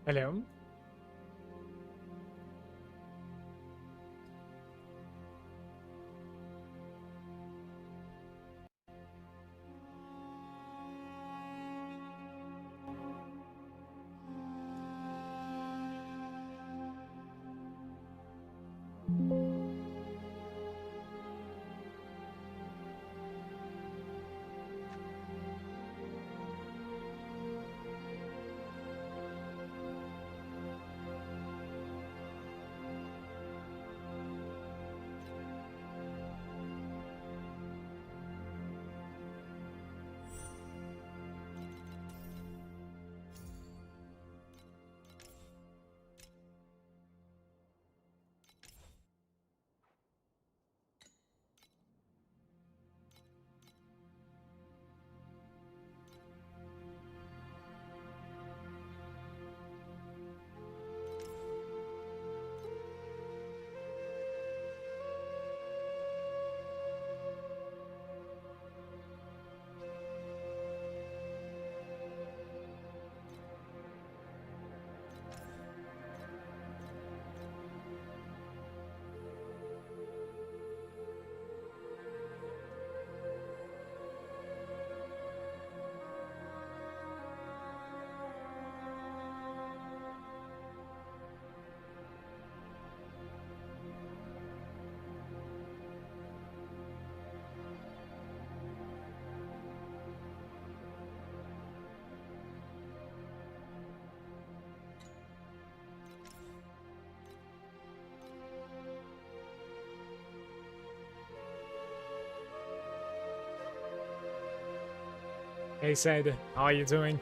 Hello. Hey Sid, how are you doing?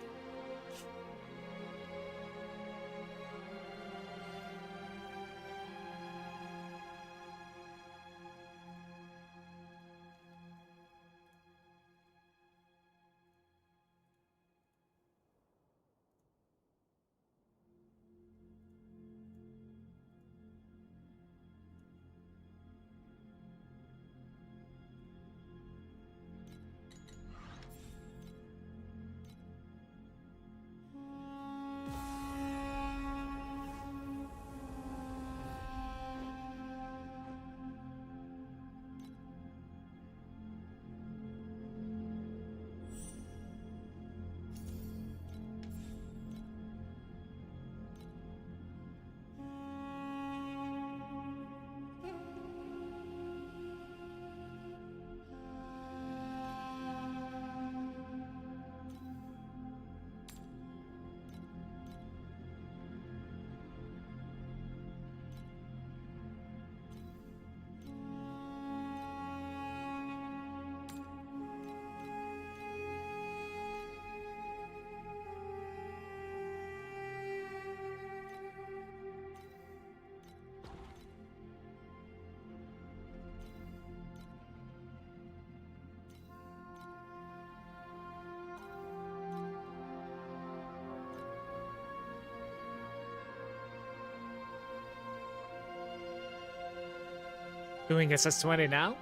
Doing SS20 now.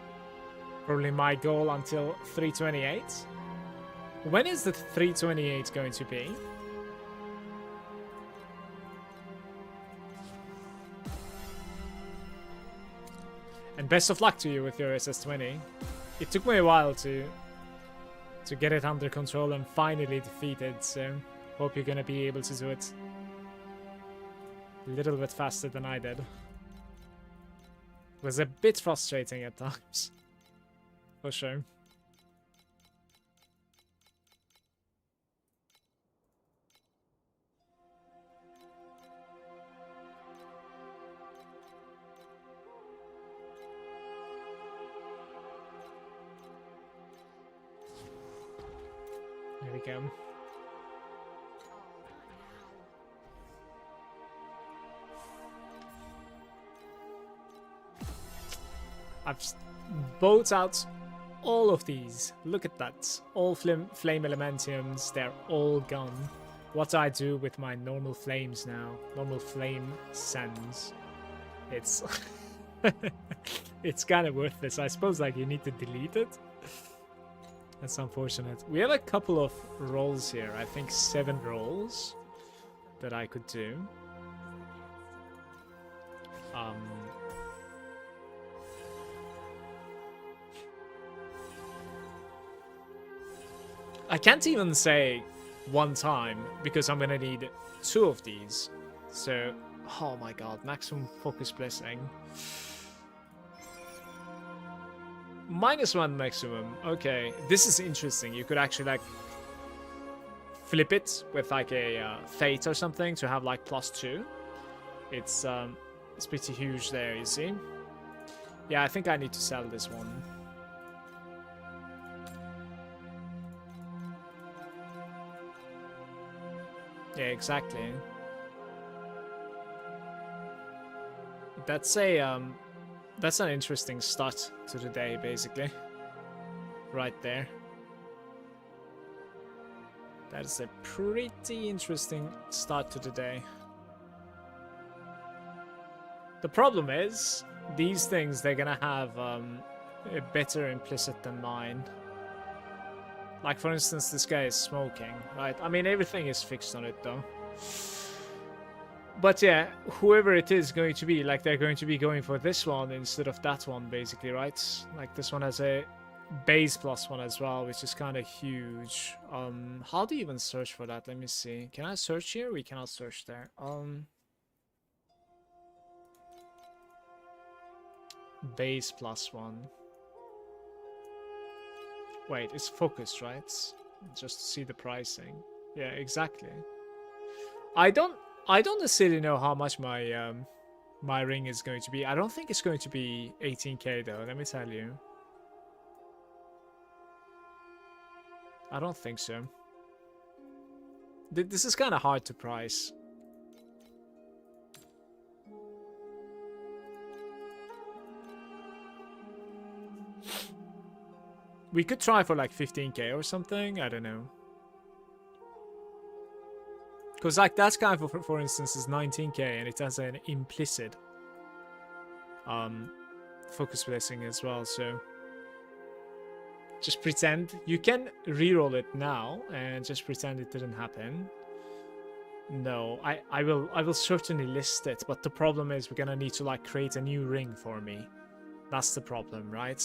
Probably my goal until 328. When is the 328 going to be? And best of luck to you with your SS20. It took me a while to get it under control and finally defeat it, so hope you're gonna be able to do it a little bit faster than I did. It was a bit frustrating at times, for sure. There we go. I've bought out all of these. Look at that. All flame elementiums, they're all gone. What do I do with my normal flames now? Normal flame sends. It's it's kind of worthless. I suppose like you need to delete it. That's unfortunate. We have a couple of rolls here. I think 7 rolls. that I could do. I can't even say one time because I'm gonna need 2 of these. So, oh my god, maximum focus blessing. -1 maximum. Okay, this is interesting. You could actually like flip it with like a fate or something to have like +2. It's pretty huge there, you see. Yeah, I think I need to sell this one. Yeah, exactly. That's an interesting start to the day, basically. Right there. That is a pretty interesting start to the day. The problem is, these things, they're gonna have a better implicit than mine. Like, for instance, this guy is smoking, right? I mean, everything is fixed on it, though. But yeah, whoever it is going to be, like, they're going to be going for this one instead of that one, basically, right? Like, this one has a base +1 as well, which is kind of huge. How do you even search for that? Let me see. Can I search here? We cannot search there. Base +1. Wait, it's focused, right? Just to see the pricing. Yeah, exactly. I don't necessarily know how much my my ring is going to be. I don't think it's going to be 18k though, let me tell you. I don't think so. This is kind of hard to price. We could try for like 15k or something, I don't know. Because like that guy, for instance, is 19k and it has an implicit focus blessing as well, so just pretend. You can reroll it now and just pretend it didn't happen. No, I will certainly list it, but the problem is we're gonna need to like create a new ring for me. That's the problem, right?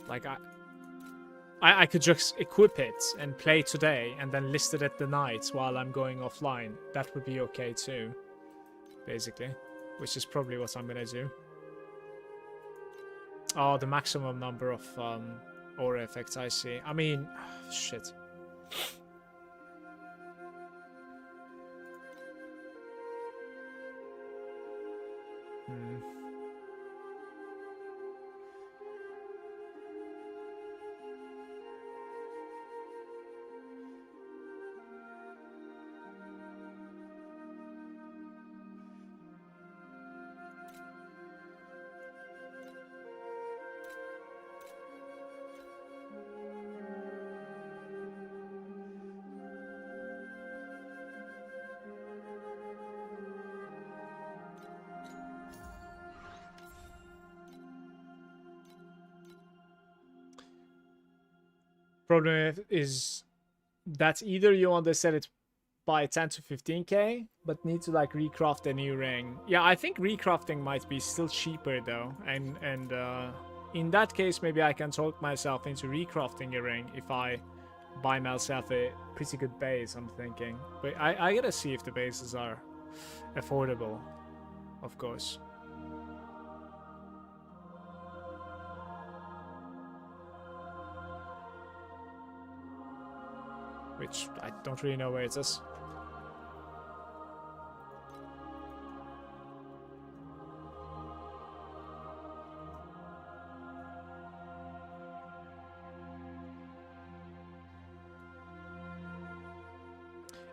Like I could just equip it and play today and then list it at the night while I'm going offline. That would be okay too, basically, which is probably what I'm gonna do. Oh, the maximum number of aura effects, I see. I mean, shit. Problem is that either you want to set it by 10 to 15k, but need to like recraft a new ring. Yeah, I think recrafting might be still cheaper though, and in that case maybe I can talk myself into recrafting a ring if I buy myself a pretty good base, I'm thinking. But I gotta see if the bases are affordable, of course. Which I don't really know where it is.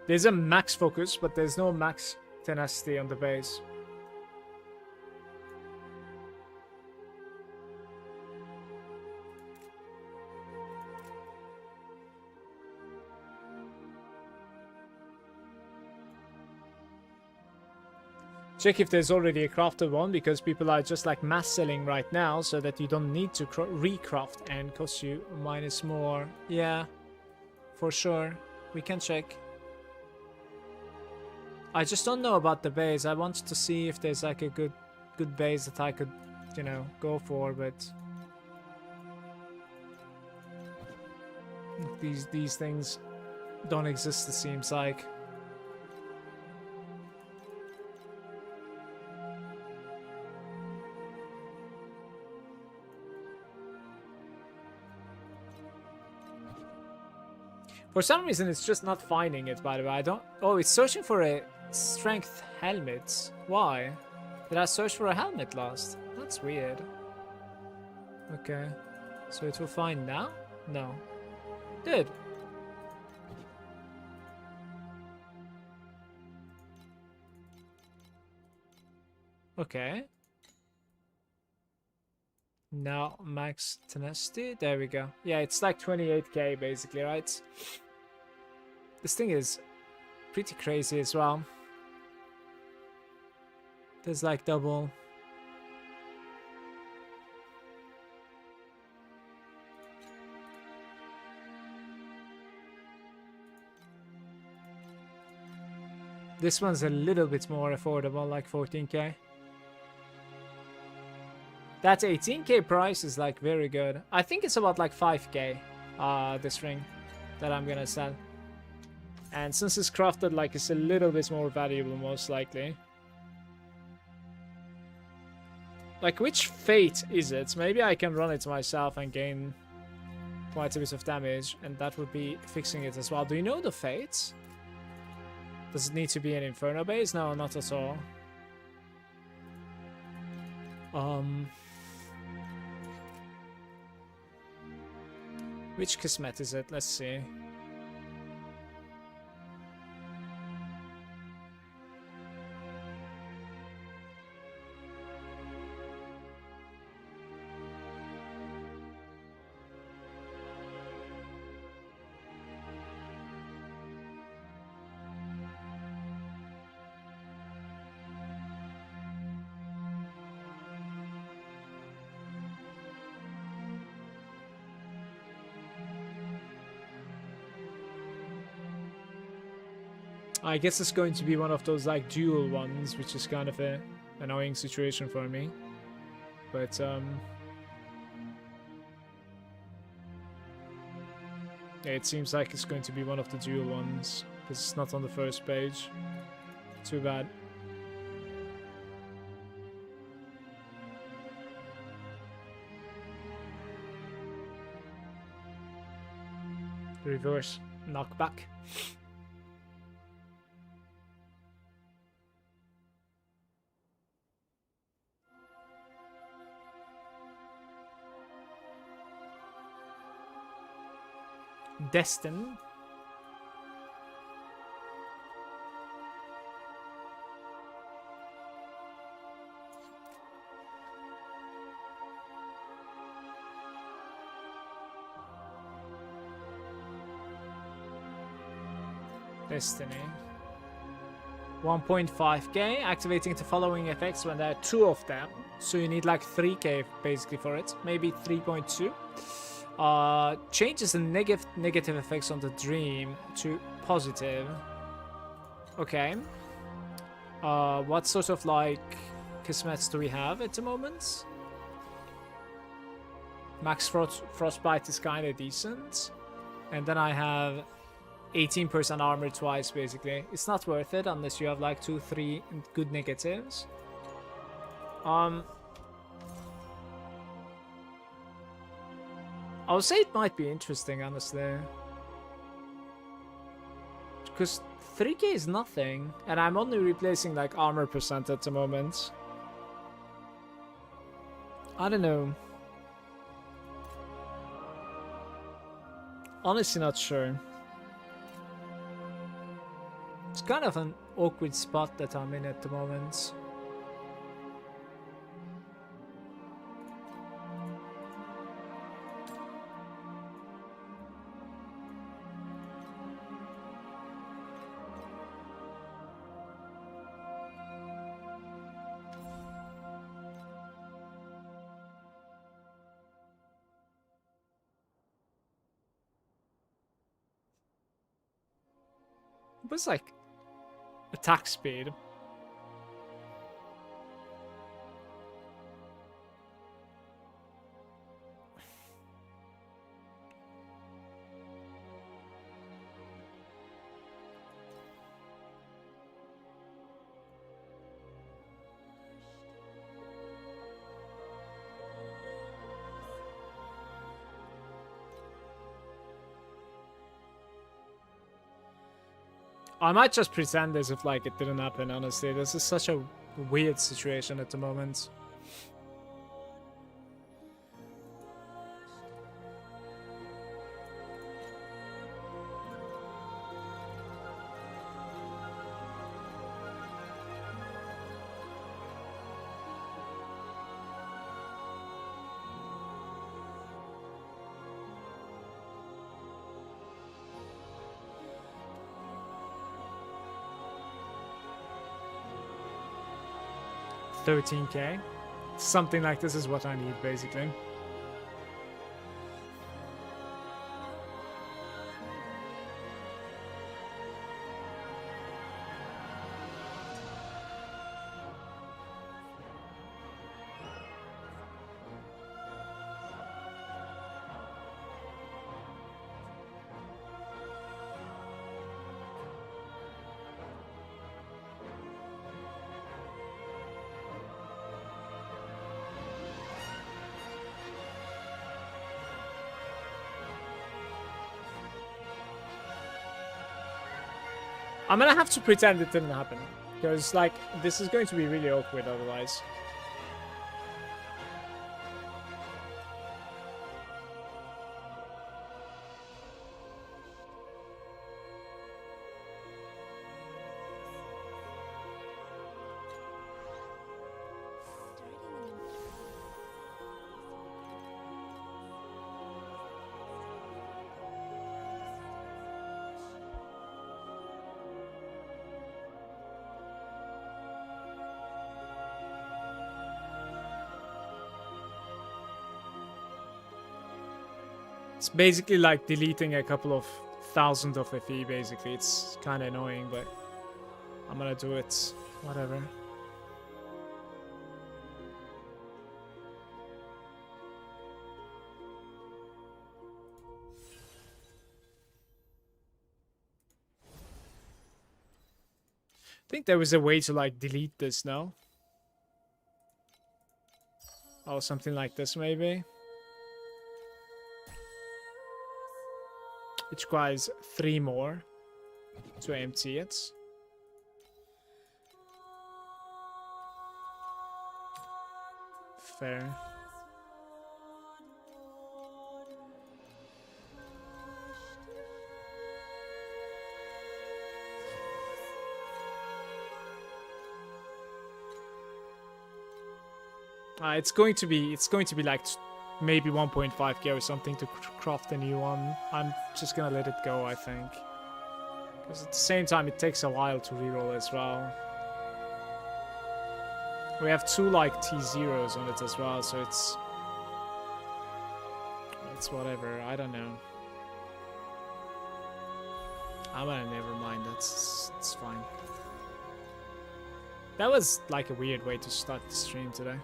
There's a max focus, but there's no max tenacity on the base. Check if there's already a crafted one, because people are just like mass selling right now so that you don't need to recraft and cost you minus more. Yeah, for sure. We can check. I just don't know about the base. I wanted to see if there's like a good base that I could, you know, go for, but these things don't exist, it seems like. For some reason, it's just not finding it, by the way. I don't... Oh, it's searching for a strength helmet. Why? Did I search for a helmet last? That's weird. Okay. So it will find now? No. Did. Okay. Now max tenacity. There we go. Yeah, it's like 28k basically, right? This thing is pretty crazy as well. There's like double. This one's a little bit more affordable, like 14k. That 18k price is like very good. I think it's about like 5k, this ring that I'm gonna sell. And since it's crafted, like it's a little bit more valuable, most likely. Like, which fate is it? Maybe I can run it myself and gain quite a bit of damage, and that would be fixing it as well. Do you know the fates? Does it need to be an Inferno base? No, not at all. Which Kismet is it? Let's see. I guess it's going to be one of those like dual ones, which is kind of a annoying situation for me. But yeah, it seems like it's going to be one of the dual ones because it's not on the first page. Too bad. Reverse knockback. Destin. Destiny. 1.5k, activating the following effects when there are 2 of them. So you need like 3k basically for it. Maybe 3.2. Changes the negative effects on the dream to positive. Okay. What sort of like Kismets do we have at the moment? Max Frostbite is kind of decent. And then I have 18% armor twice, basically. It's not worth it unless you have like 2-3 good negatives. I would say it might be interesting, honestly. Because 3k is nothing, and I'm only replacing like armor percent at the moment. I don't know. Honestly not sure. It's kind of an awkward spot that I'm in at the moment. It was like attack speed. I might just pretend as if like it didn't happen, honestly. This is such a weird situation at the moment. $13K. Something like this is what I need, basically. I'm gonna have to pretend it didn't happen. Because, like, this is going to be really awkward otherwise. It's basically like deleting a couple of thousand of FE, basically. It's kind of annoying, but I'm gonna do it. Whatever. I think there was a way to like delete this now. Oh, something like this maybe. It requires 3 more to empty it. Fair. It's going to be like maybe 1.5k or something to craft a new one. I'm just gonna let it go, I think. Because at the same time, it takes a while to reroll as well. We have 2 like T0s on it as well, so it's whatever. I don't know. I'm gonna never mind. It's fine. That was like a weird way to start the stream today.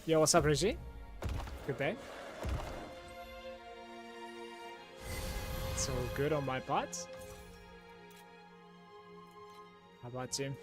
Yo, what's up, Reggie? Good day. It's all good on my part. How about you?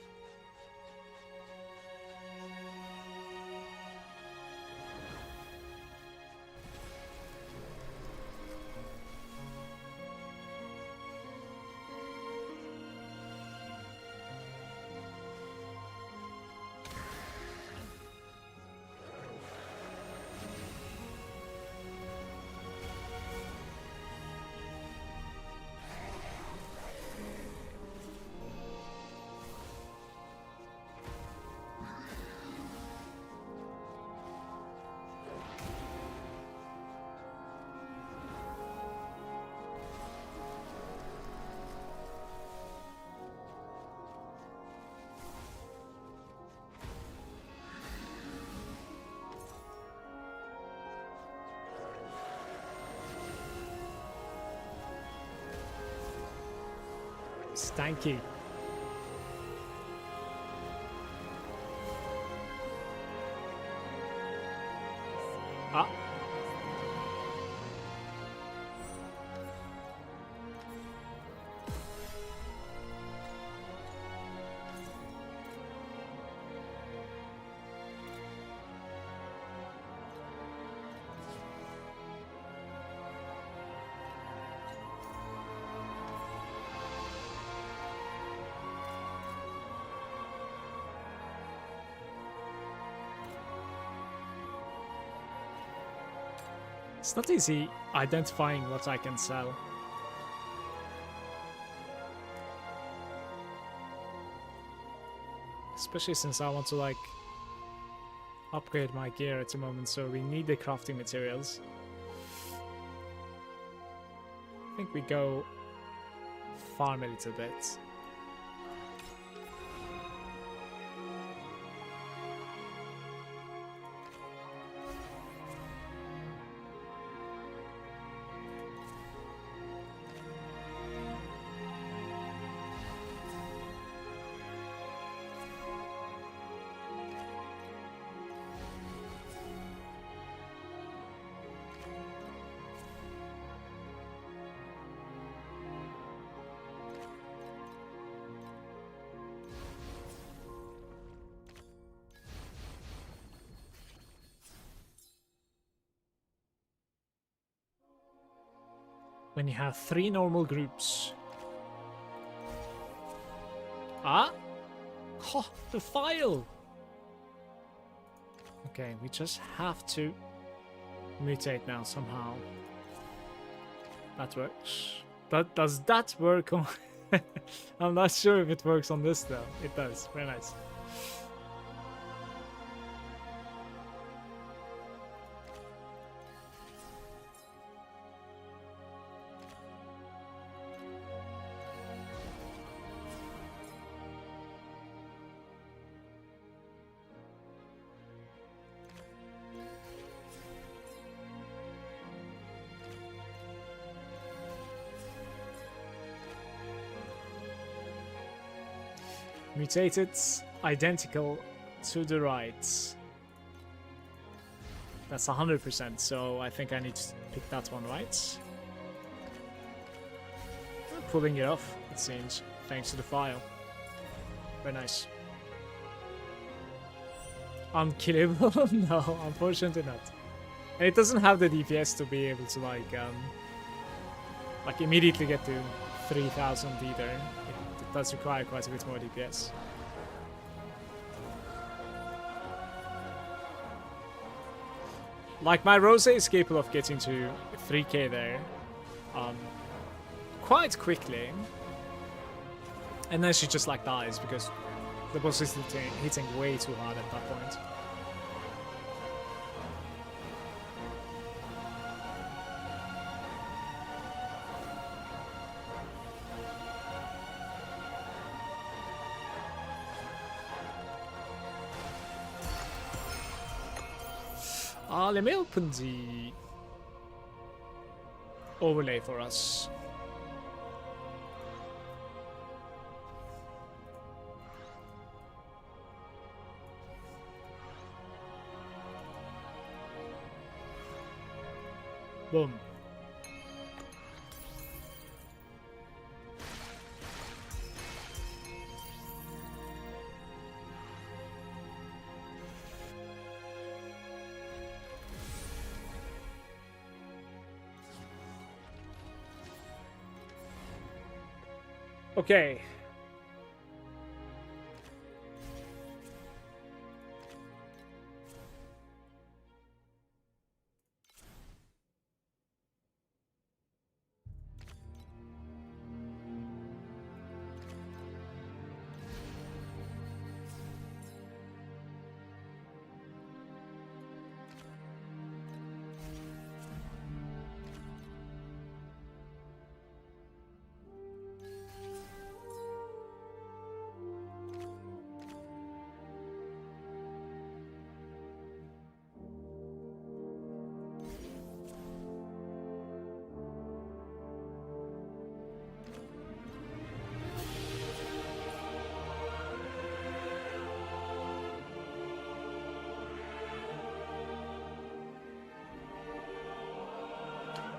Stanky. Ah. It's not easy identifying what I can sell. Especially since I want to like upgrade my gear at the moment, so we need the crafting materials. I think we go farm a little bit. When you have 3 normal groups. Ah? Oh, the file! Okay, we just have to mutate now somehow. That works. But does that work on... I'm not sure if it works on this though. It does. Very nice. Mutated, identical to the right. That's 100%, so I think I need to pick that one, right? I'm pulling it off, it seems, thanks to the file. Very nice. Unkillable? No, unfortunately not. And it doesn't have the DPS to be able to like immediately get to 3000 either. It does require quite a bit more DPS. Like my Rose is capable of getting to 3k there quite quickly. And then she just like dies because the boss is hitting way too hard at that point. Let me open the overlay for us. Boom. Okay.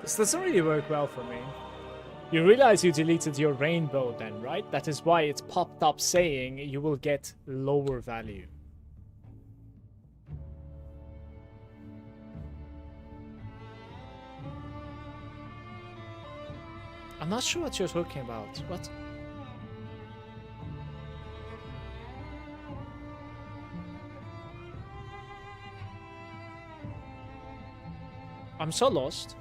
This doesn't really work well for me. You realize you deleted your rainbow then, right? That is why it popped up saying you will get lower value. I'm not sure what you're talking about. What? I'm so lost.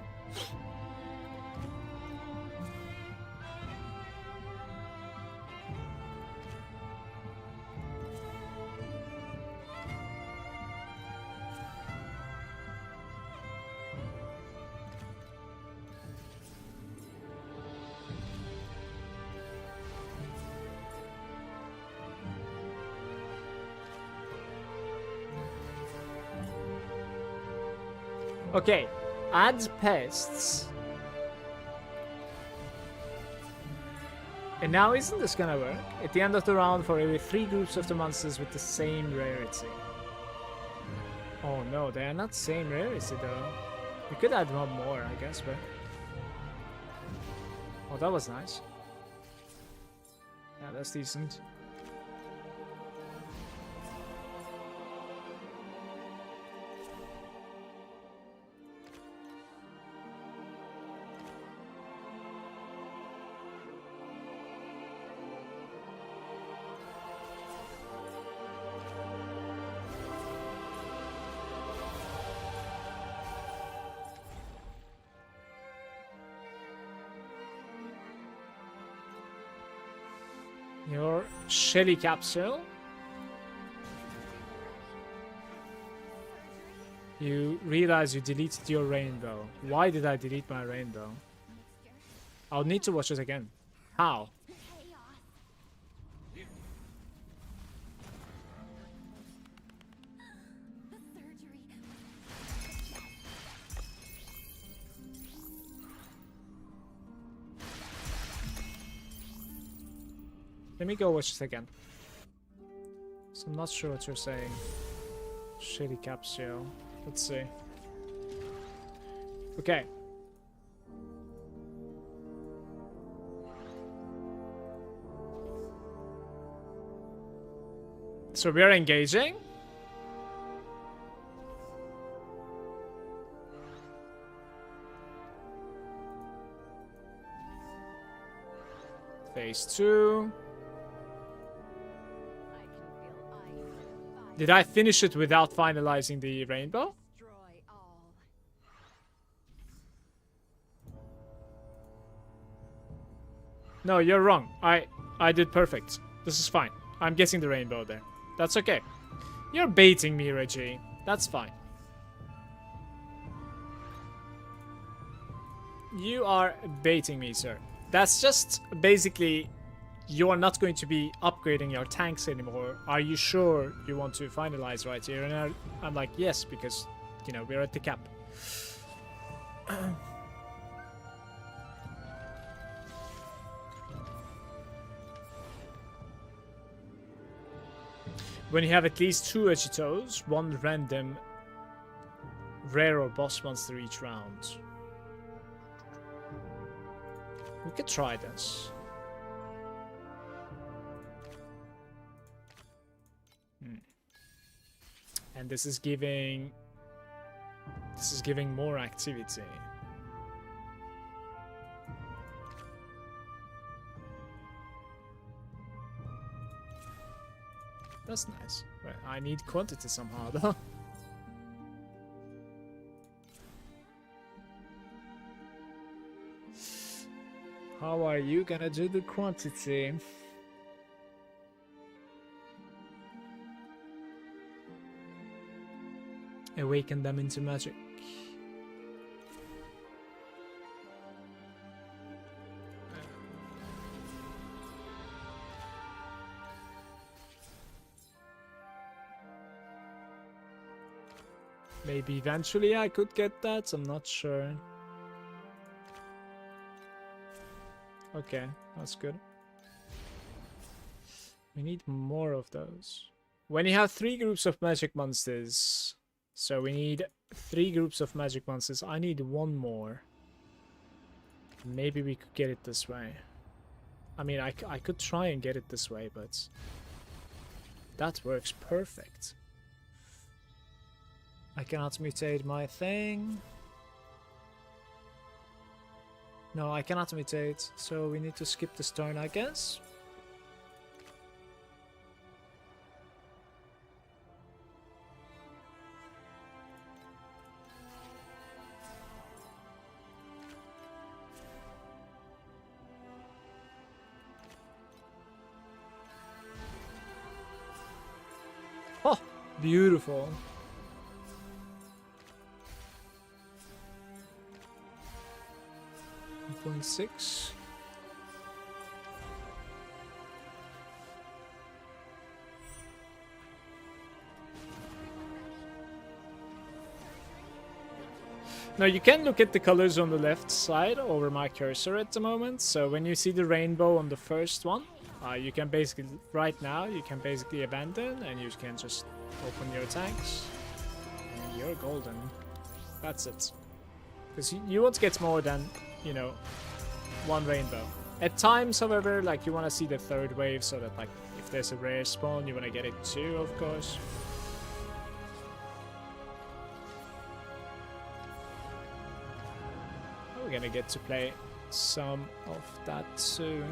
Okay, add pests. And now isn't this gonna work? At the end of the round, for every 3 groups of the monsters with the same rarity. Oh no, they are not same rarity though. We could add one more, I guess, but... Oh, that was nice. Yeah, that's decent. Your Shelly capsule. You realize you deleted your rainbow. Why did I delete my rainbow? I'll need to watch it again. How? Let me go watch this again. So I'm not sure what you're saying. Shitty capsule. Let's see. Okay. So we are engaging. Phase 2. Did I finish it without finalizing the rainbow? No, you're wrong. I did perfect. This is fine. I'm getting the rainbow there. That's okay. You're baiting me, Reggie. That's fine. You are baiting me, sir. That's just basically... You are not going to be upgrading your tanks anymore. Are you sure you want to finalize right here? And I'm like, yes, because, you know, we're at the cap. When you have at least 2 Agitos, 1 random rare or boss monster each round. We could try this. And this is giving more activity. That's nice. But I need quantity somehow though. How are you gonna do the quantity? Awaken them into magic. Maybe eventually I could get that, I'm not sure. Okay, that's good. We need more of those. When you have 3 groups of magic monsters, so we need 3 groups of magic monsters. I need 1 more. Maybe we could get it this way. I mean, I could try and get it this way, but that works perfect. I cannot mutate my thing. No, I cannot mutate, so we need to skip this turn, I guess. Oh, beautiful. .6. Now you can look at the colors on the left side over my cursor at the moment. So when you see the rainbow on the first one, you can basically, right now, you can basically abandon and you can just open your tanks. And you're golden. That's it. Because you won't get more than, you know, one rainbow. At times, however, like you want to see the third wave so that like if there's a rare spawn, you want to get it too, of course. We're gonna get to play some of that too.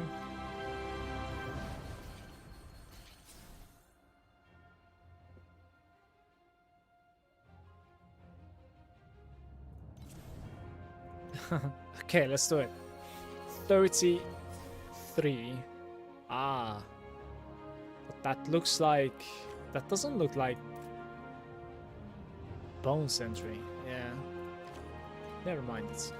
Okay, let's do it. 33. Ah. But that looks like... That doesn't look like... Bone Sentry. Yeah. Never mind.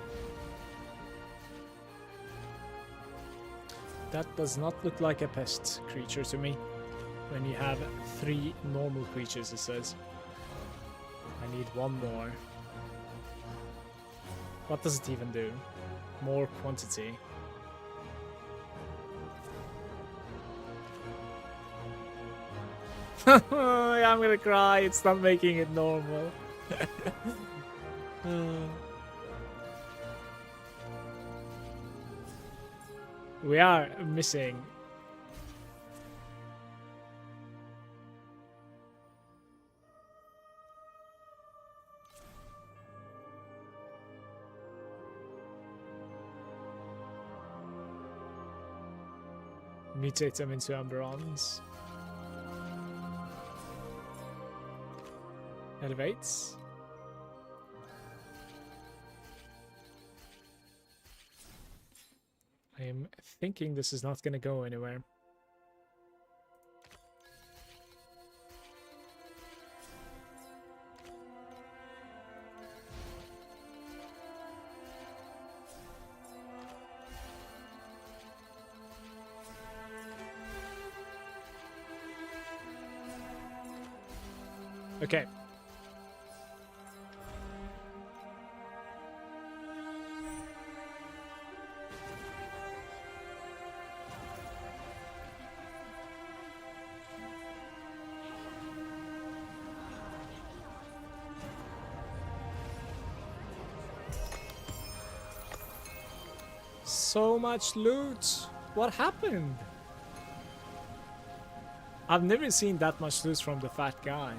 That does not look like a pest creature to me. When you have 3 normal creatures, it says. I need one more. What does it even do? More quantity. I'm gonna cry, it's not making it normal. We are missing. Mutate them into Amberons. Elevates. I am thinking this is not going to go anywhere. Okay. So much loot. What happened? I've never seen that much loot from the fat guy.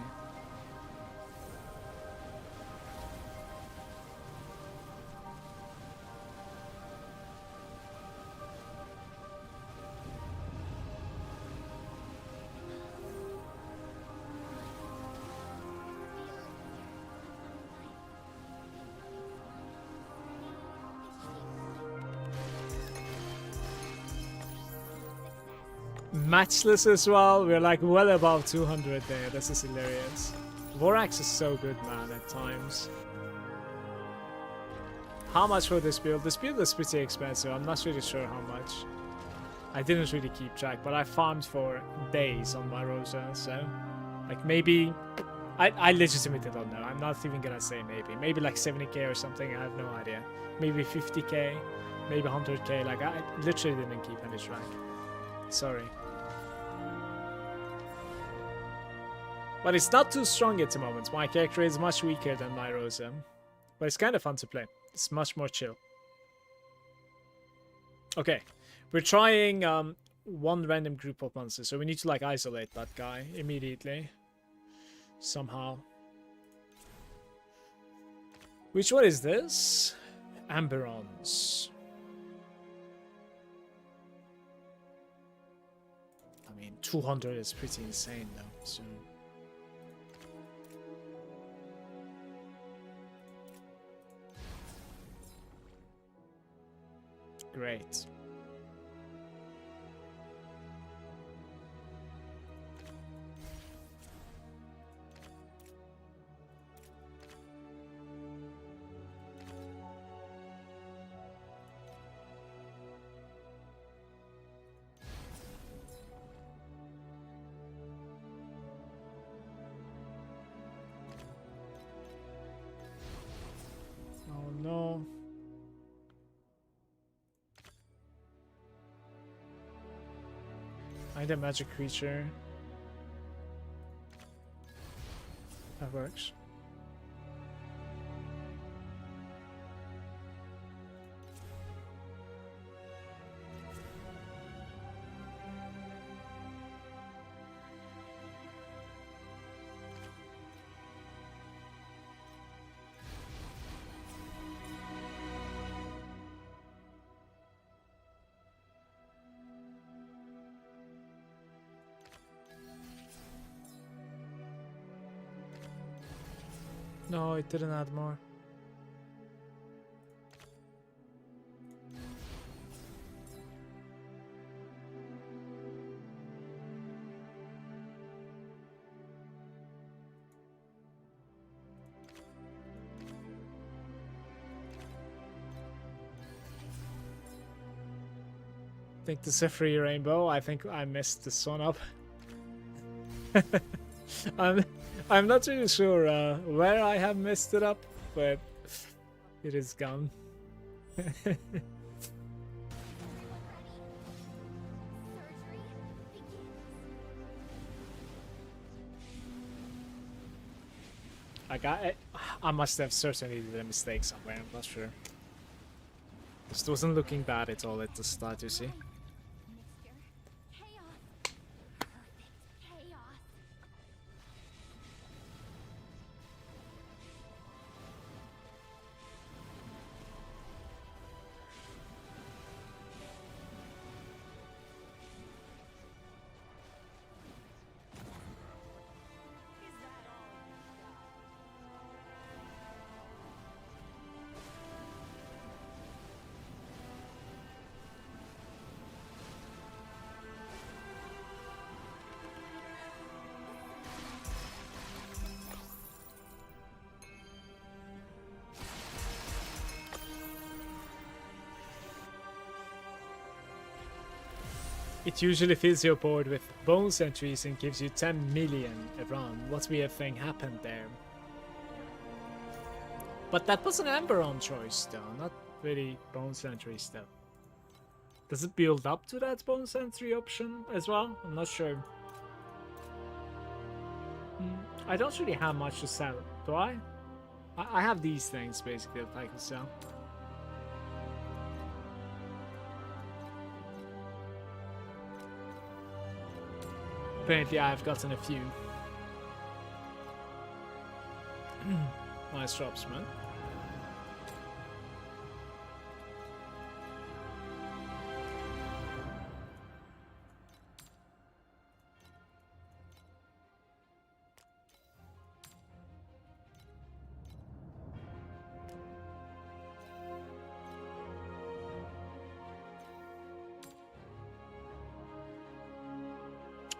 Matchless as well. We're like well above 200 there. This is hilarious. Vorax is so good, man, at times. How much for this build? This build is pretty expensive. I'm not really sure how much. I didn't really keep track, but I farmed for days on my Rosa, so like maybe I legitimately don't know. I'm not even gonna say maybe. Maybe like 70k or something. I have no idea. Maybe 50k, maybe 100k. Like I literally didn't keep any track. Sorry. But it's not too strong at the moment. My character is much weaker than my Rosa. But it's kind of fun to play. It's much more chill. Okay, we're trying one random group of monsters, so we need to like isolate that guy immediately somehow. Which one is this? Amberons. I mean, 200 is pretty insane though, so... Great. Oh no. Find a magic creature. That works. No, it didn't add more. I think this is a free rainbow. I think I messed this one up. I'm not really sure where I have messed it up, but it is gone. I must have certainly did a mistake somewhere. I'm not sure. This wasn't looking bad at all at the start, you see. It usually fills your board with bonus entries and gives you 10 million a run. What weird thing happened there? But that was an Amberon choice though, not really bonus entries though. Does it build up to that bonus entry option as well? I'm not sure. I don't really have much to sell, do I? I have these things basically that I can sell. Apparently I've gotten a few. Nice drops, man.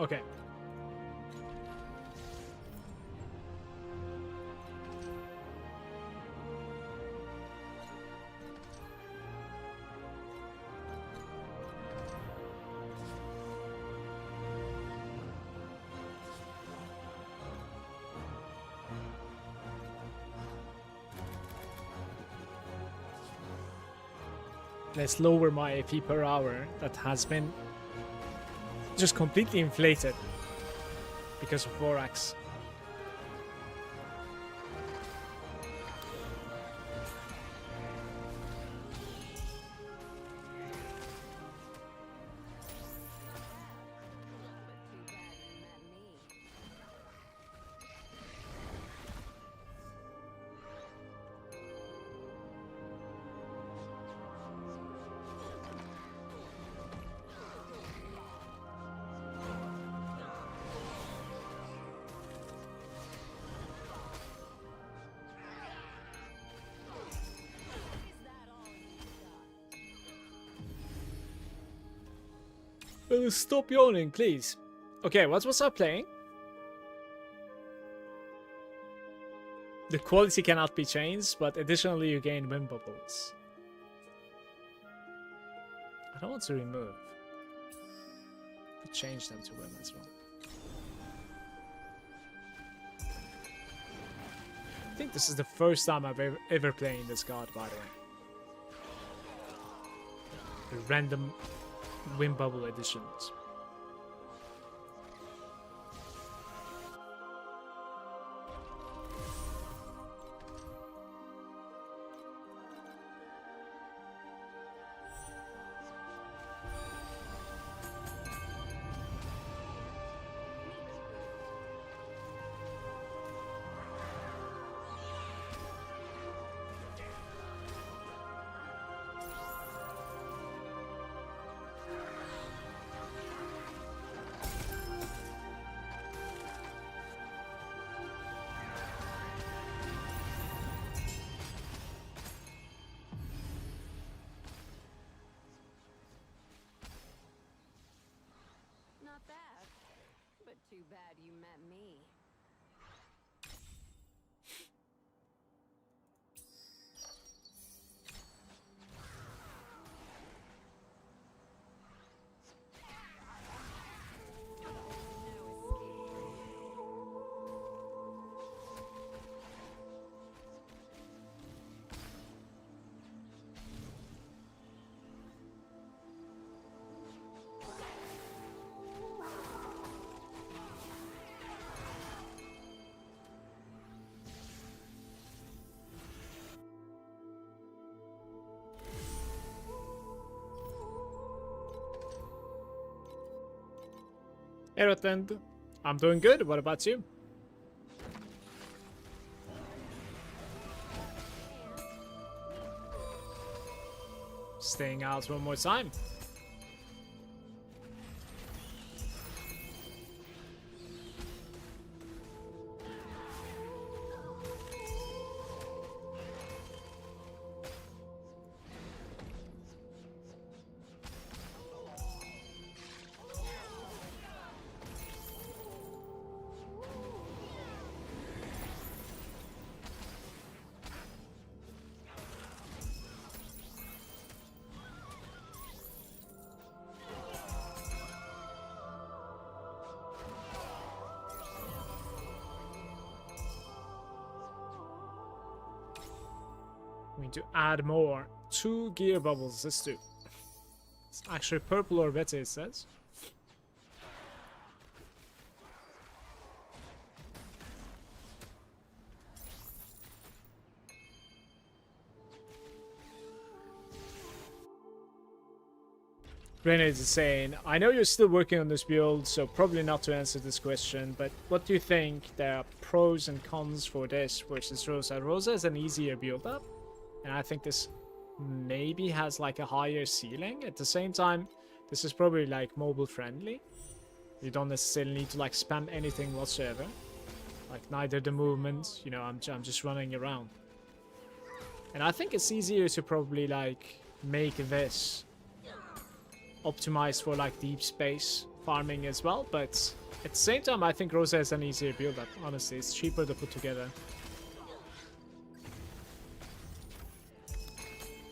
Okay. Let's lower my AP per hour that has been just completely inflated because of Vorax. Stop yawning, please. Okay, what was I playing? The quality cannot be changed, but additionally you gain wind bubbles. I don't want to remove. Change them to wind as well. I think this is the first time I've ever played this card, by the way. The random wind bubble editions. Too bad you met me. Hey Rutland, I'm doing good. What about you? Staying out one more time. We need to add more. 2 gear bubbles, let's do. It's actually purple or better, it says. Renate is saying, I know you're still working on this build, so probably not to answer this question, but what do you think there are pros and cons for this versus Rosa? Rosa is an easier build up, and I think this maybe has like a higher ceiling. At the same time, this is probably like mobile friendly. You don't necessarily need to like spam anything whatsoever. Like neither the movement, you know, I'm just running around. And I think it's easier to probably like make this optimized for like deep space farming as well, but at the same time I think Rosa is an easier build up. Honestly, it's cheaper to put together.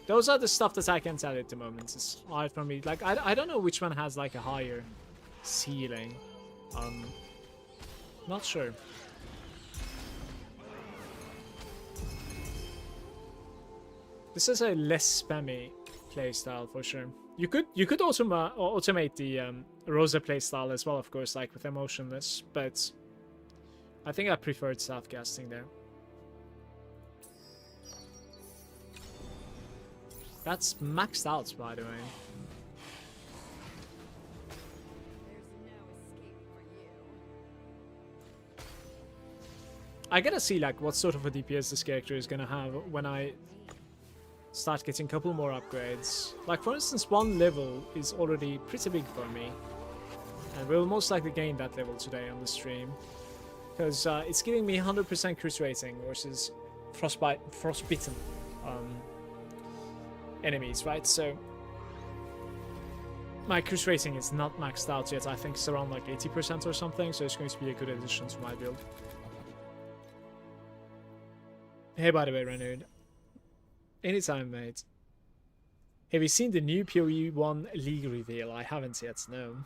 Those are the stuff that I can tell at the moment. It's hard for me. Like I don't know which one has like a higher ceiling. Not sure. This is a less spammy playstyle for sure. You could also automate the Rosa playstyle as well, of course, like with emotionless, but I think I preferred self-casting there. That's maxed out, by the way. I gotta see like what sort of a DPS this character is gonna have when I start getting a couple more upgrades. Like for instance, 1 level is already pretty big for me, and we'll most likely gain that level today on the stream, because it's giving me 100% crit rating versus frostbitten enemies, right? So my cruise rating is not maxed out yet. I think it's around like 80% or something, so it's going to be a good addition to my build. Hey, by the way, Renard. Anytime, mate. Have you seen the new PoE 1 League reveal? I haven't yet, no.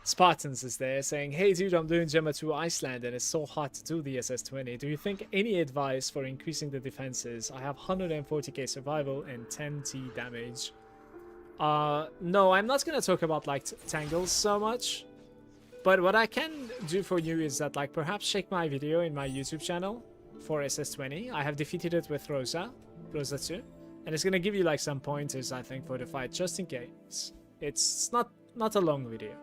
Spartans is there saying, hey dude, I'm doing Gemma 2 Iceland and it's so hard to do the SS20. Do you think any advice for increasing the defenses? I have 140k survival and 10t damage. No, I'm not gonna talk about like tangles so much. But what I can do for you is that like perhaps check my video in my YouTube channel for SS20. I have defeated it with Rosa 2. And it's gonna give you like some pointers, I think, for the fight, just in case. It's not a long video.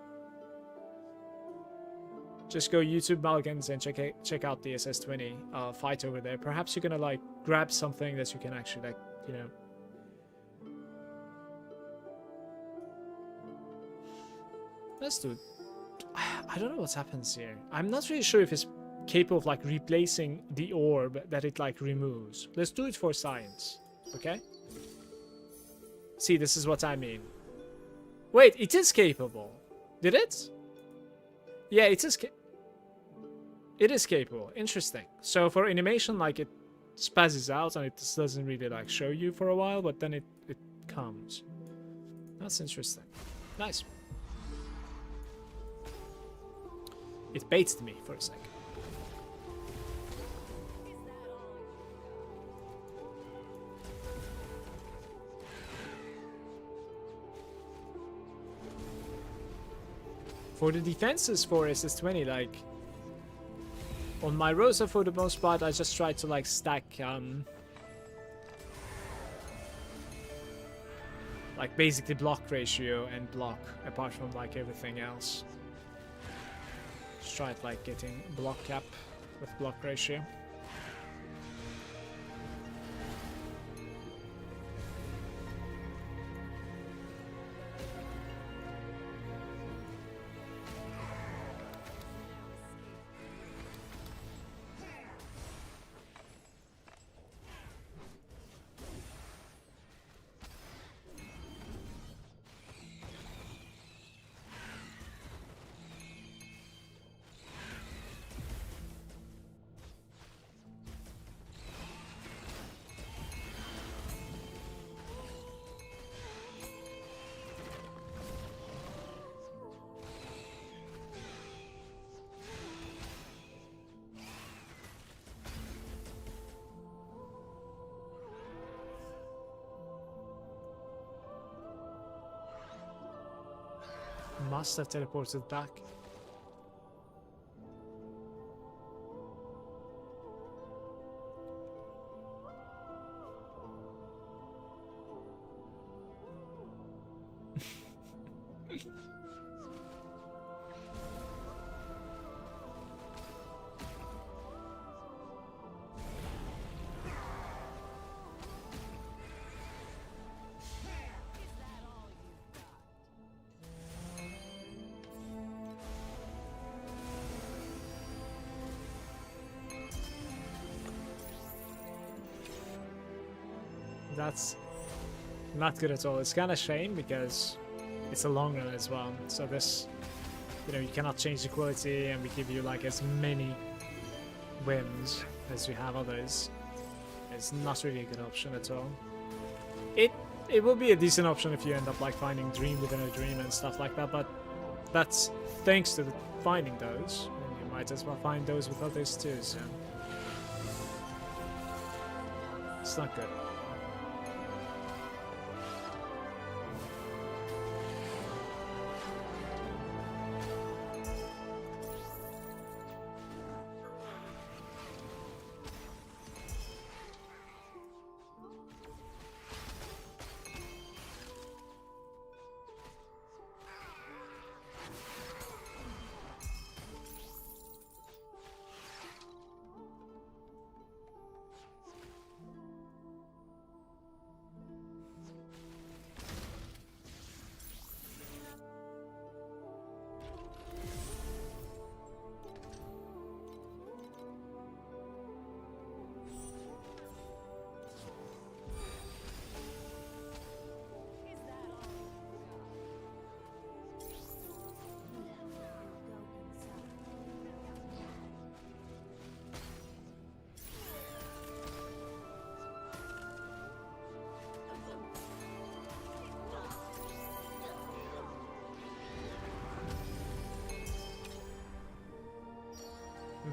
Just go YouTube Malagant and check out the SS20 fight over there. Perhaps you're gonna like grab something that you can actually like, you know. Let's do it. I don't know what happens here. I'm not really sure if it's capable of like replacing the orb that it like removes. Let's do it for science, okay? See, this is what I mean. Wait, it is capable. Did it? Yeah, it is. It is capable. Interesting. So for animation, like it spazzes out and it just doesn't really like show you for a while, but then it comes. That's interesting. Nice. It baited me for a second. For the defenses for SS20, like on my Rosa for the most part, I just try to like stack like basically block ratio and block apart from like everything else. Just try it like getting block cap with block ratio. Must have teleported back. That's not good at all. It's kind of shame because it's a long run as well. So this, you know, you cannot change the quality and we give you like as many whims as you have others. It's not really a good option at all. It will be a decent option if you end up like finding dream within a dream and stuff like that, but that's thanks to finding those. And you might as well find those with others too, so it's not good.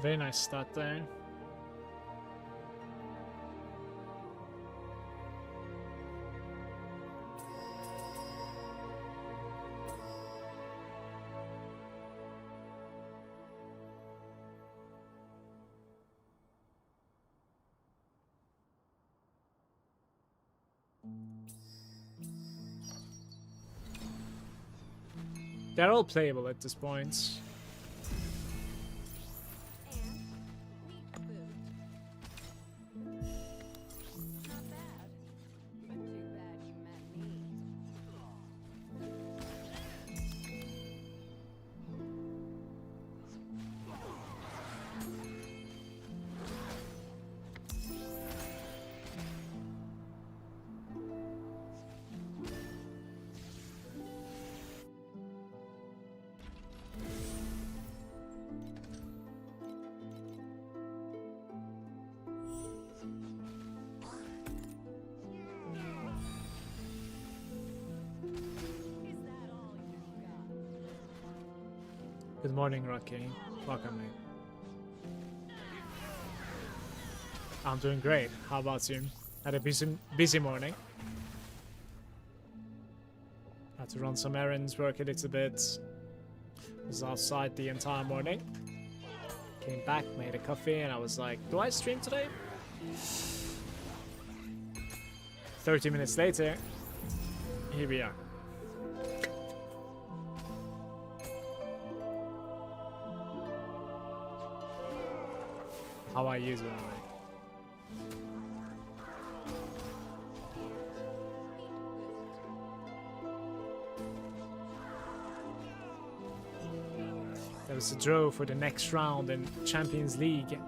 Very nice stat there. They're all playable at this point. Good morning, Rocky. Welcome, mate. I'm doing great. How about you? Had a busy morning. Had to run some errands, work a little bit. Was outside the entire morning. Came back, made a coffee, and I was like, do I stream today? 30 minutes later, here we are. How are you doing, mate? There was a draw for the next round in Champions League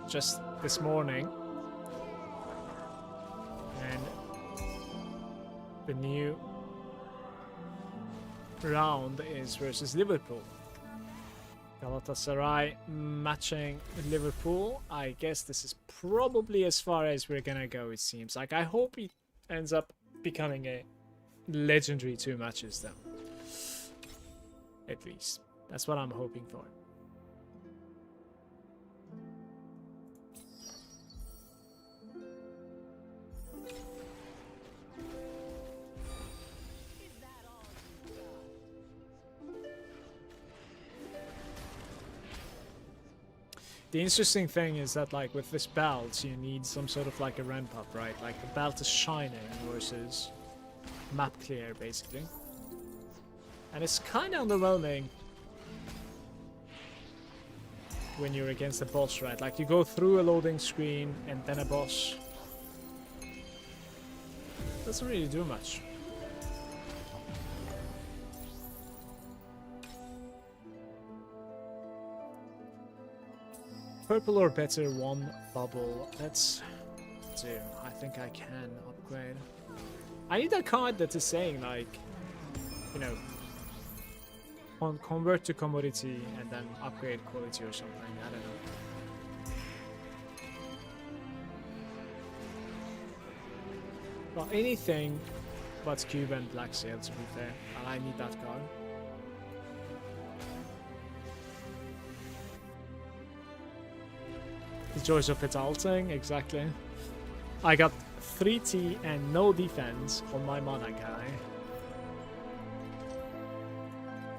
just this morning. And the new round is versus Liverpool. Galatasaray matching Liverpool. I guess this is probably as far as we're gonna go, it seems. Like, I hope it ends up becoming a legendary 2 matches though. At least. That's what I'm hoping for. The interesting thing is that, like, with this belt, you need some sort of like a ramp up, right? Like, the belt is shining versus map clear, basically. And it's kind of underwhelming when you're against a boss, right? Like, you go through a loading screen and then a boss. Doesn't really do much. Purple or better, 1 bubble. Let's do. I think I can upgrade. I need a card that is saying, like, you know, convert to commodity and then upgrade quality or something. I don't know. Well, anything but Cube and Black Sail, to be fair. And I need that card. The joys of adulting, exactly. I got 3T and no defense on my mana guy.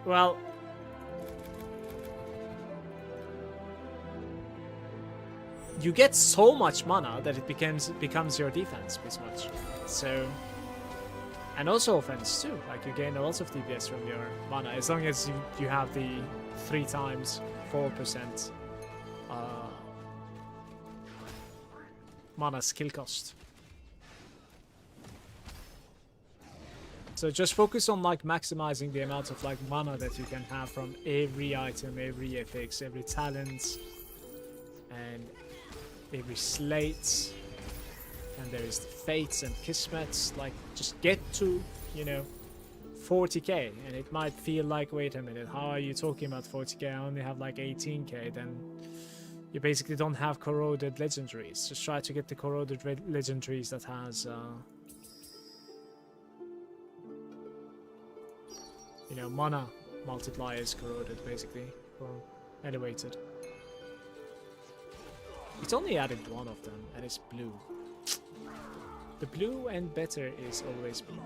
Well, you get so much mana that it becomes your defense pretty much. So, and also offense too. Like, you gain a lot of DPS from your mana as long as you have the 3 times 4% mana skill cost. So just focus on, like, maximizing the amount of, like, mana that you can have from every item, every FX, every talent, and every slate. And there is the fates and kismets. Like, just get to, you know, 40k, and it might feel like, wait a minute, how are you talking about 40k? I only have like 18k. Then you basically don't have corroded legendaries. Just try to get the corroded legendaries that has you know, mana multipliers corroded, basically, or elevated. It's only added one of them, and it's blue. The blue and better is always blue.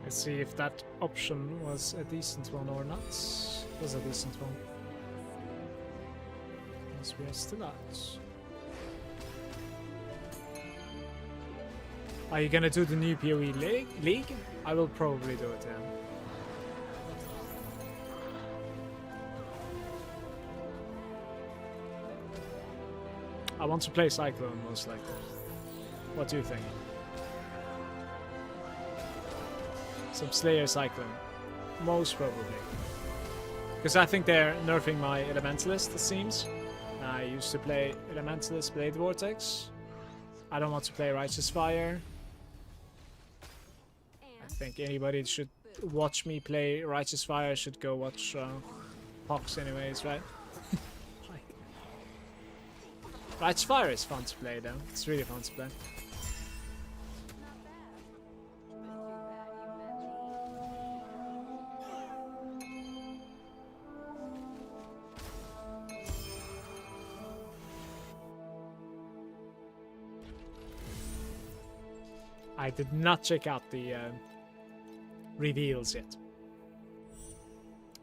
Let's see if that option was a decent one or not. It was a decent one. Yes, we are still out. Are you gonna do the new PoE league? I will probably do it, yeah. I want to play Cyclone most likely. What do you think? Some Slayer Cyclone. Most probably. Because I think they're nerfing my Elementalist, it seems. I used to play Elementalist Blade Vortex. I don't want to play Righteous Fire. I think anybody should watch me play Righteous Fire should go watch Pox anyways, right? Righteous Fire is fun to play though. It's really fun to play. I did not check out the reveals yet.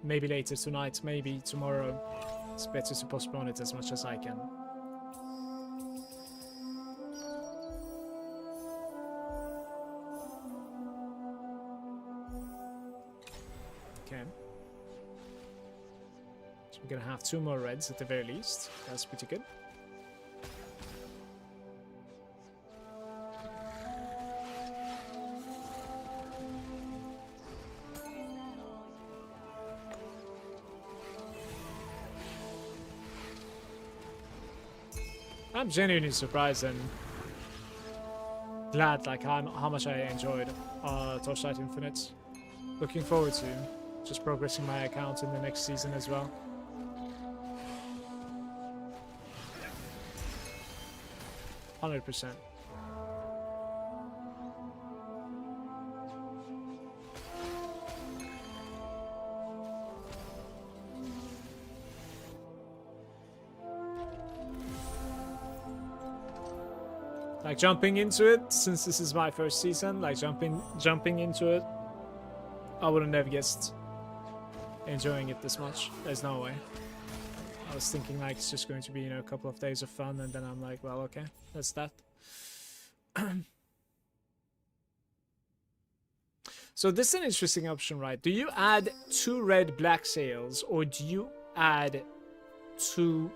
Maybe later tonight, maybe tomorrow. It's better to postpone it as much as I can. Okay. So we're gonna have 2 more reds at the very least. That's pretty good. I'm genuinely surprised and glad like how much I enjoyed Torchlight Infinite. Looking forward to just progressing my account in the next season as well. %. Like jumping into it, since this is my first season, like jumping into it, I would have never guessed enjoying it this much. There's no way. I was thinking like it's just going to be, you know, a couple of days of fun, and then I'm like, well, okay, that's that. So this is an interesting option, right? Do you add 2 red black sails, or do you add 2...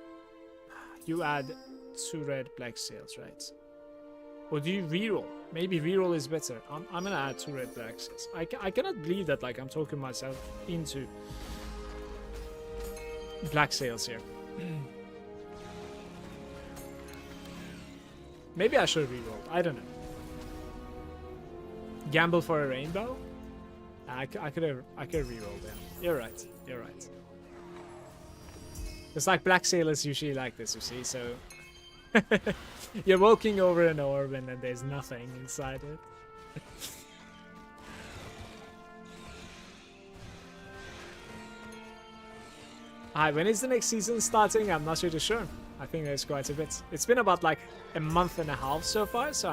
You add 2 red black sails, right? Or do you reroll? Maybe reroll is better. I'm gonna add 2 red black sails. I cannot believe that, like, I'm talking myself into black sails here. Maybe I should reroll. I don't know. Gamble for a rainbow? I could have rerolled them. You're right. You're right. It's like black sailors usually like this, you see, so you're walking over an orb and then there's nothing inside it. Hi, when is the next season starting? I'm not really sure. I think there's quite a bit. It's been about like a month and a half so far, so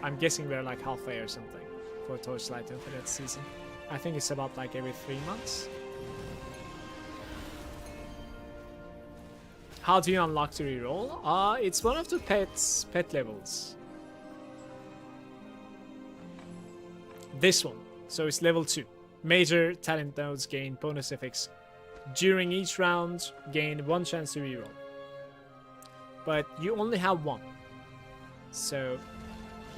I'm guessing we're like halfway or something for Torchlight Infinite season. I think it's about like every 3 months. How do you unlock the reroll? It's one of the pet levels. This one. So it's level 2. Major talent nodes gain bonus effects. During each round, gain 1 chance to reroll. But you only have 1. So,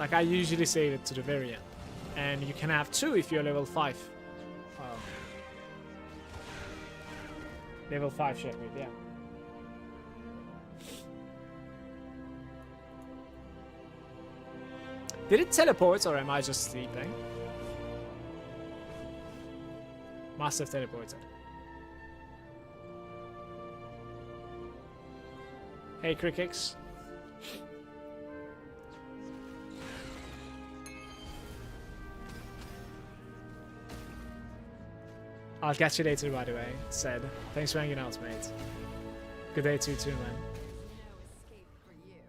like, I usually save it to the very end. And you can have 2 if you're level 5. Level 5 Sheffield, yeah. Did it teleport, or am I just sleeping? Must have teleported. Hey, Crickix. I'll catch you later, by the way, said. Thanks for hanging out, mate. Good day to you too, man. No escape for you.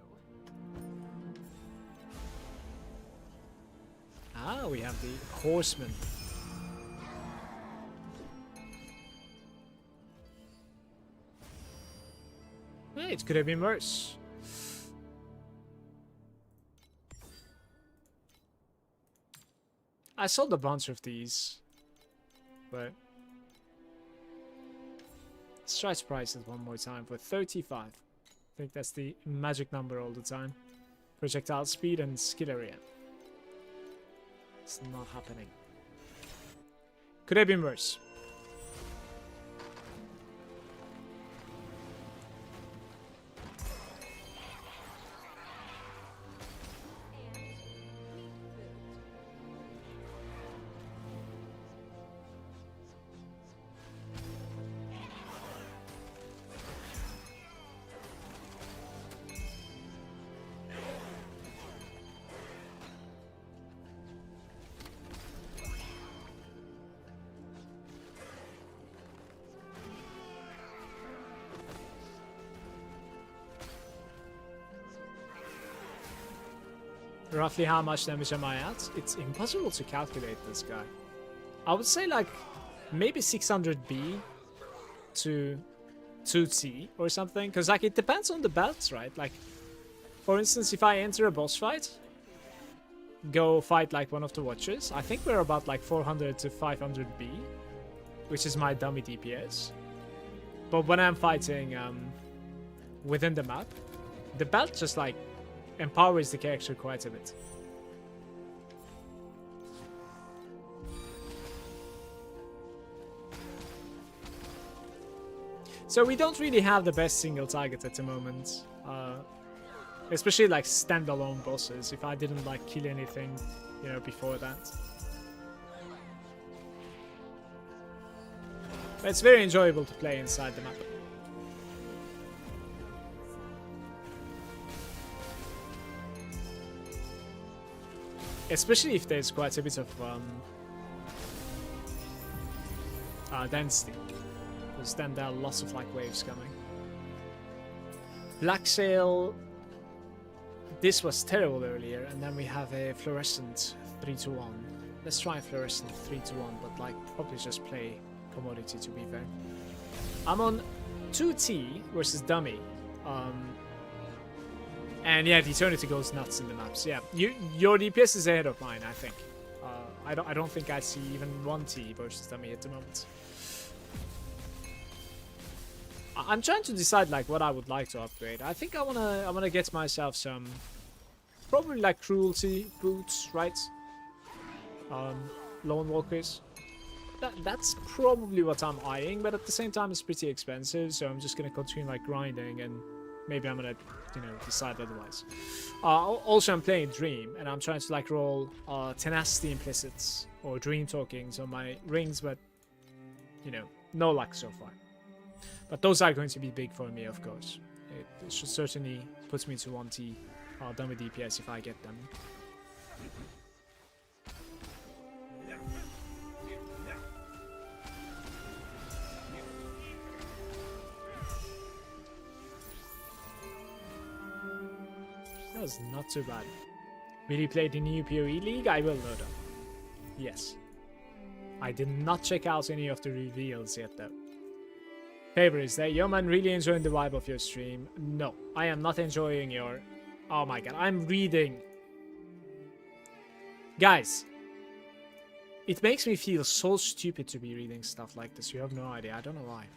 Ah, we have the horseman. Hey, it could have been worse. I sold a bunch of these, but let's try to price it one more time for 35. I think that's the magic number all the time. Projectile speed and skill area. It's not happening. Could have been worse. Roughly how much damage am I at? It's impossible to calculate this guy. I would say like maybe 600B to 2T or something. Because like it depends on the belts, right? Like for instance, if I enter a boss fight, go fight like one of the watchers, I think we're about like 400 to 500B, which is my dummy DPS. But when I'm fighting within the map, the belt just like empowers the character quite a bit. So we don't really have the best single target at the moment, especially like standalone bosses. If I didn't like kill anything, you know, before that. But it's very enjoyable to play inside the map. Especially if there's quite a bit of density, because then there are lots of like waves coming. Black Sail. This was terrible earlier, and then we have a Fluorescent 3-1. Let's try Fluorescent 3-1, but like probably just play Commodity to be fair. I'm on 2T versus Dummy. And yeah, the Eternity goes nuts in the maps. Yeah, your DPS is ahead of mine, I think. I don't think I see even one T versus dummy at the moment. I'm trying to decide like what I would like to upgrade. I think I wanna get myself some probably like cruelty boots, right? Lone walkers. That's probably what I'm eyeing, but at the same time it's pretty expensive, so I'm just gonna continue like grinding, and maybe I'm gonna, you know, decide otherwise. Also, I'm playing Dream, and I'm trying to like roll tenacity implicits or dream talkings on my rings, but you know, no luck so far. But those are going to be big for me, of course. It should certainly put me to 1T done with DPS if I get them. That was not too bad. Will you play the new PoE League? I will, no doubt. Yes. I did not check out any of the reveals yet, though. Favor is there. Yo, man, really enjoying the vibe of your stream. No, I am not enjoying your... Oh my god, I'm reading. Guys. It makes me feel so stupid to be reading stuff like this. You have no idea. I don't know why.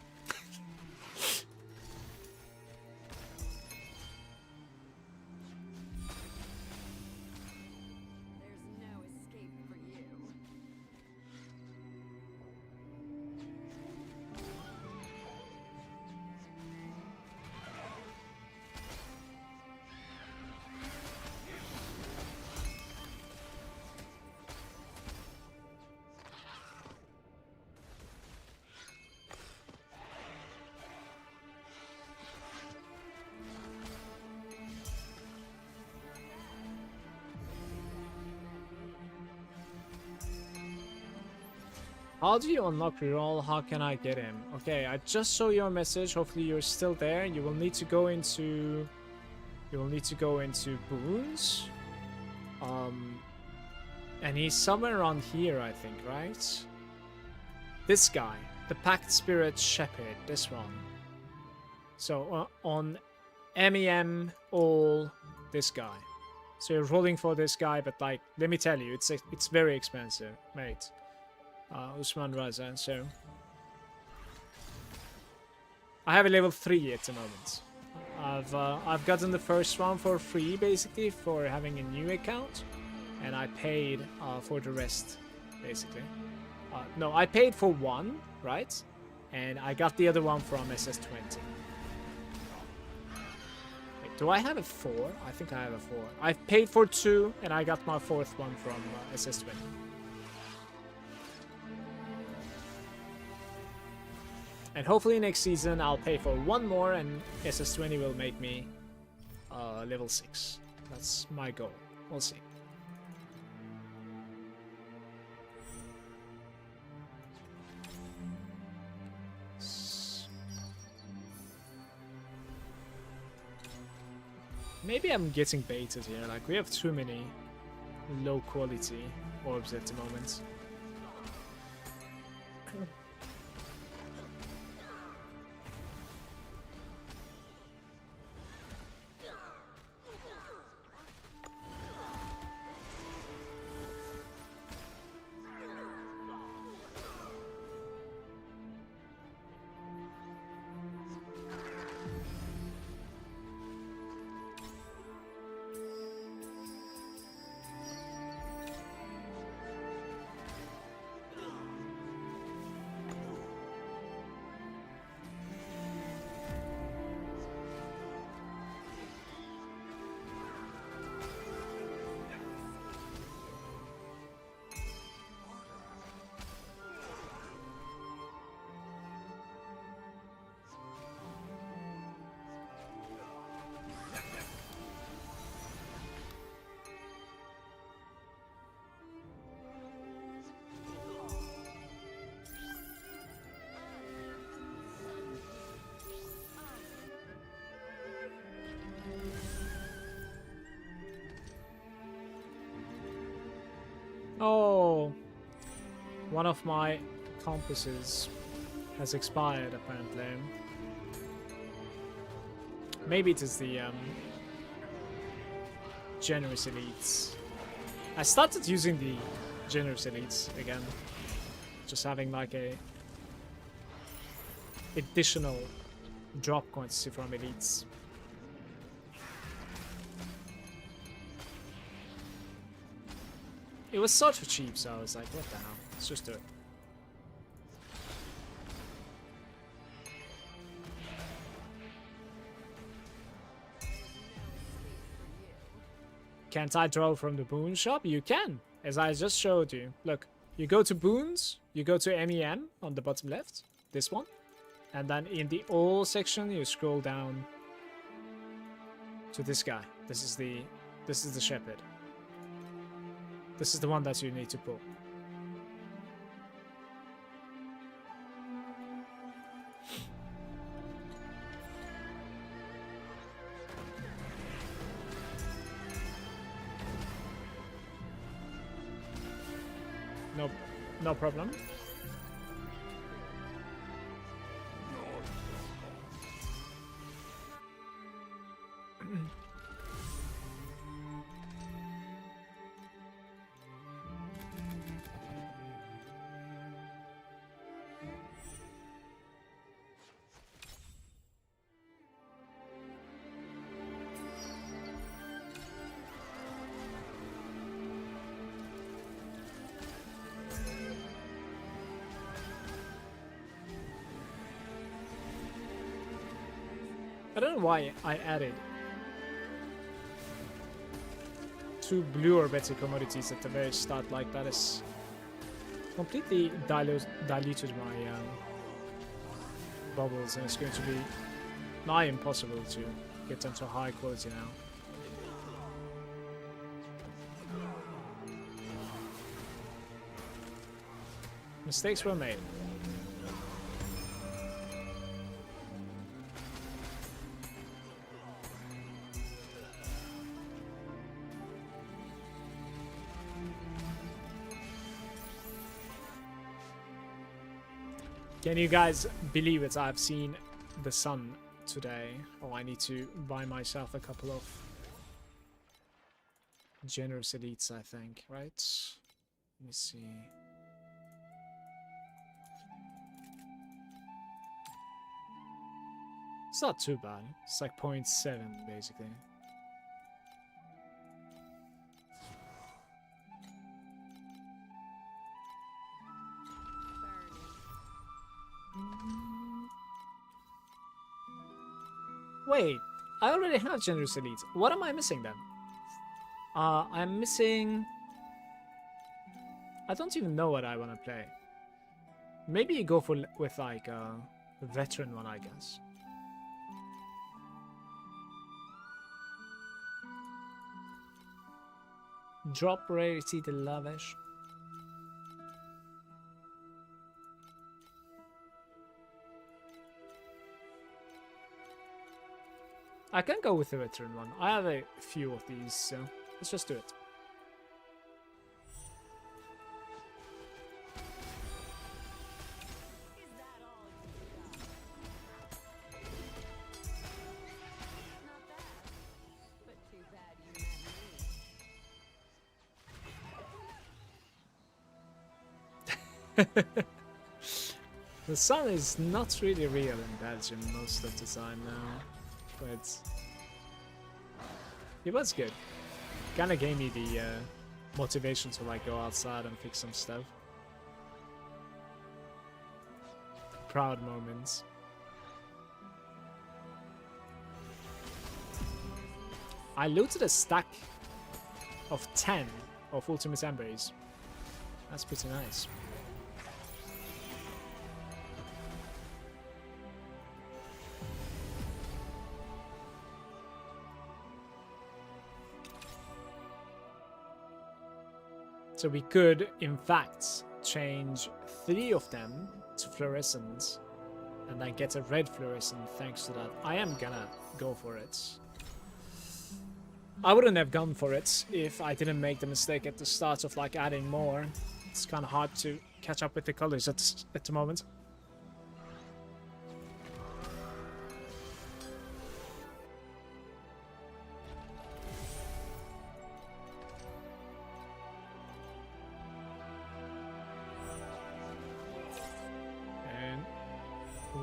There's no escape for you. How do you unlock reroll? How can I get him? Okay, I just saw your message. Hopefully you're still there. You will need to go into... You will need to go into boons. And he's somewhere around here, I think, right? This guy. The Pact Spirit Shepherd. This one. So on MEM all this guy. So you're rolling for this guy, but like, let me tell you, it's very expensive, mate. Usman Raza, so I have a level 3 at the moment. I've gotten the first one for free, basically, for having a new account, and I paid for the rest, basically. No, I paid for one, right? And I got the other one from SS20. Wait, do I have a 4? I think I have a 4. I've paid for 2, and I got my 4th one from SS20. And hopefully next season I'll pay for one more and SS20 will make me level 6. That's my goal. We'll see. Maybe I'm getting baited here. Like, we have too many low quality orbs at the moment. Oh, one of my compasses has expired apparently. Maybe it is the generous elites. I started using the generous elites again. Just having like a additional drop quantity from elites. It was sort of cheap, so I was like, what the hell? Let's just do it. Can't I draw from the boon shop? You can, as I just showed you. Look, you go to boons, you go to MEM on the bottom left, this one, and then in the all section you scroll down to this guy. This is the shepherd. This is the one that you need to pull. No, no problem. I don't know why I added 2 blue or better commodities at the very start. Like that is completely diluted my bubbles, and it's going to be nigh impossible to get them to high quality now. Mistakes were made. Can you guys believe it? I've seen the sun today. Oh, I need to buy myself a couple of generous elites, I think, right? Let me see. It's not too bad. It's like 0.7 basically. Wait, I already have generous elite. What am I missing then? I'm missing... I don't even know what I want to play. Maybe you go for with like a veteran one, I guess. Drop rarity the lavish. I can go with the veteran one. I have a few of these, so let's just do it. Is that all you got? Not bad, but too bad you met me. The sun is not really real in Belgium most of the time now, but it was good. Kinda gave me the motivation to like go outside and fix some stuff. Proud moments. I looted a stack of 10 of Ultimate Embers. That's pretty nice. So we could, in fact, change 3 of them to fluorescent and then get a red fluorescent thanks to that. I am gonna go for it. I wouldn't have gone for it if I didn't make the mistake at the start of like adding more. It's kind of hard to catch up with the colors at the moment.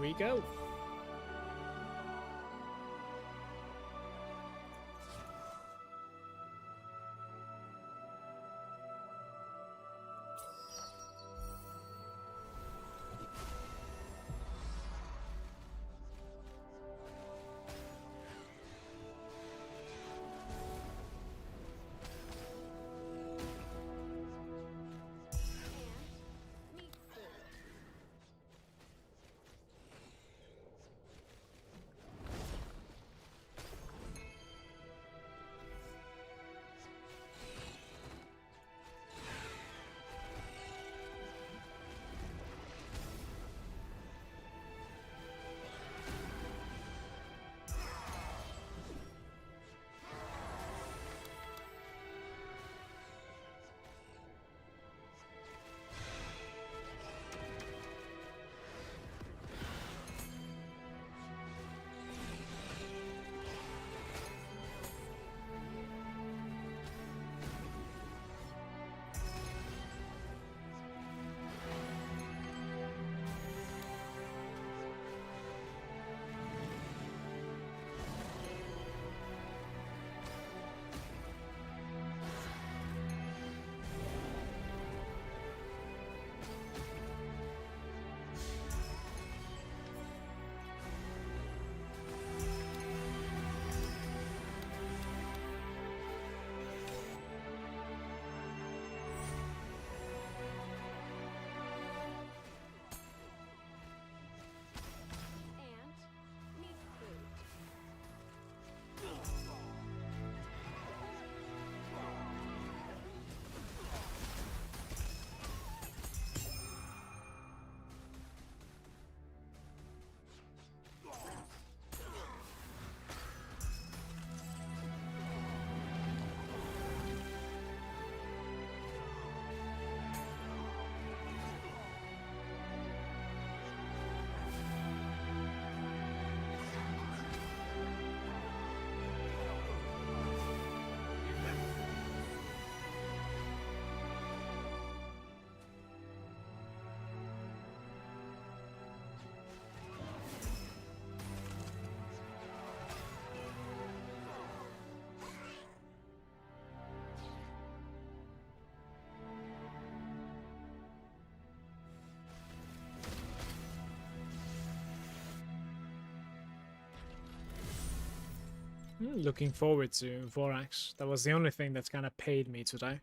we go. Looking forward to Vorax. That was the only thing that's kind of paid me today.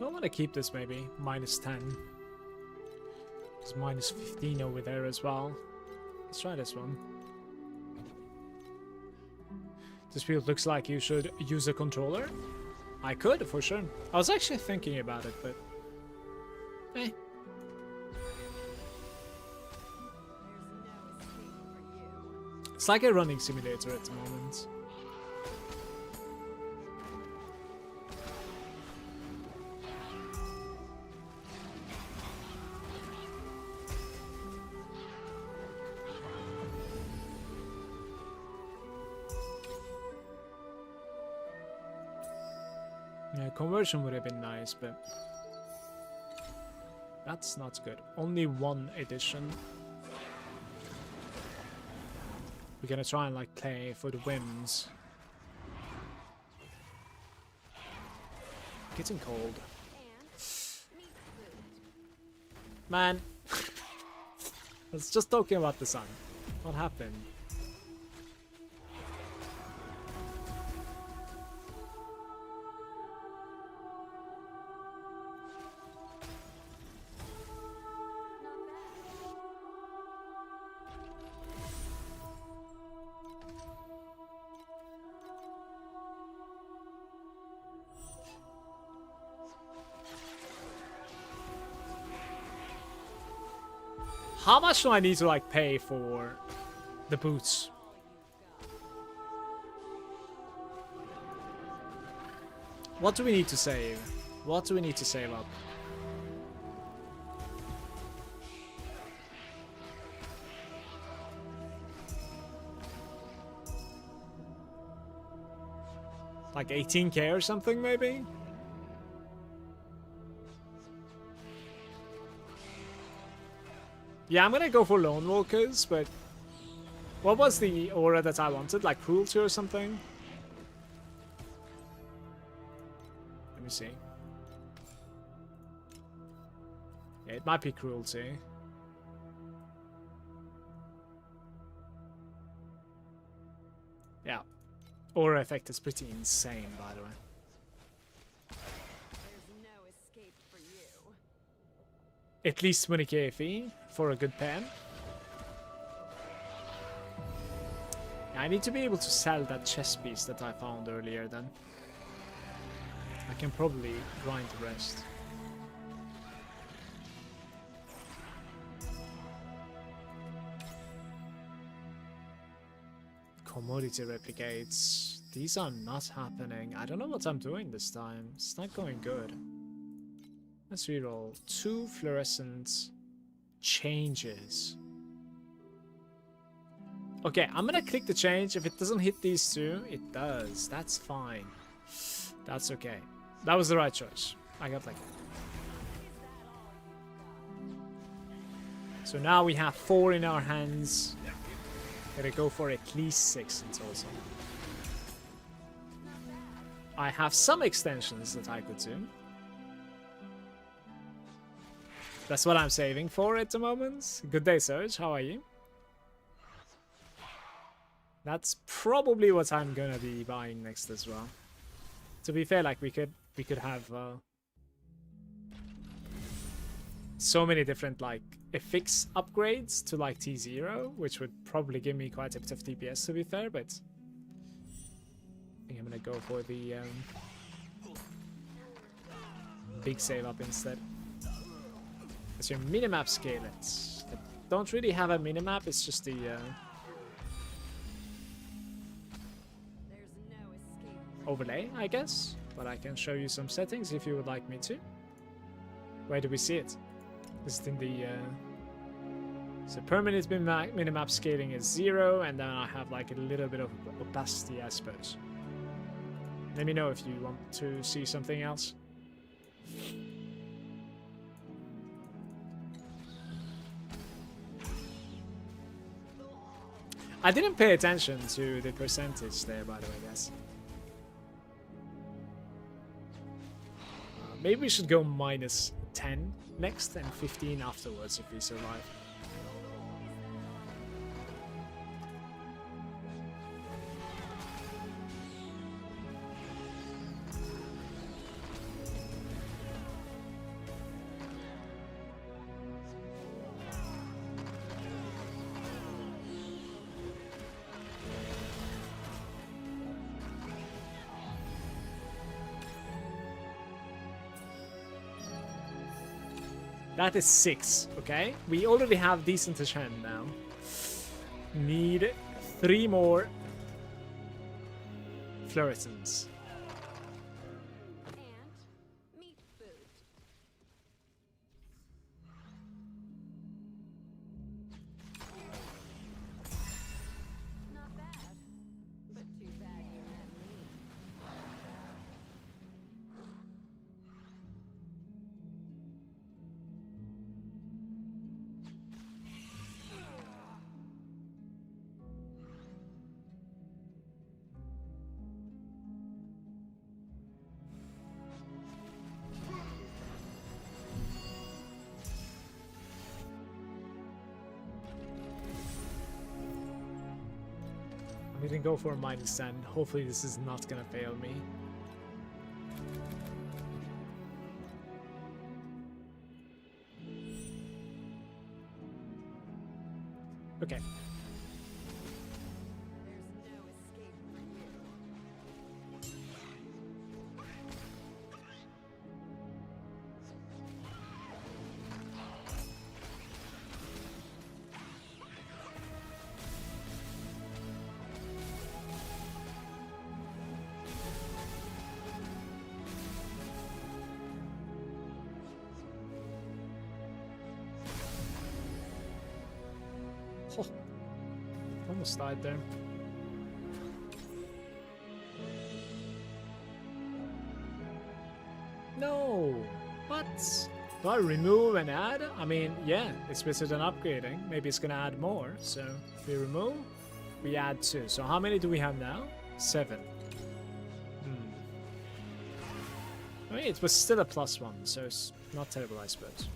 I want to keep this maybe minus 10. It's minus 15 over there as well. Let's try this one. This field looks like you should use a controller. I could, for sure. I was actually thinking about it, but... eh. It's like a running simulator at the moment. Yeah, conversion would have been nice, but that's not good. Only one edition. We're gonna try and like play for the wins. Getting cold. Man. I was just talking about the sun. What happened? How much do I need to like pay for the boots? What do we need to save? What do we need to save up? Like 18k or something maybe? Yeah, I'm gonna go for Lone Walkers, but what was the aura that I wanted? Like Cruelty or something? Let me see. Yeah, it might be Cruelty. Yeah. Aura effect is pretty insane, by the way. There's no escape for you. At least 20k fee for a good pen. I need to be able to sell that chess piece that I found earlier then. I can probably grind the rest. Commodity replicates. These are not happening. I don't know what I'm doing this time. It's not going good. Let's reroll. 2 fluorescent changes. Okay, I'm gonna click the change. If it doesn't hit these two, it does. That's fine. That's okay. That was the right choice. I got like it. So now we have 4 in our hands. Gotta go for at least 6 in total. I have some extensions that I could do. That's what I'm saving for at the moment. Good day, Serge. How are you? That's probably what I'm gonna be buying next as well. To be fair, like we could have so many different like affix upgrades to like T0, which would probably give me quite a bit of DPS to be fair, but I think I'm gonna go for the big save up instead. That's your minimap scalets. I don't really have a minimap, it's just the There's no escape. overlay, I guess. But I can show you some settings if you would like me to. Where do we see it? Is it in the so permanent minimap scaling is 0, and then I have like a little bit of opacity, I suppose. Let me know if you want to see something else. I didn't pay attention to the percentage there, by the way, guys. Maybe we should go minus 10 next and 15 afterwards if we survive. That is 6, okay? We already have decent hand now. Need 3 more fluorescents. And meat food. Not bad, but too bad you met me. We didn't go for a -10. Hopefully this is not gonna fail me. Okay. There's no escape for you. Oh, almost died there. No! What? Do I remove and add? I mean, yeah, it's better than upgrading. Maybe it's gonna add more. So we remove, we add 2. So how many do we have now? 7. I mean, it was still a +1, so it's not terrible, I suppose.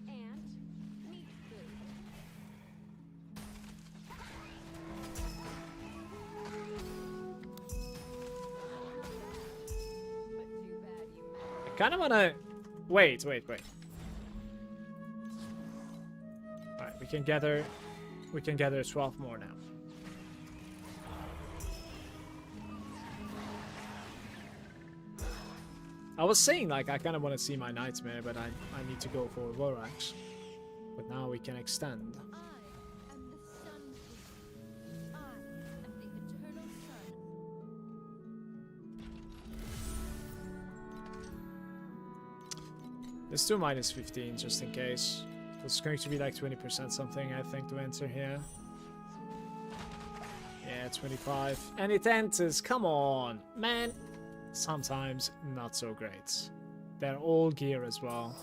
And meat food. But too bad you I kind of want to... Wait. Alright, we can gather 12 more now. I was saying, like, I kind of want to see my Nightmare, but I need to go for Vorax. But now we can extend. I am the sun king. I am the eternal sun. Let's do -15 just in case. It's going to be like 20% something, I think, to enter here. Yeah, 25. And it enters. Come on, man. Sometimes not so great. They're all gear as well.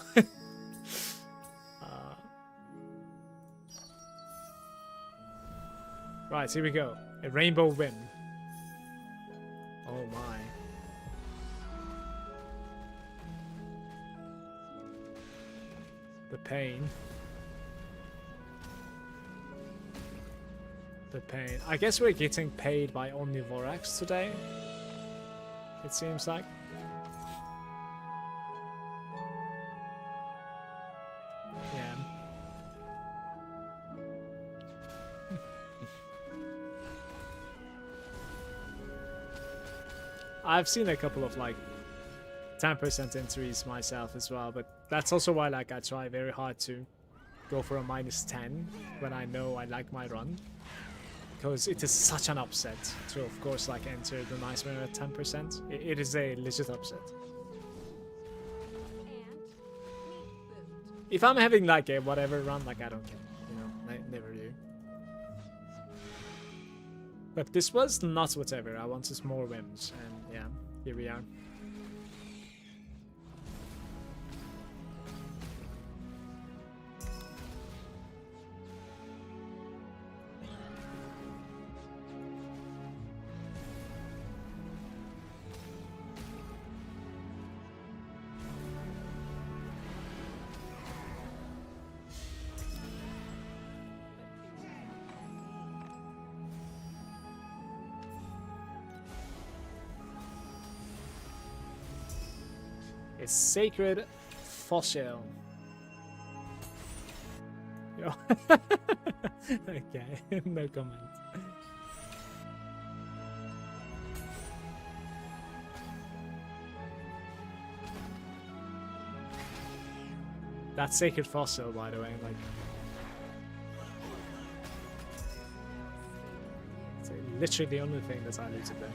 Right, here we go. A rainbow win. Oh my. The pain. The pain. I guess we're getting paid by Omnivorax today. It seems like. Yeah. I've seen a couple of like 10% entries myself as well, but that's also why like I try very hard to go for a -10 when I know I like my run. Because it is such an upset to, of course, like enter the Nightmare at 10%. It is a legit upset. And meat food. If I'm having like a whatever run, like I don't care, you know, I never do. But this was not whatever. I wanted more wins, and yeah, here we are. A sacred fossil. Yo. Okay, no comment. That sacred fossil, by the way, like it's literally the only thing that I need to do.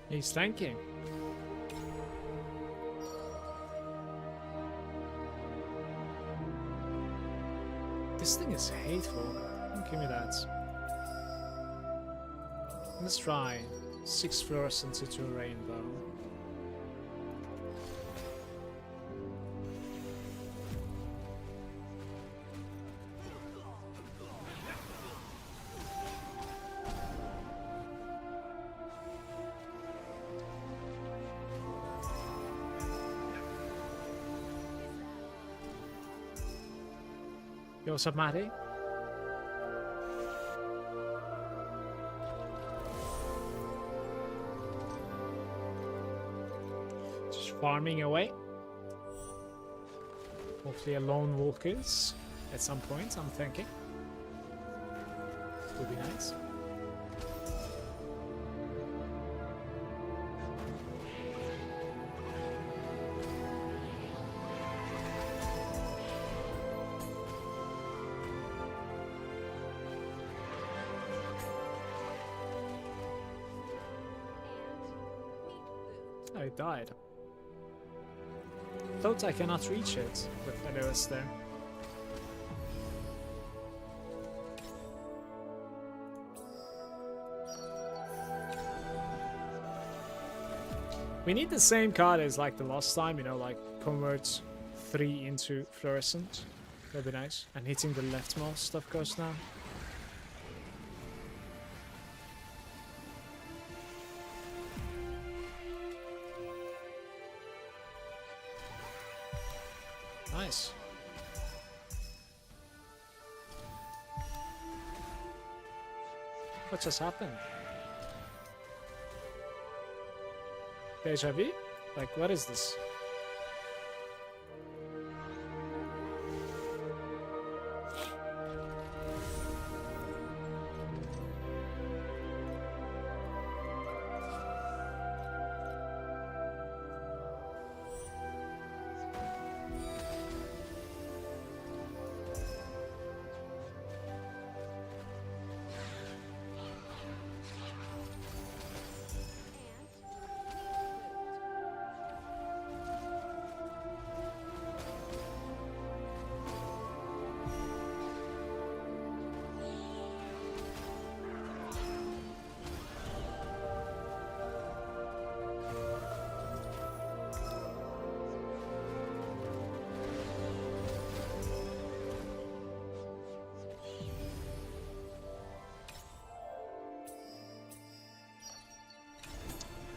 He's tanking. This thing is hateful. Don't give me that. Let's try 6 fluorescents into a rainbow. Yo, what's up, Matty? Just farming away. Hopefully a lone walkers at some point, I'm thinking. Would be nice. Oh, it died. Thought I cannot reach it with Elois there. We need the same card as like the last time, you know, like convert 3 into fluorescent. That'd be nice. And hitting the leftmost, of course, now. Nice. What just happened? Deja vu? Like, what is this?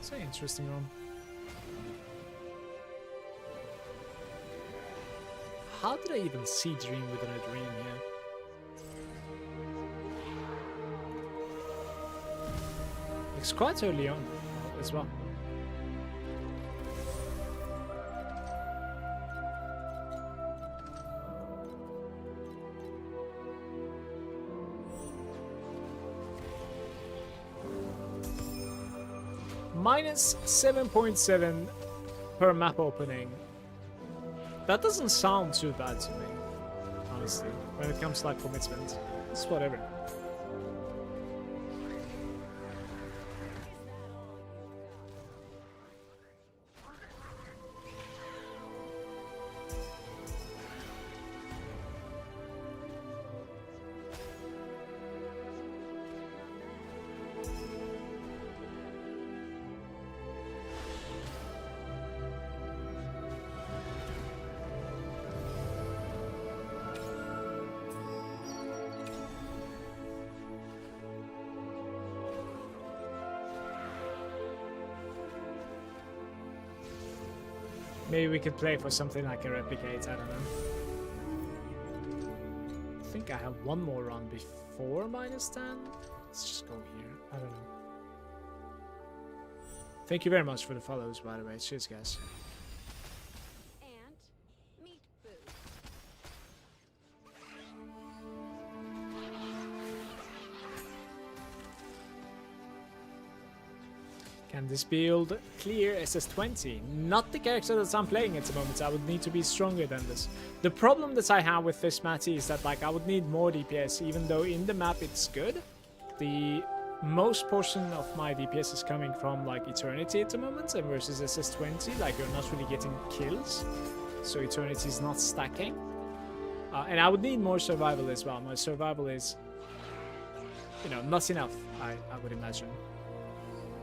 It's an interesting one. How did I even see Dream within a dream here? It's quite early on as well. Minus 7.7 per map opening. That doesn't sound too bad to me, honestly, when it comes to like commitment. It's whatever. Maybe we could play for something like a replicate, I don't know. I think I have one more run before minus 10. Let's just go here. I don't know. Thank you very much for the follows, by the way. Cheers, guys. And meat food. Can this build clear SS20? Not the character that I'm playing at the moment. I would need to be stronger than this. The problem that I have with this Matty is that like I would need more DPS, even though in the map it's good. The most portion of my DPS is coming from like Eternity at the moment, and versus SS20, like you're not really getting kills, so Eternity is not stacking. And I would need more survival as well. My survival is, you know, not enough, I would imagine.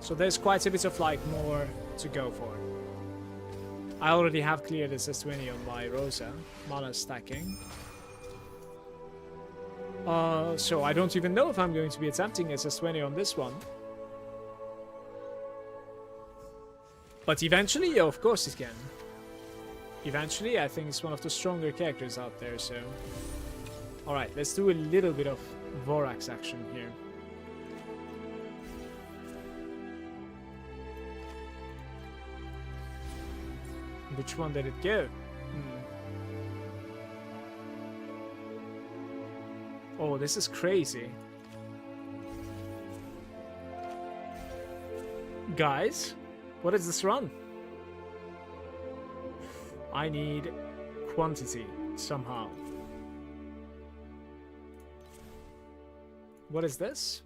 So there's quite a bit of like more to go for. I already have cleared SS20 on my Rosa, mana stacking. So I don't even know if I'm going to be attempting SS20 on this one. But eventually, yeah, of course it can. Eventually, I think it's one of the stronger characters out there, so... Alright, let's do a little bit of Vorax action here. Which one did it go? Oh, this is crazy. Guys, what is this run? I need quantity somehow. What is this?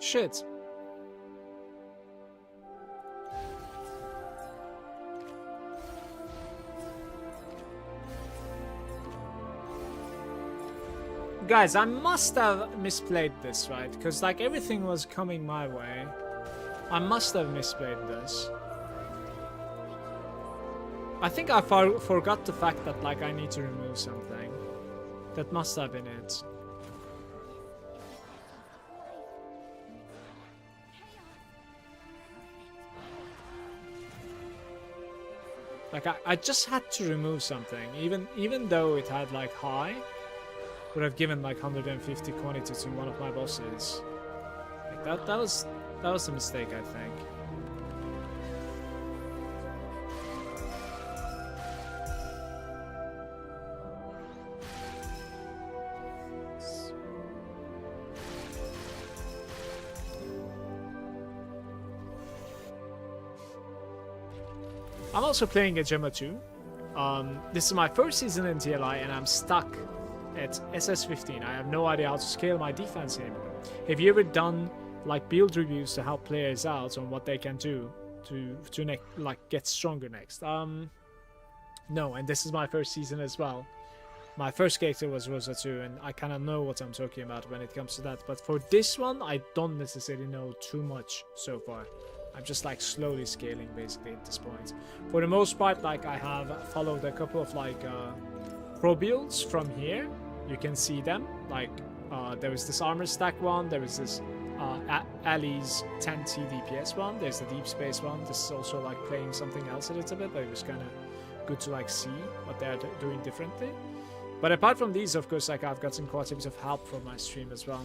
Shit. Guys, I must have misplayed this, right? Because like everything was coming my way. I must have misplayed this. I think I forgot the fact that like I need to remove something. That must have been it. Like I just had to remove something, even though it had like high, would have given like 150 quantity to one of my bosses. Like that was a mistake, I think. I'm also playing a Gemma 2. This is my first season in TLI and I'm stuck at SS15. I have no idea how to scale my defense anymore. Have you ever done like build reviews to help players out on what they can do to like get stronger next? No, and this is my first season as well. My first character was Rosa 2 and I kind of know what I'm talking about when it comes to that. But for this one, I don't necessarily know too much so far. I'm just like slowly scaling basically at this point. For the most part, like I have followed a couple of like pro builds from here. You can see them. Like there was this armor stack one. There was this Ali's 10T DPS one. There's the deep space one. This is also like playing something else a little bit, but it was kind of good to like see what they're doing differently. But apart from these, of course, like I've gotten quite a bit of help from my stream as well.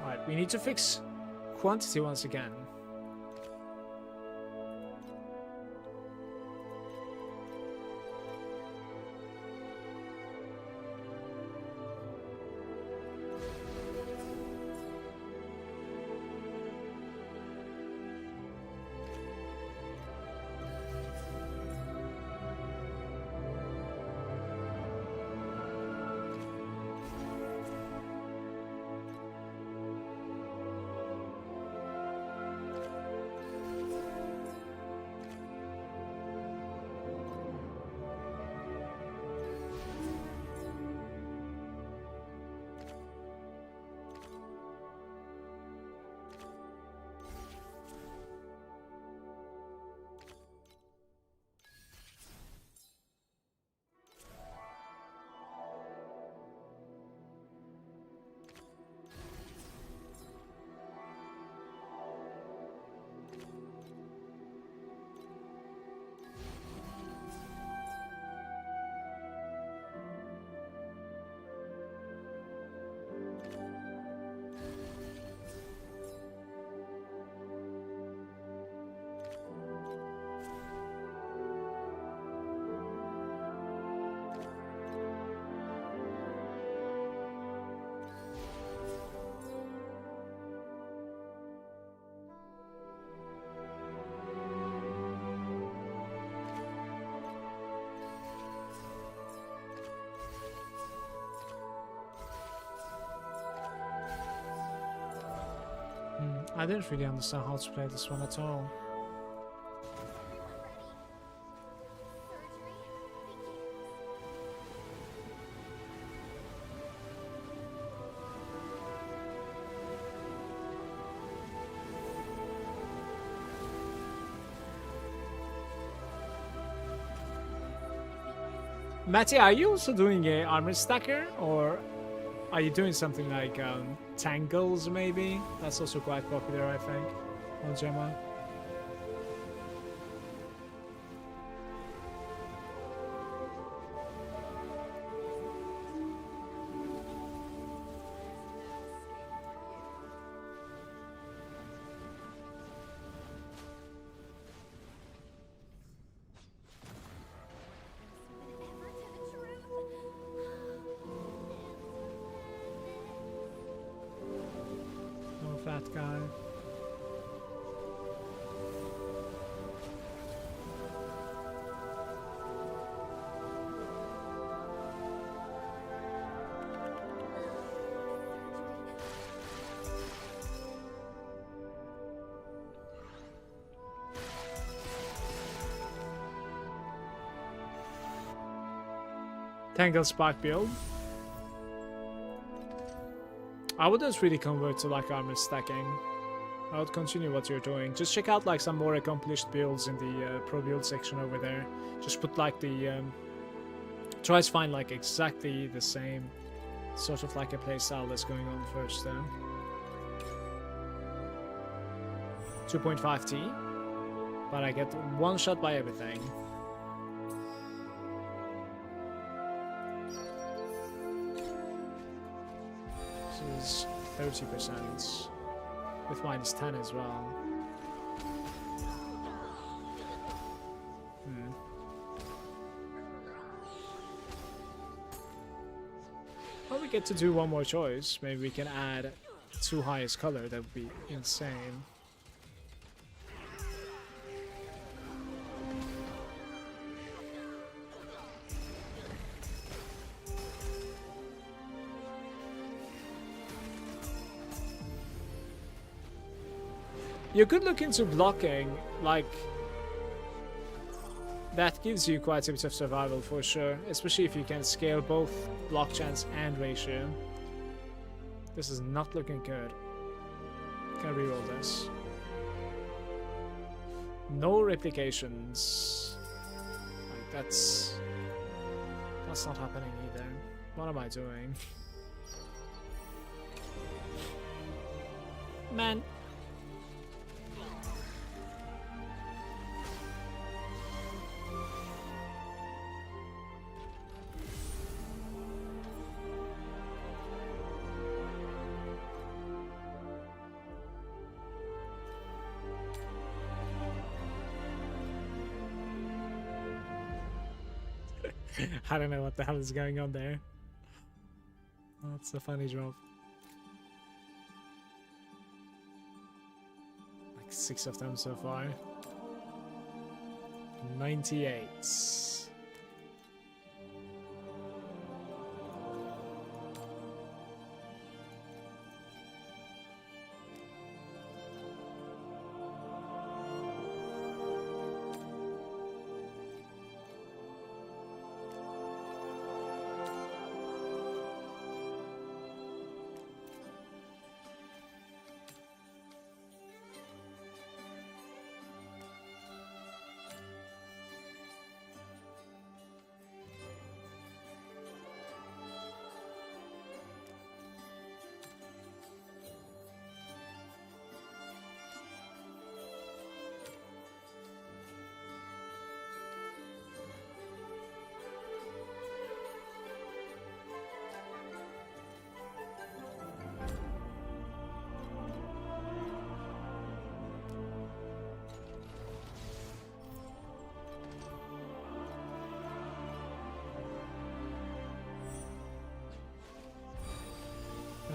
Alright, we need to fix quantity once again. I didn't really understand how to play this one at all. Matty, are you also doing a armor stacker, or are you doing something like tangles maybe? That's also quite popular, I think, on Gemma. Fat guy. Tangle Spark build. I wouldn't really convert to like armor stacking. I would continue what you're doing. Just check out like some more accomplished builds in the pro build section over there. Just put like the try to find like exactly the same sort of like a playstyle that's going on first. 2.5T, but I get one shot by everything. Is 30% with -10 as well. Well, we get to do one more choice. Maybe we can add 2 highest color. That would be insane. You could look into blocking, like, that gives you quite a bit of survival for sure, especially if you can scale both block chance and ratio. This is not looking good. Can I reroll this? No replications. Like, that's not happening either. What am I doing? Man. I don't know what the hell is going on there. That's a funny drop. Like 6 of them so far. 98.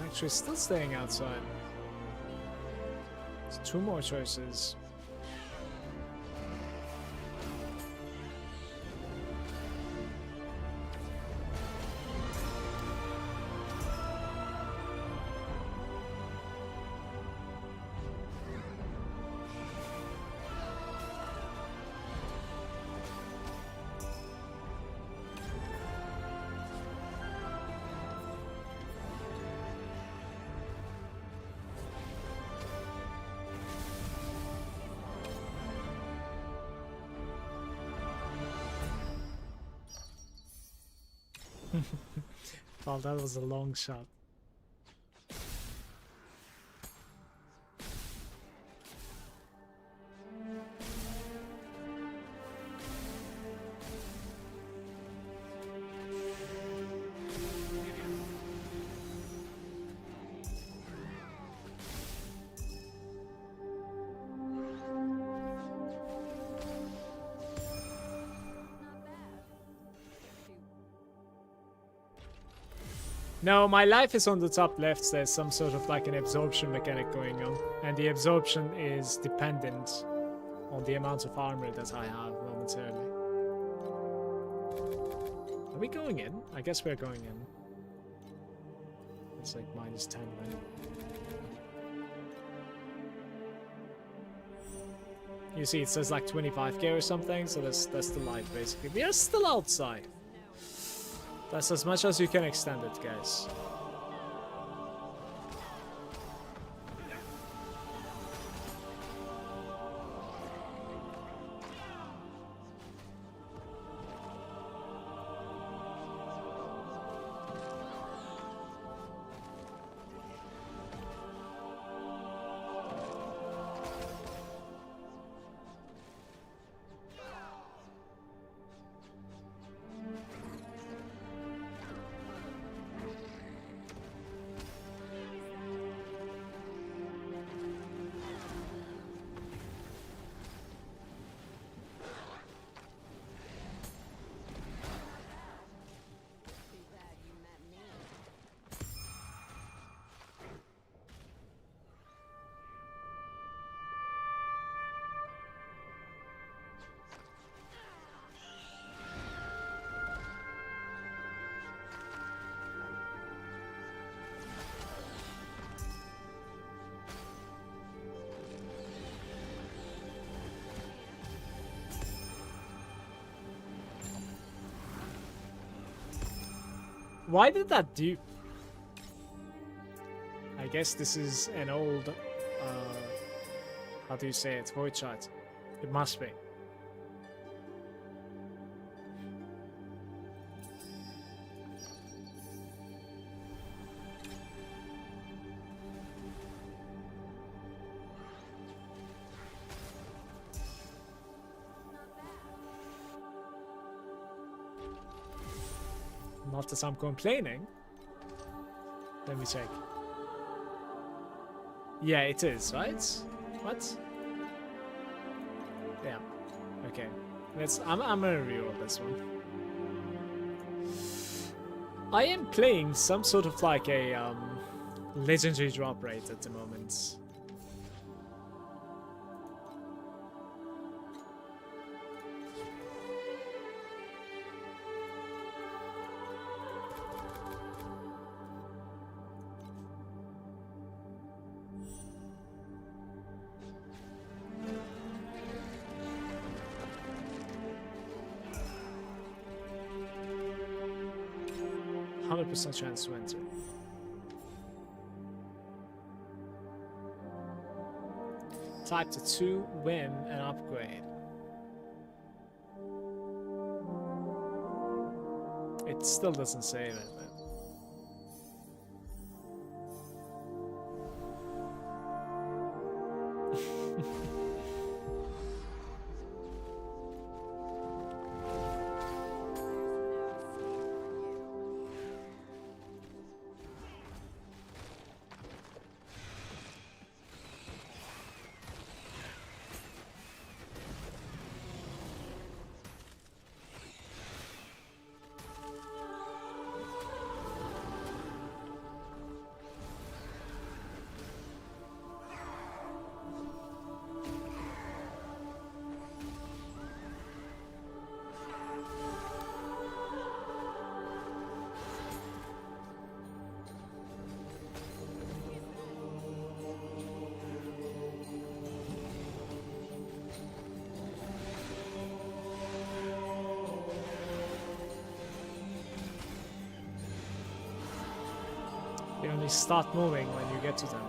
Actually, still staying outside. There's 2 more choices. Well, that was a long shot. No, my life is on the top left. There's some sort of like an absorption mechanic going on. And the absorption is dependent on the amount of armor that I have momentarily. Are we going in? I guess we're going in. It's like -10, right? You see, it says like 25k or something, so that's the light basically. We are still outside. That's as much as you can extend it, guys. Why did that dupe? I guess this is an old, how do you say it? Torchlight. It must be. Not that I'm complaining. Let me check. Yeah, it is, right? What? Yeah. Okay. I'm gonna reroll this one. I am playing some sort of like a legendary drop rate at the moment. 100% chance to enter. Type to 2, win, and upgrade. It still doesn't save it. They only start moving when you get to them.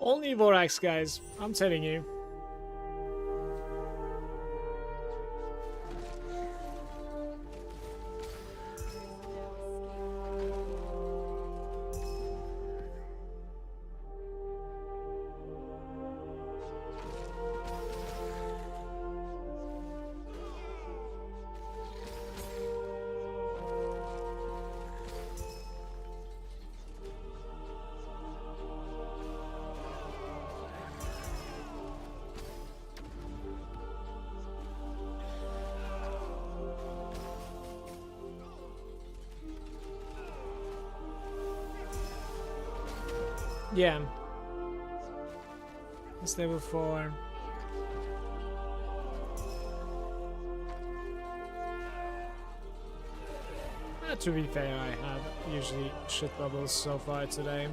Only Vorax, guys. I'm telling you. Yeah. It's level 4. To be fair, I have usually shit levels so far today.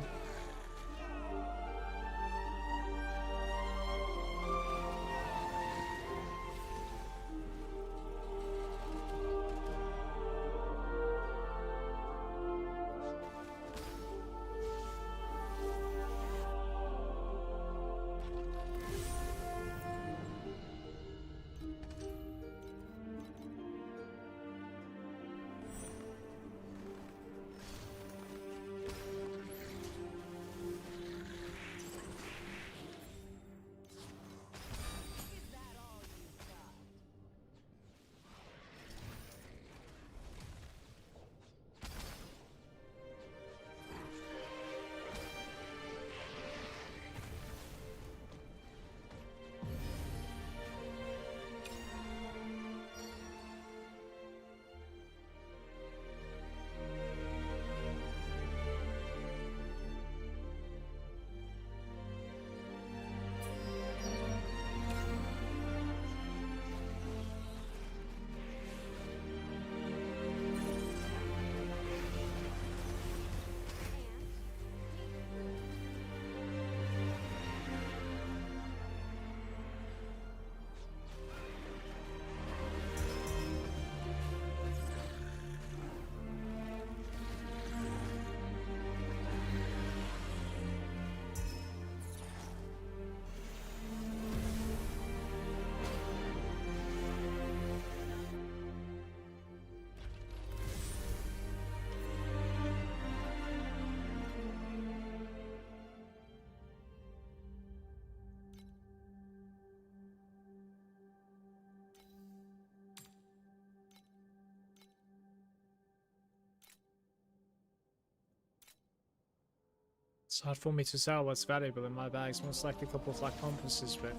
It's hard for me to tell what's valuable in my bags. Most likely a couple of like compasses, but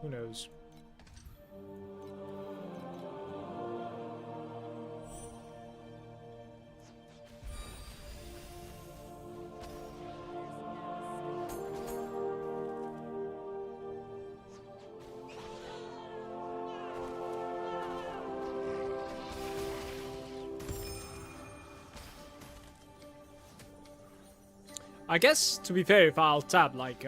who knows? I guess, to be fair, if I'll tab, like,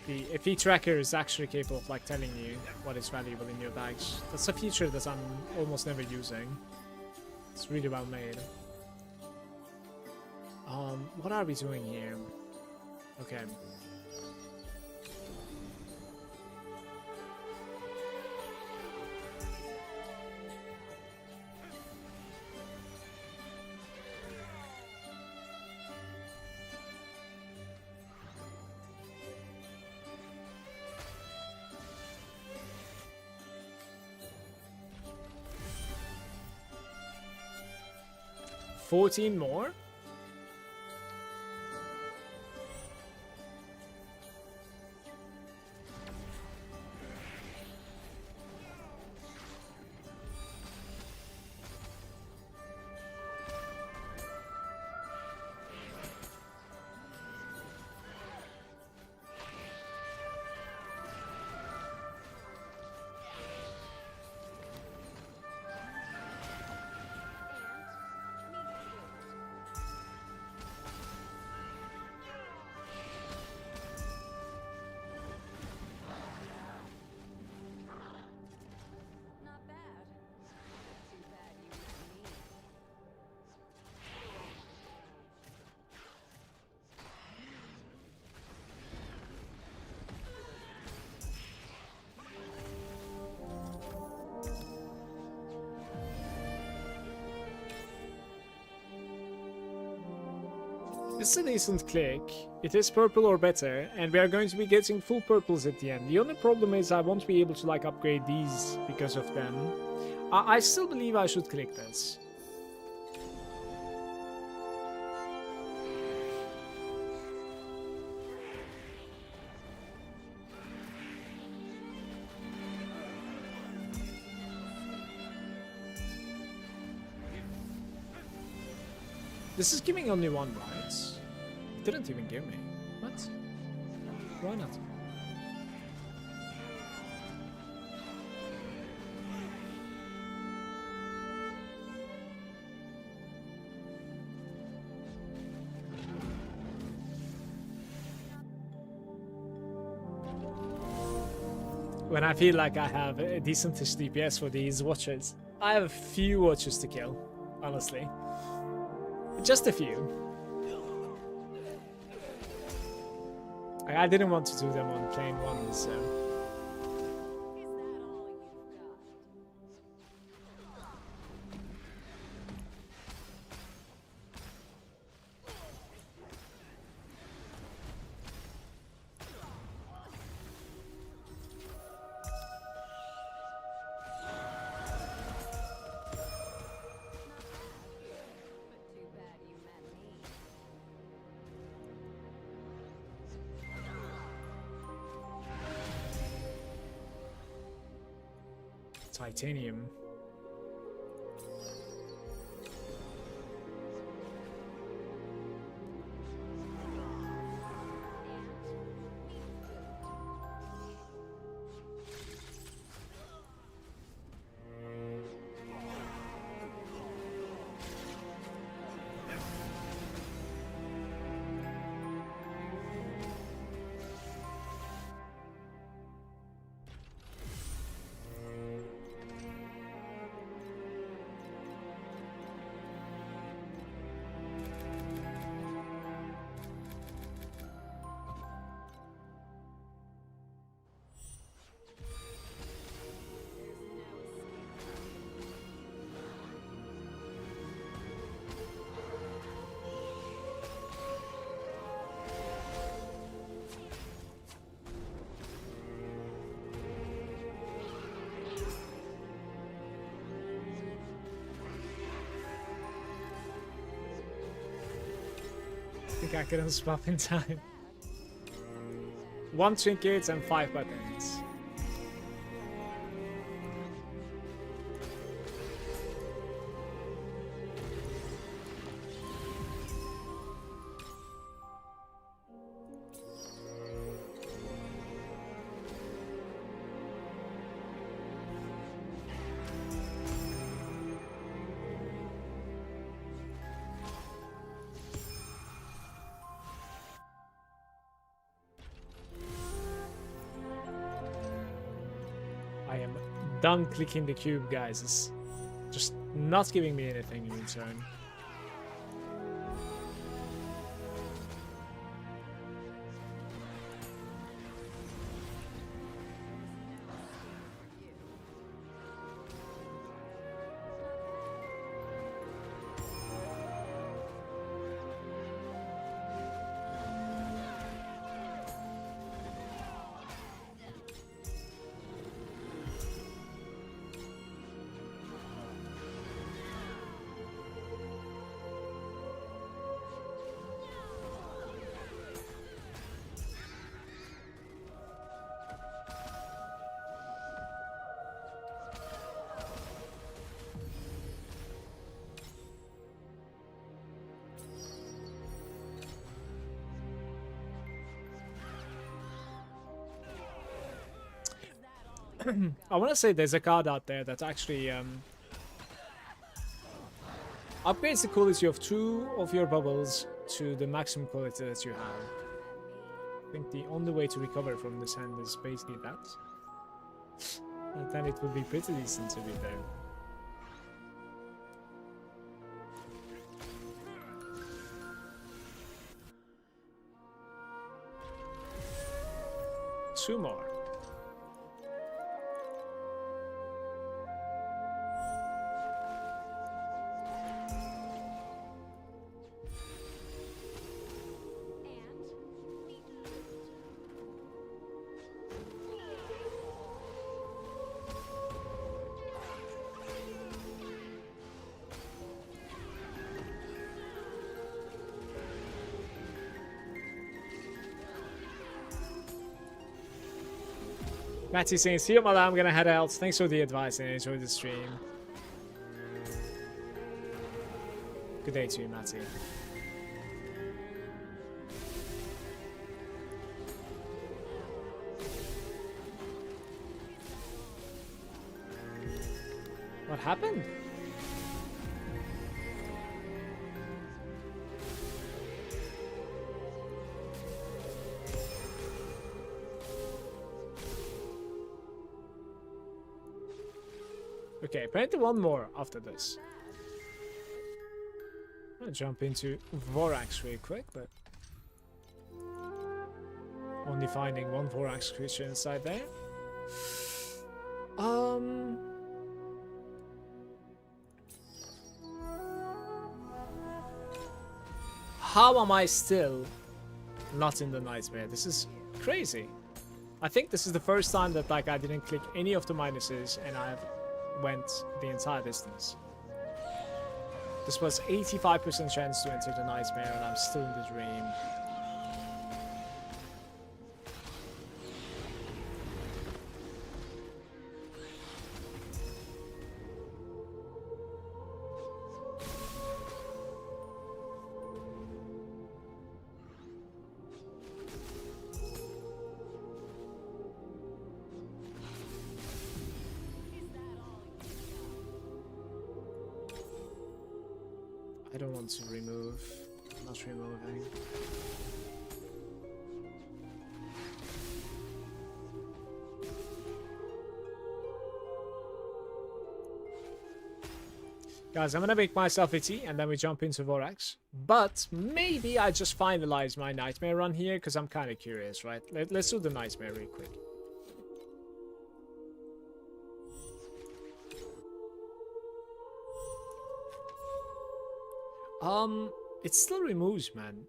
the FE tracker is actually capable of, like, telling you what is valuable in your bags. That's a feature that I'm almost never using. It's really well made. What are we doing here? Okay. $14 more? This is a decent click. It is purple or better, and we are going to be getting full purples at the end. The only problem is I won't be able to like upgrade these because of them. I still believe I should click this. This is giving only one, right? It didn't even give me. What? Why not? When I feel like I have a decentish DPS for these watchers, I have a few watchers to kill, honestly. Just a few. I didn't want to do them on plain ones, so. Titanium. I think I couldn't swap in time. 1 trinket and 5 buttons. I am done clicking the cube, guys. It's just not giving me anything in return. I want to say there's a card out there that actually upgrades the quality of 2 of your bubbles to the maximum quality that you have. I think the only way to recover from this hand is basically that. And then it would be pretty decent to be there. Two more. Matty saying, see you, mother, I'm gonna head out. Thanks for the advice and enjoy the stream. Good day to you, Matty. What happened? Okay, apparently one more after this. I'm gonna jump into Vorax real quick, but only finding one Vorax creature inside there. How am I still not in the nightmare? This is crazy. I think this is the first time that like I didn't click any of the minuses and I've went the entire distance. This was 85% chance to enter the nightmare and I'm still in the dream. I don't want to remove. Not removing. Guys, I'm gonna make myself a tea and then we jump into Vorax. But maybe I just finalize my nightmare run here because I'm kind of curious, right? Let's do the nightmare real quick. It still removes, man.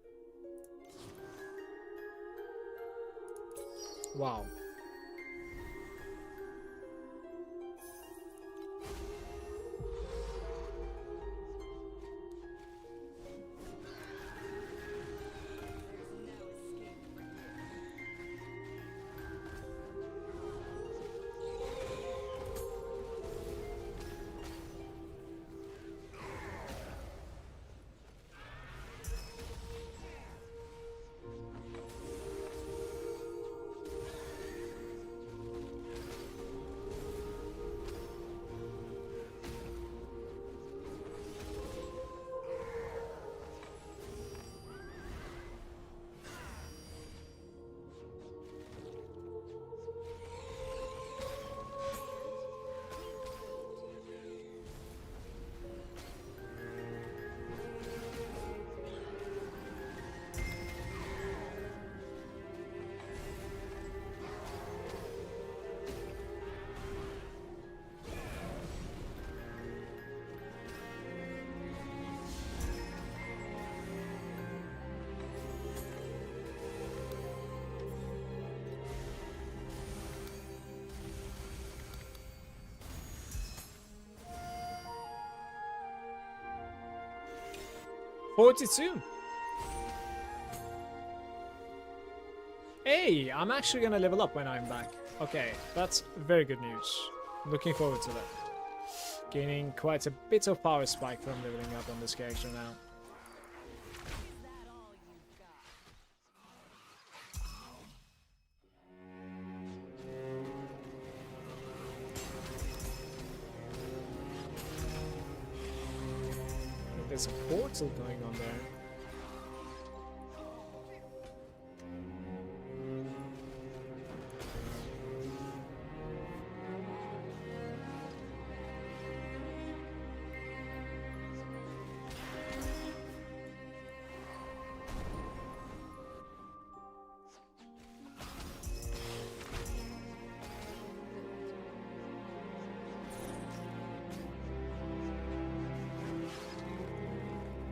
Wow. $42. Hey, I'm actually gonna level up when I'm back. Okay, that's very good news. Looking forward to that. Gaining quite a bit of power spike from leveling up on this character now. There's a portal going on there.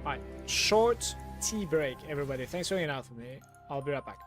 Alright, short tea break, everybody. Thanks for hanging out with me. I'll be right back.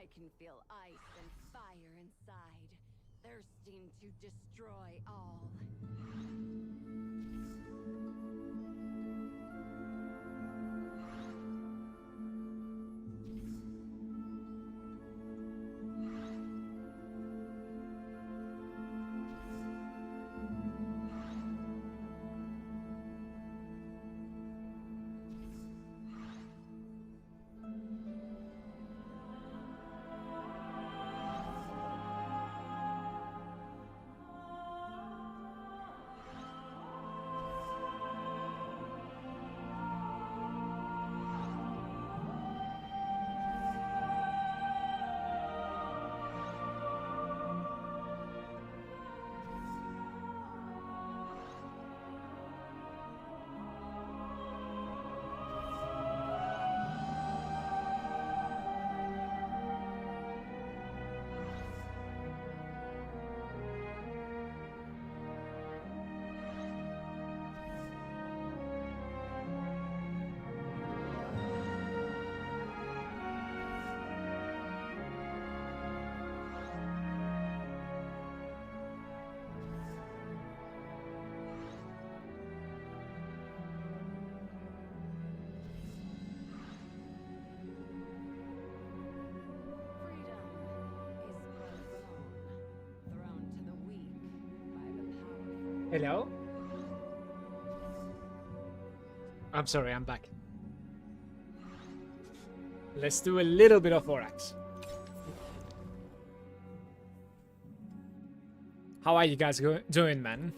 I can feel ice and fire inside, thirsting to destroy all. Hello? I'm sorry, I'm back. Let's do a little bit of Vorax. How are you guys doing, man?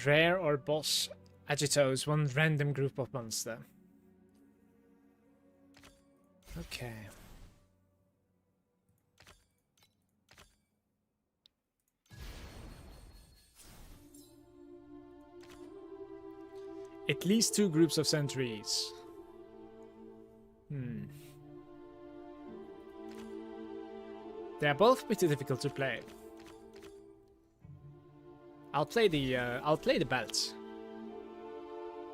Rare or boss agitos, one random group of monster. Okay. At least 2 groups of sentries. They are both pretty difficult to play. I'll play the belt,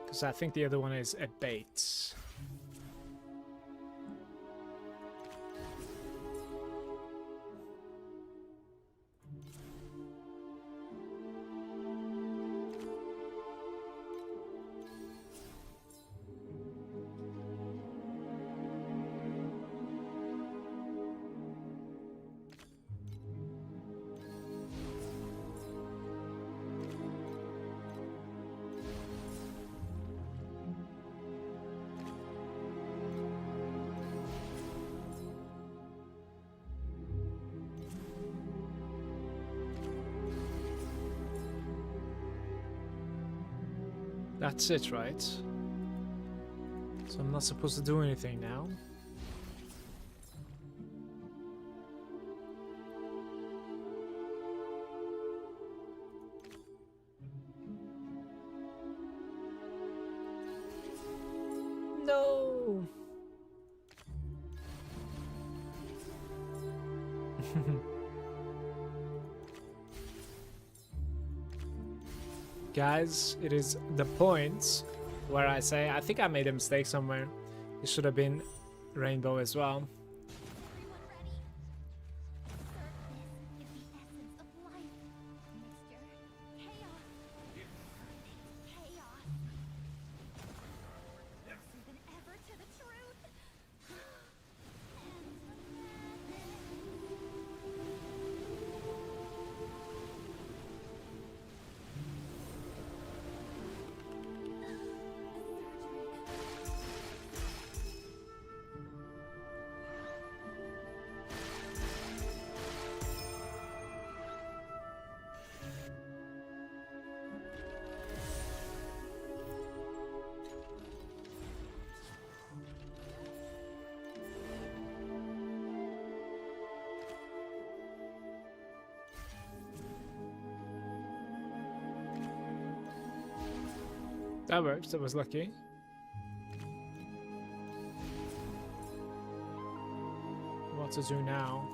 because I think the other one is a bait. That's it, right? So I'm not supposed to do anything now. No! Guys, it is the point where I say I think I made a mistake somewhere. It should have been rainbow as well. That works, that was lucky. What to do now?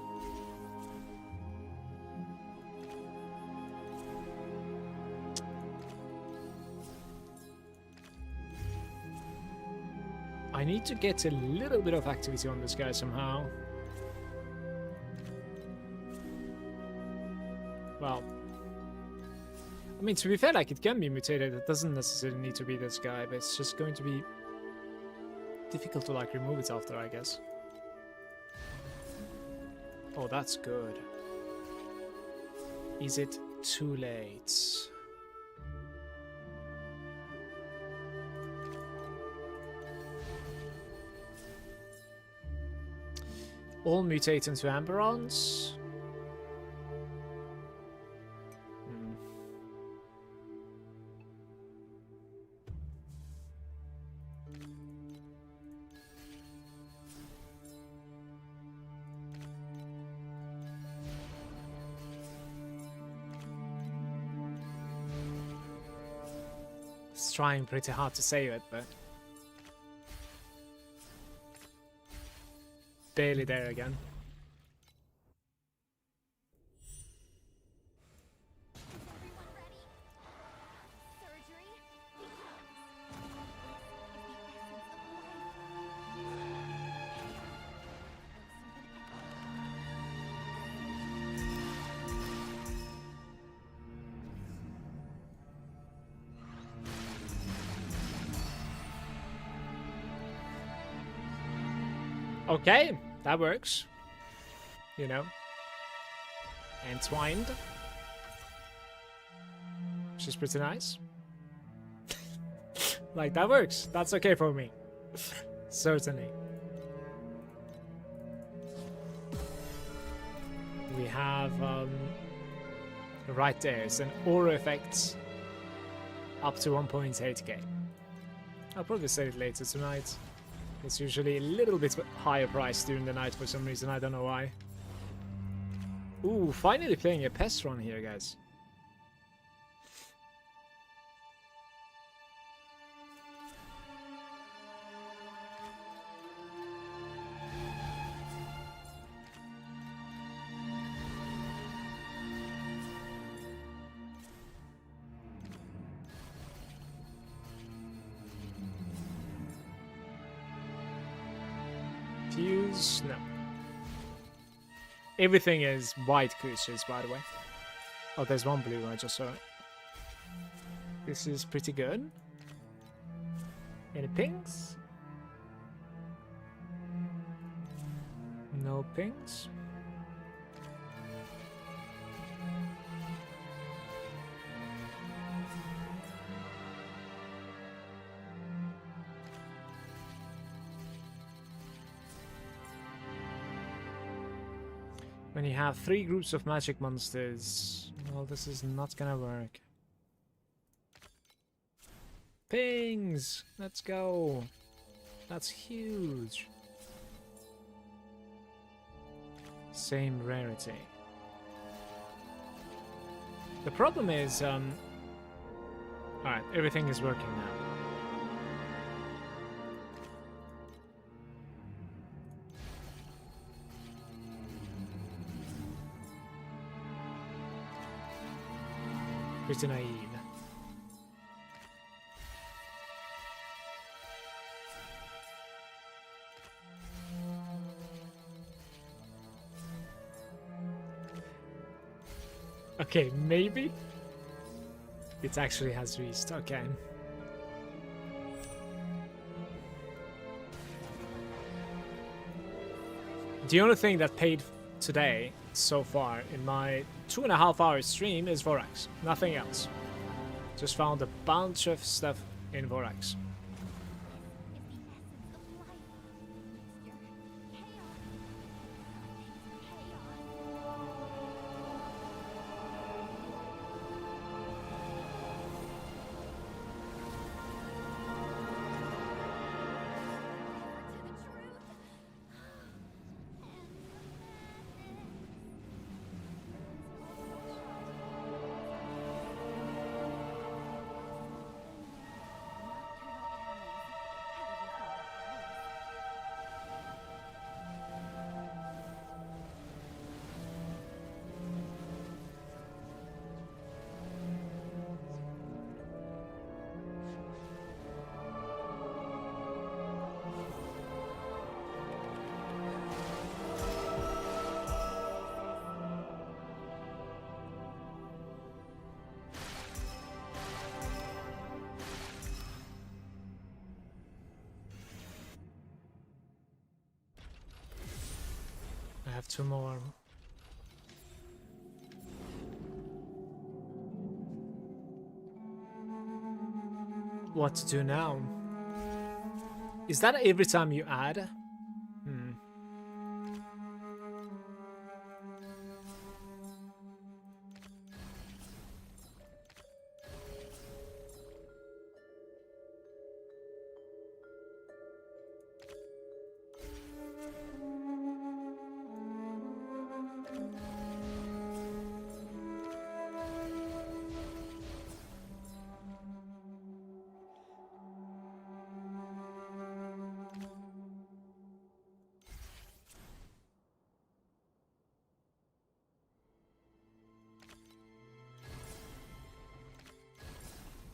I need to get a little bit of activity on this guy somehow. I mean, to be fair, like, it can be mutated. It doesn't necessarily need to be this guy, but it's just going to be difficult to, like, remove it after, I guess. Oh, that's good. Is it too late? All mutate into Amberons? It's trying pretty hard to save it, but barely there again. Is everyone ready? Surgery? Okay, that works. You know. Entwined. Which is pretty nice. Like, that works. That's okay for me. Certainly. We have, right there, it's an aura effect up to 1.8k. I'll probably say it later tonight. It's usually a little bit higher price during the night for some reason, I don't know why. Ooh, finally playing a pest run here, guys. Fuse? No. Everything is white creatures, by the way. Oh, there's one blue, I just saw it. This is pretty good. Any pinks? No pinks. When you have 3 groups of magic monsters, well, this is not gonna work. Pings! Let's go! That's huge! Same rarity. The problem is, alright, everything is working now. Pretty naive. Okay, maybe it actually has reached. Okay. The only thing that paid today so far in my 2.5 hour stream is Vorax. Nothing else. Just found a bunch of stuff in Vorax. have 2 more. What to do now? Is that every time you add? Hmm.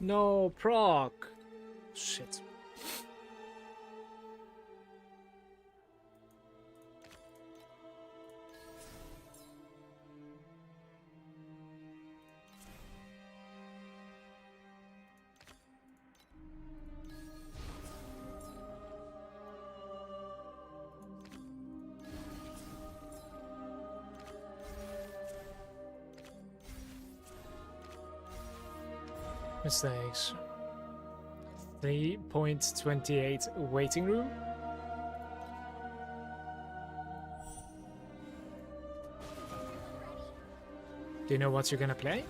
No, proc. Shit. Mistakes. 3.28 waiting room. Do you know what you're gonna play?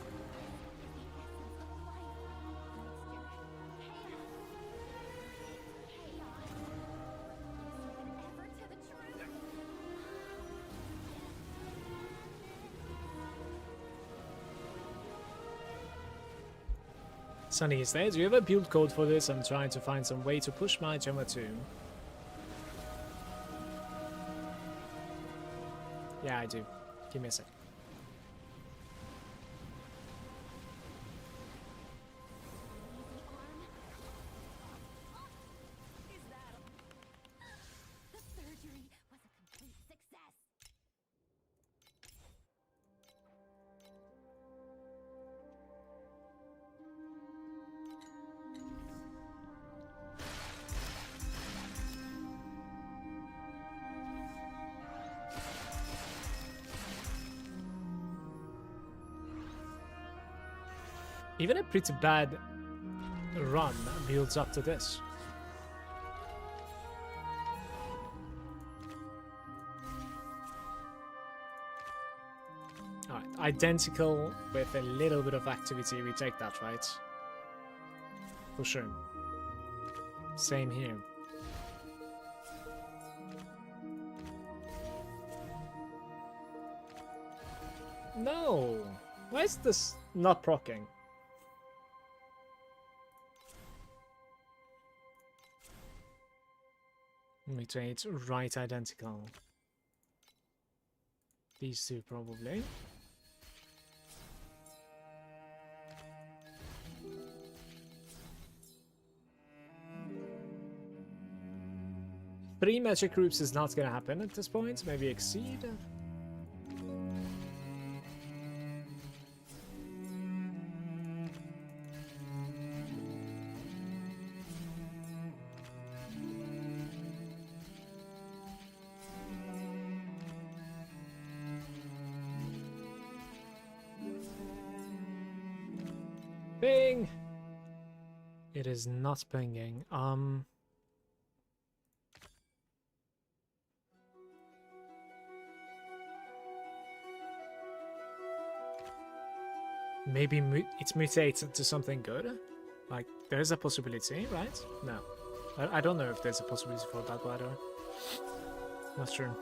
Sunny is there. Do you have a build code for this? I'm trying to find some way to push my Gemma too. Yeah, I do. Give me a sec. The surgery was a complete success. Even a pretty bad run builds up to this. Alright, identical with a little bit of activity, we take that, right? For sure. Same here. No! Why is this not proccing? Mutate, right identical. These two probably. Three magic groups is not gonna happen at this point. Maybe exceed. Ping! It is not pinging. Maybe it's mutated to something good? Like, there's a possibility, right? No. I don't know if there's a possibility for that, by the way. Not sure.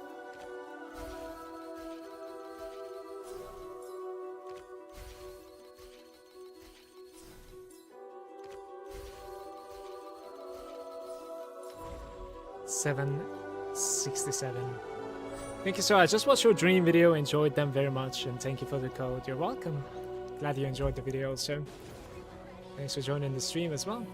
$7.67. Thank you so much. I just watched your dream video, enjoyed them very much, and thank you for the code. You're welcome. Glad you enjoyed the video also. Thanks for joining the stream as well.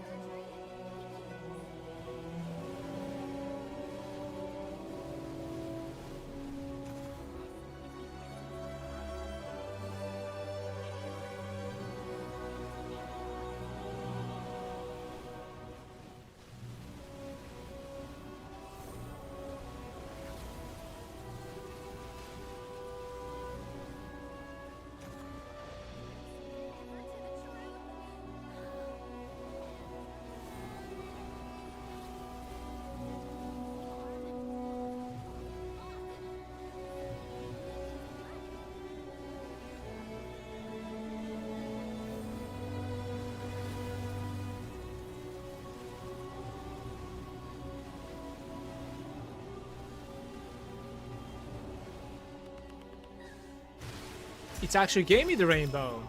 It actually gave me the rainbow.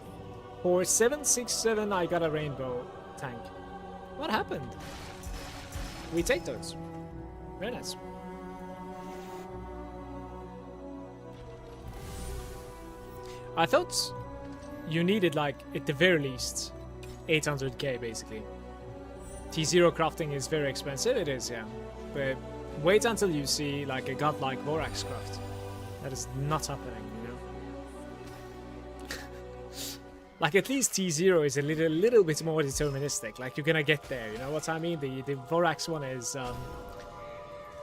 For 767, I got a rainbow tank. What happened? We take those. Very nice. I thought you needed, like, at the very least, 800k basically. T0 crafting is very expensive, it is, yeah. But wait until you see, like, a godlike Vorax craft. That is not happening, you know? Like, at least T0 is a little bit more deterministic. Like, you're gonna get there, you know what I mean? The Vorax one is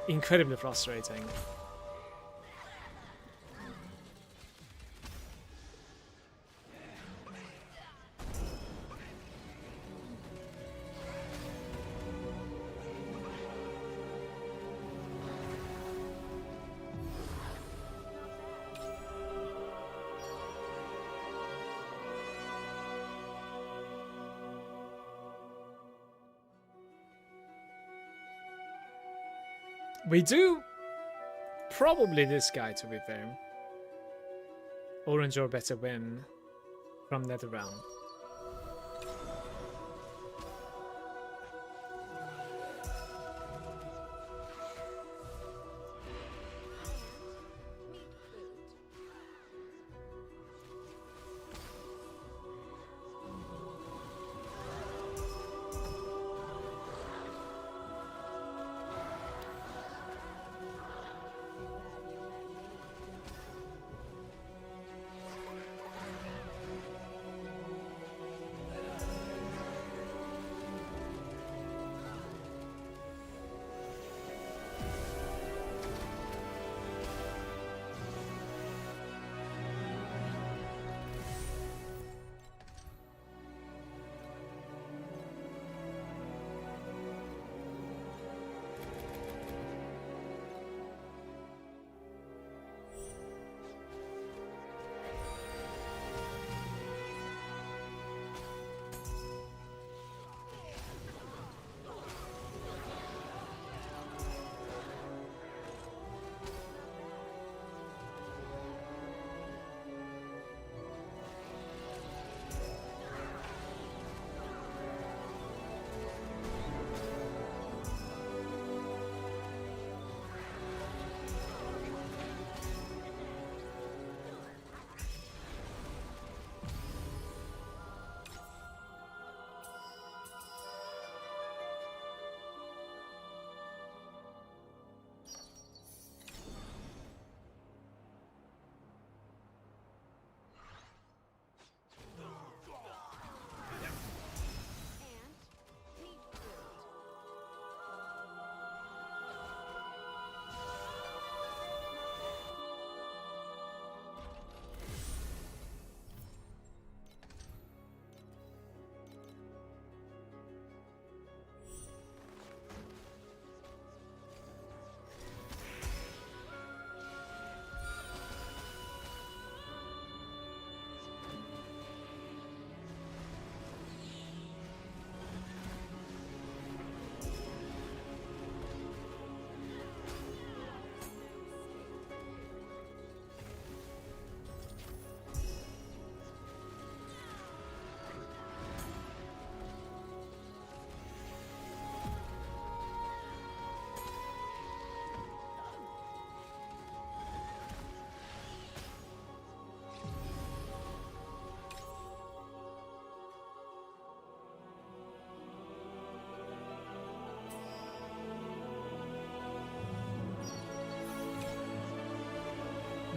incredibly frustrating. We do probably this guy, to be fair. Orange or better win from Nether Realm.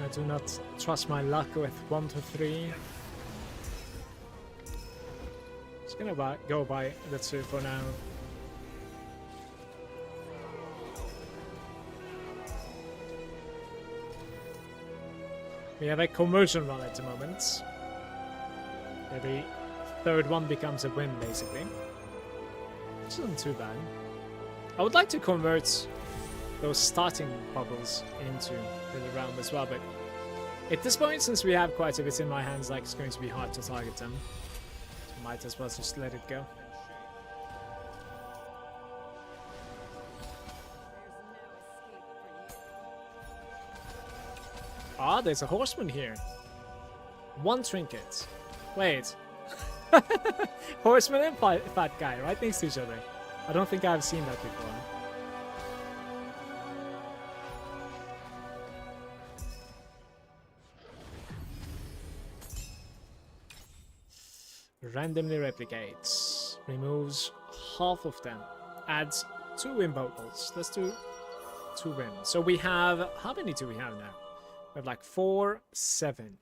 I do not trust my luck with 1 to 3. Just gonna go by the 2 for now. We have a conversion run at the moment. Every third one becomes a win, basically. Which isn't too bad. I would like to convert those starting bubbles into the realm as well, but at this point, since we have quite a bit in my hands, like, it's going to be hard to target them. So might as well just let it go. Ah, there's a horseman here. 1 trinket. Wait. Horseman and fat guy right next to each other. I don't think I've seen that before. Randomly replicates. Removes half of them. Adds 2 win bubbles. Let's do 2 win. So we have... How many do we have now? We have like 4, 7.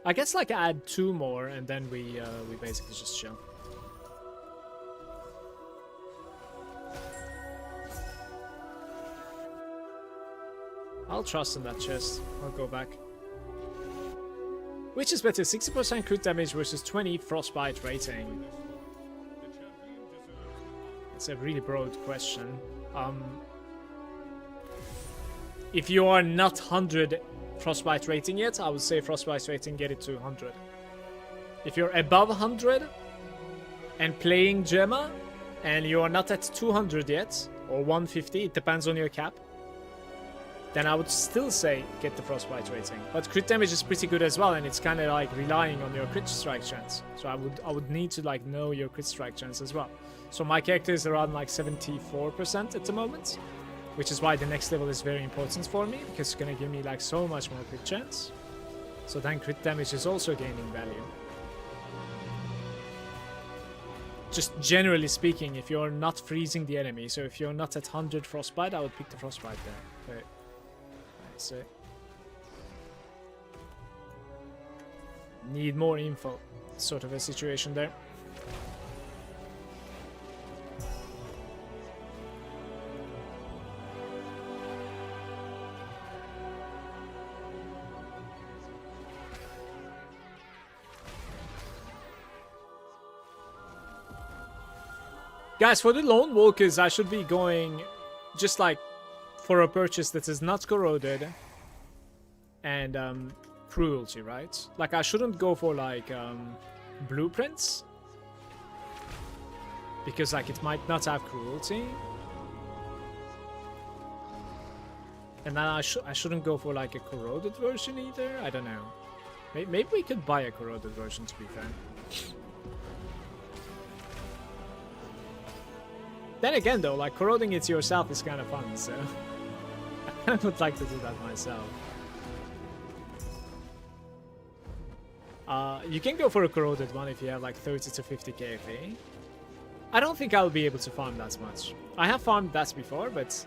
I guess like add 2 more and then we basically just chill. I'll trust in that chest. I'll go back. Which is better, 60% crit damage versus 20 frostbite rating? It's a really broad question. If you are not 100 frostbite rating yet, I would say frostbite rating, get it to 100. If you're above 100 and playing Gemma and you are not at 200 yet, or 150, it depends on your cap, then I would still say get the frostbite rating. But crit damage is pretty good as well, and it's kind of like relying on your crit strike chance. So I would need to like know your crit strike chance as well. So my character is around like 74% at the moment, which is why the next level is very important for me, because it's gonna give me like so much more crit chance. So then crit damage is also gaining value. Just generally speaking, if you're not freezing the enemy, so if you're not at 100 frostbite, I would pick the frostbite there. Okay. So need more info, sort of a situation there. Guys, for the Lone Walkers, I should be going just like for a purchase that is not corroded and cruelty, right? Like I shouldn't go for like blueprints because like it might not have cruelty, and then I shouldn't go for like a corroded version either. I don't know. Maybe we could buy a corroded version, to be fair. Then again though, like corroding it yourself is kind of fun, so I would like to do that myself. You can go for a corroded one if you have like 30 to 50 KFA. I don't think I'll be able to farm that much. I have farmed that before, but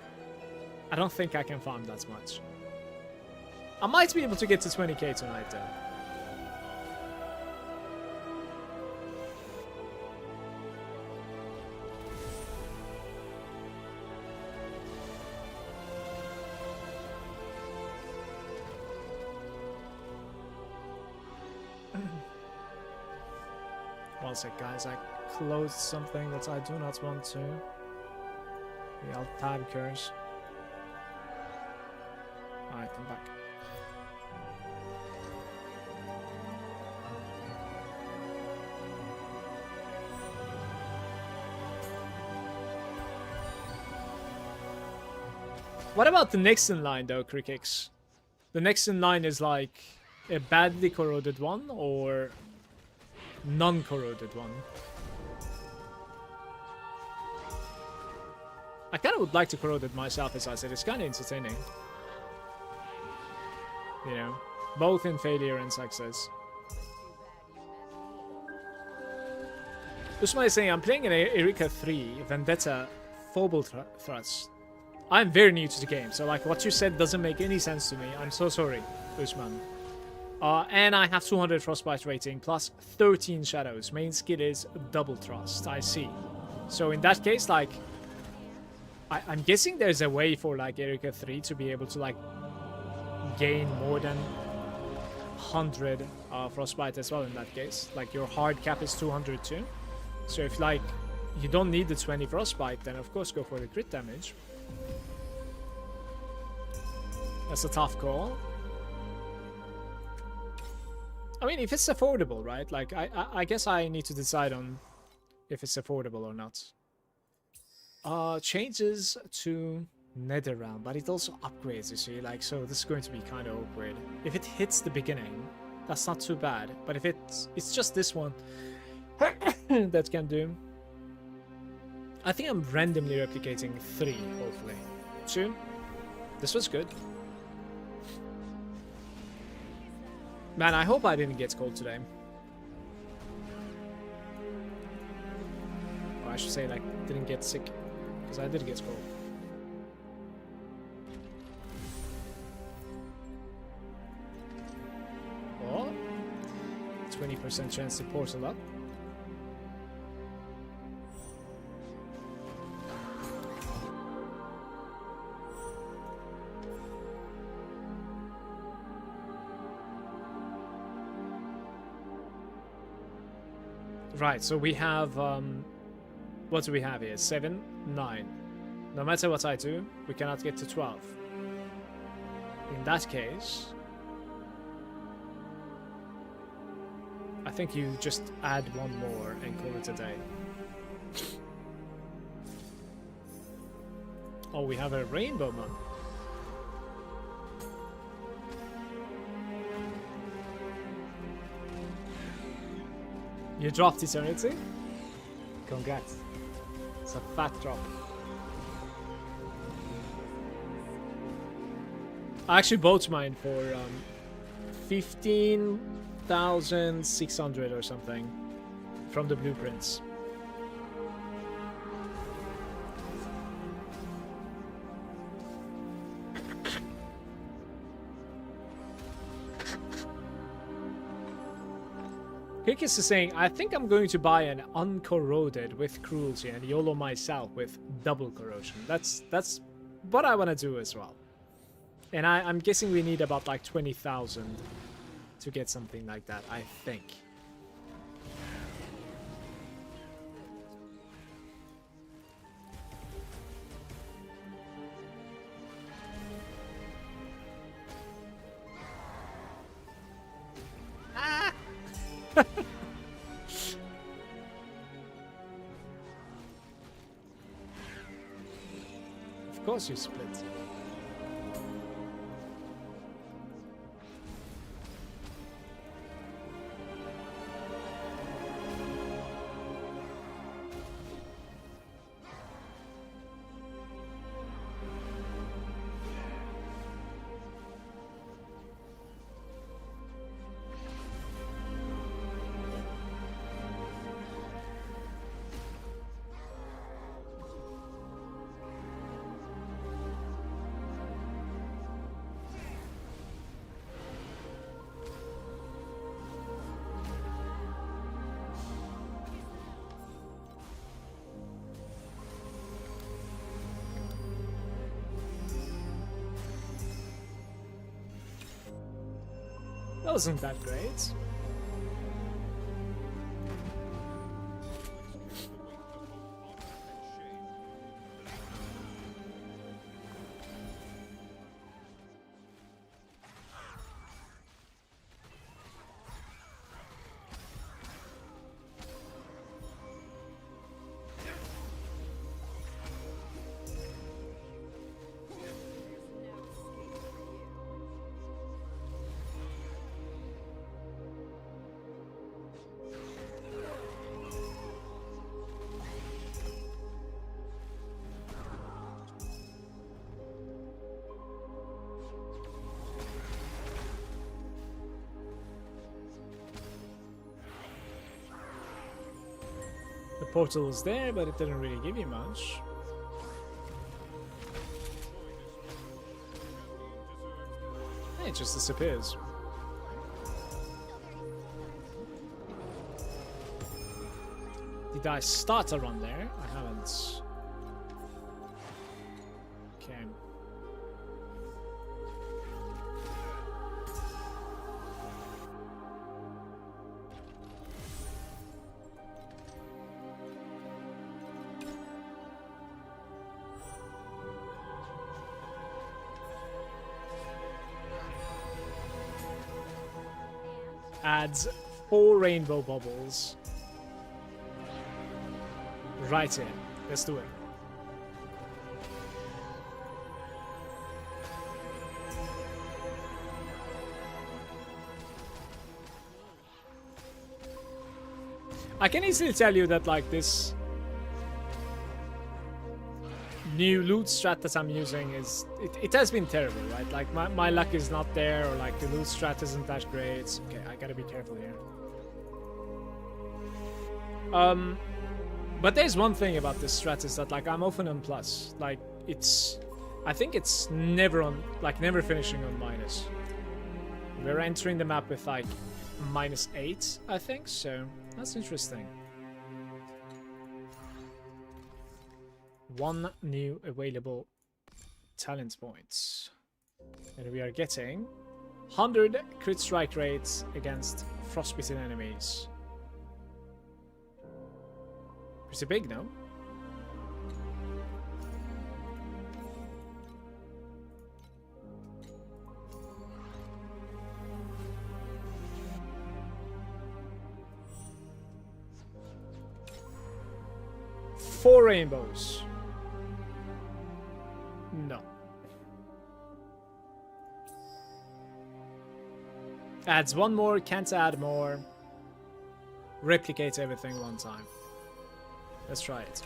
I don't think I can farm that much. I might be able to get to 20k tonight though. One sec, guys, I closed something that I do not want to. The alt tab curse. Alright, I'm back. What about the next in line though, Crickix? The next in line is like a badly corroded one or non-corroded one. I kind of would like to corrode it myself, as I said. It's kind of entertaining. You know, both in failure and success. Usma is saying, I'm playing an Erika 3 Vendetta Phobal Thrust. I'm very new to the game, so like what you said doesn't make any sense to me. I'm so sorry, Usman. And I have 200 frostbite rating plus 13 shadows. Main skill is double thrust. I see. So in that case, like, I'm guessing there's a way for like Erika 3 to be able to like gain more than 100 frostbite as well. In that case, like your hard cap is 200 too. So if like you don't need the 20 frostbite, then of course go for the crit damage. That's a tough call. I mean, if it's affordable, right? Like, I guess I need to decide on if it's affordable or not. changes to Nether Realm, but it also upgrades, you see, like, so this is going to be kind of awkward. If it hits the beginning, that's not too bad, but if it's just this one that can do. I think I'm randomly replicating 3, hopefully. 2. This was good. Man, I hope I didn't get cold today. Or I should say, like, didn't get sick. Because I did get cold. Oh. 20% chance to portal up. Right, so we have, what do we have here? 7, 9. No matter what I do, we cannot get to 12. In that case, I think you just add one more and call it a day. Oh, we have a rainbow month. You dropped Eternity? Congrats. It's a fat drop. I actually bought mine for 15,600 or something from the blueprints. Kikis is saying, I think I'm going to buy an uncorroded with cruelty and YOLO myself with double corrosion. That's what I want to do as well. And I'm guessing we need about like 20,000 to get something like that, I think. Of course you split. That wasn't that great. The portal was there, but it didn't really give you much. It just disappears. Did I start a run there? I haven't. Okay. Adds 4 rainbow bubbles. Right in. Let's do it. I can easily tell you that like this new loot strat that I'm using is it has been terrible, right? Like my luck is not there, or like the loot strat isn't that great. Okay, I gotta be careful here. But there's one thing about this strat is that like I'm often on plus. Like I think it's never on, like never finishing on minus. We're entering the map with like -8, I think, so that's interesting. One new available talent points. And we are getting 100 crit strike rates against frostbitten enemies. Pretty big, no? Four rainbows. No. Adds one more, can't add more. Replicate everything one time. Let's try it.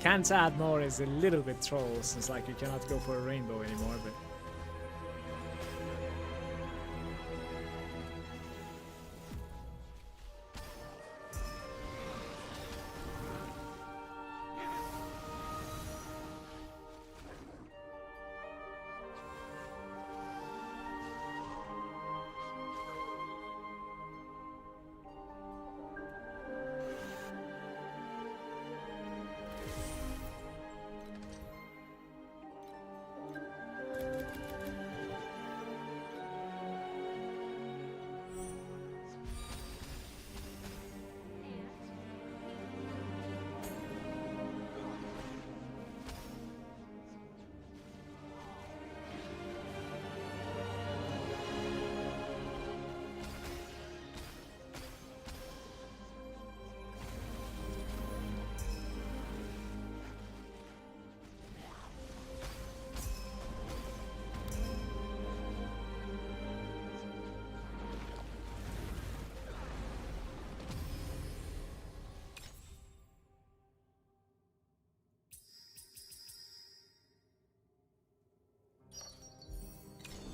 Can't add more is a little bit troll, since like you cannot go for a rainbow anymore, but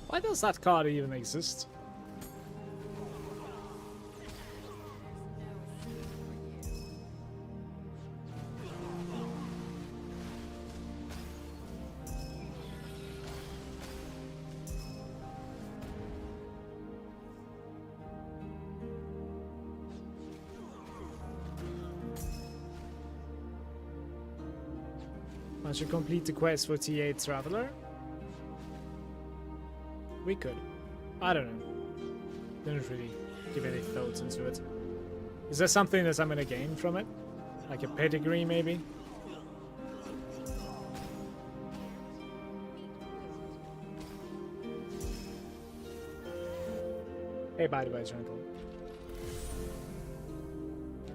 why does that card even exist? I should complete the quest for T8 Traveler. We could. I don't know. Didn't really give any thoughts into it. Is there something that I'm gonna gain from it? Like a pedigree, maybe? Hey, by the way, Tranquil.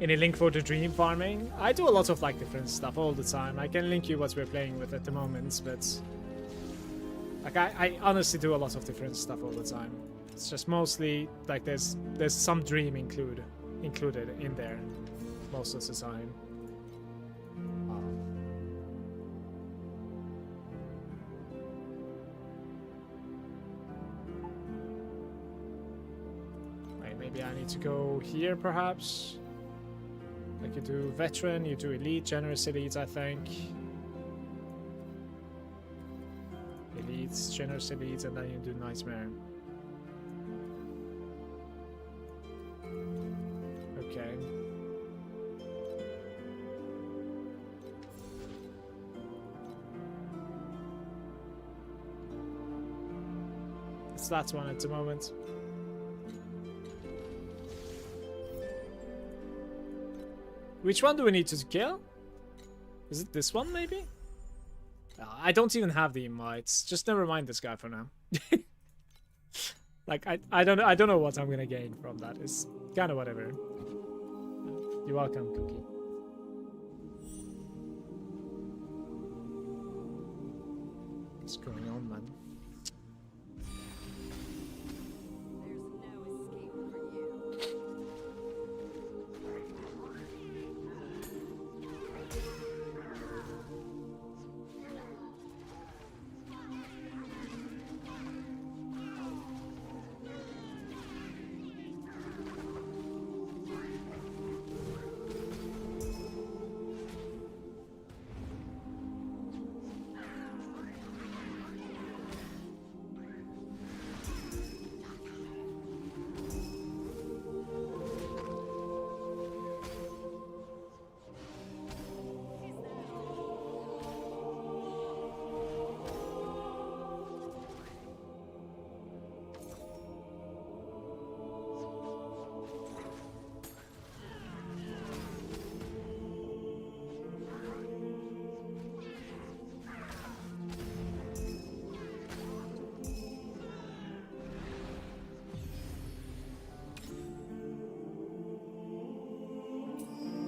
Any link for the dream farming? I do a lot of like different stuff all the time. I can link you what we're playing with at the moment, but like I honestly do a lot of different stuff all the time. It's just mostly like there's some dream included in there most of the time. Wait, maybe I need to go here perhaps. Like you do veteran, you do elite, generous elites, I think. Elites, generous elites, and then you do nightmare. Okay. It's that one at the moment. Which one do we need to kill? Is it this one, maybe? I don't even have the invites. Just never mind this guy for now. Like I don't know what I'm gonna gain from that. It's kind of whatever. You're welcome, Cookie. going on, man? There's no escape for you.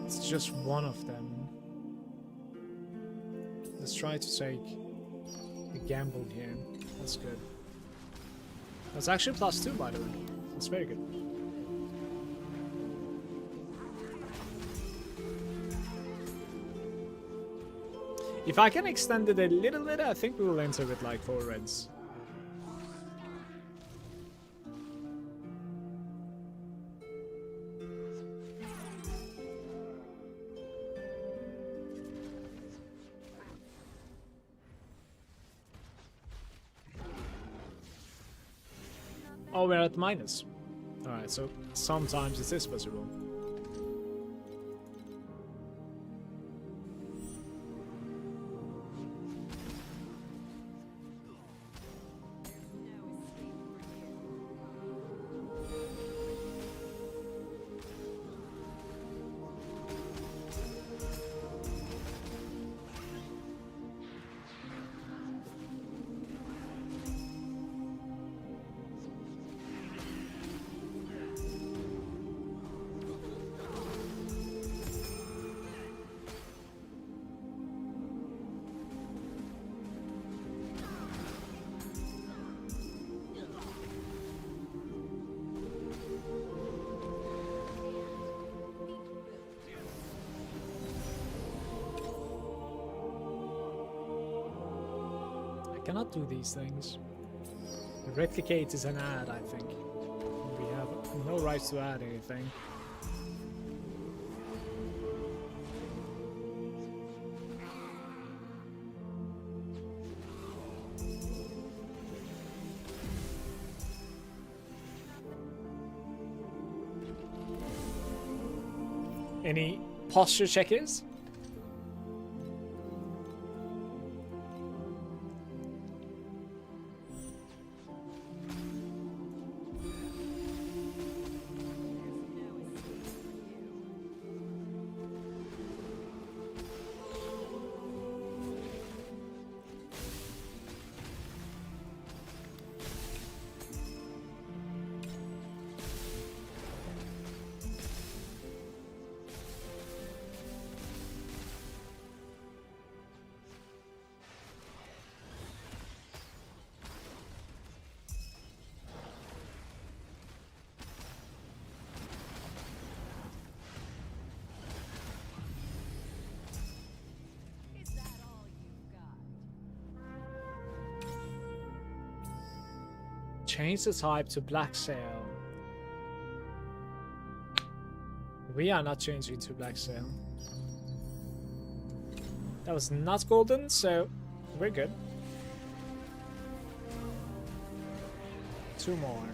It's just one of them. Let's try to take a gamble here. That's good. That's actually +2, by the way. That's very good. If I can extend it a little bit, I think we will enter with like 4 reds. Oh, we're at minus. Alright, so sometimes it is possible. Cannot do these things. The replicate is an ad, I think. We have no right to add anything. Any posture checkers? Change the type to black sail. We are not changing to black sail. That was not golden, so we're good. 2 more.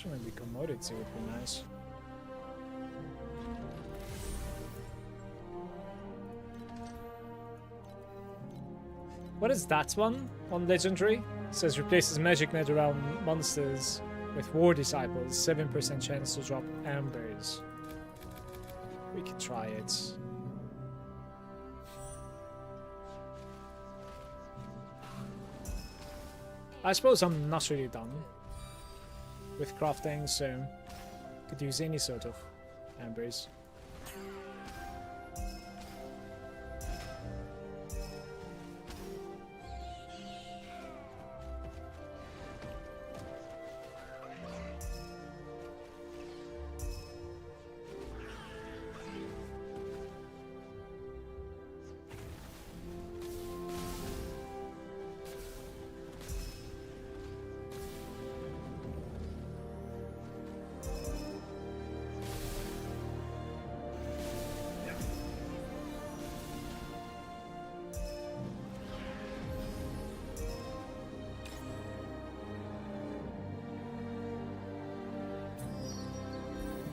Maybe commodity would be nice. What is that one on legendary? It says replaces magic net around monsters with war disciples. 7% chance to drop ambers. We can try it. I suppose I'm not really done with crafting, so could use any sort of embers.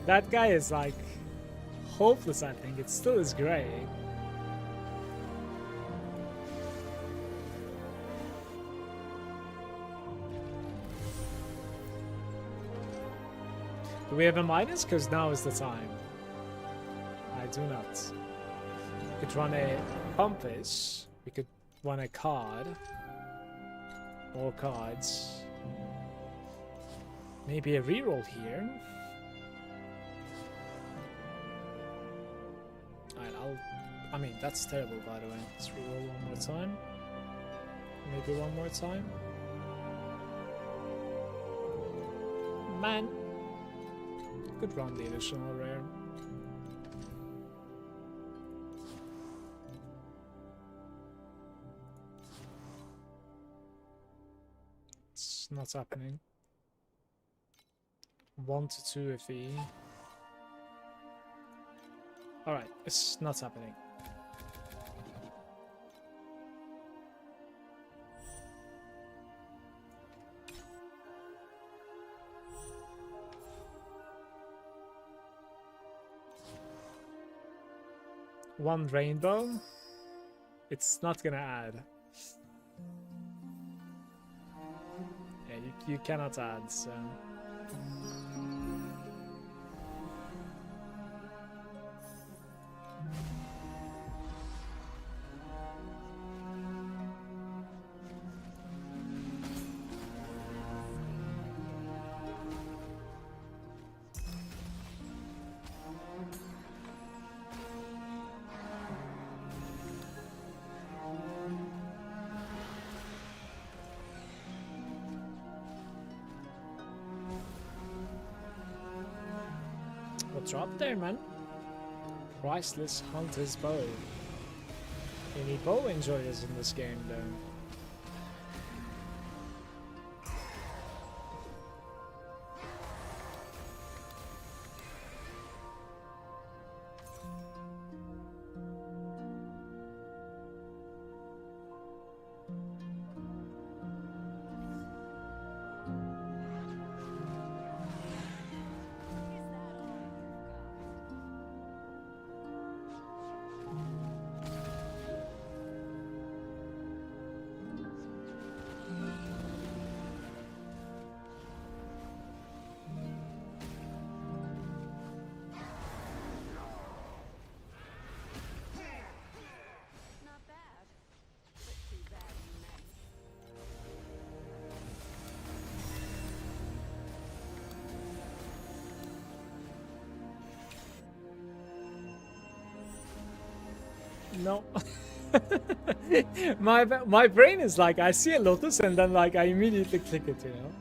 That guy is like hopeless, I think. It still is grey. Do we have a minus? Because now is the time. I do not. We could run a compass. We could run a card. More cards. Maybe a reroll here. I mean, that's terrible, by the way. Let's reroll one more time. Maybe one more time. Man. Could run the additional rare. It's not happening. 1 to 2 FE. Alright, it's not happening. One rainbow? It's not gonna add. Yeah, you cannot add, so... Drop there, man. Priceless Hunter's Bow. Any bow enjoyers in this game, though? No. my brain is like, I see a lotus and then like I immediately click it, you know?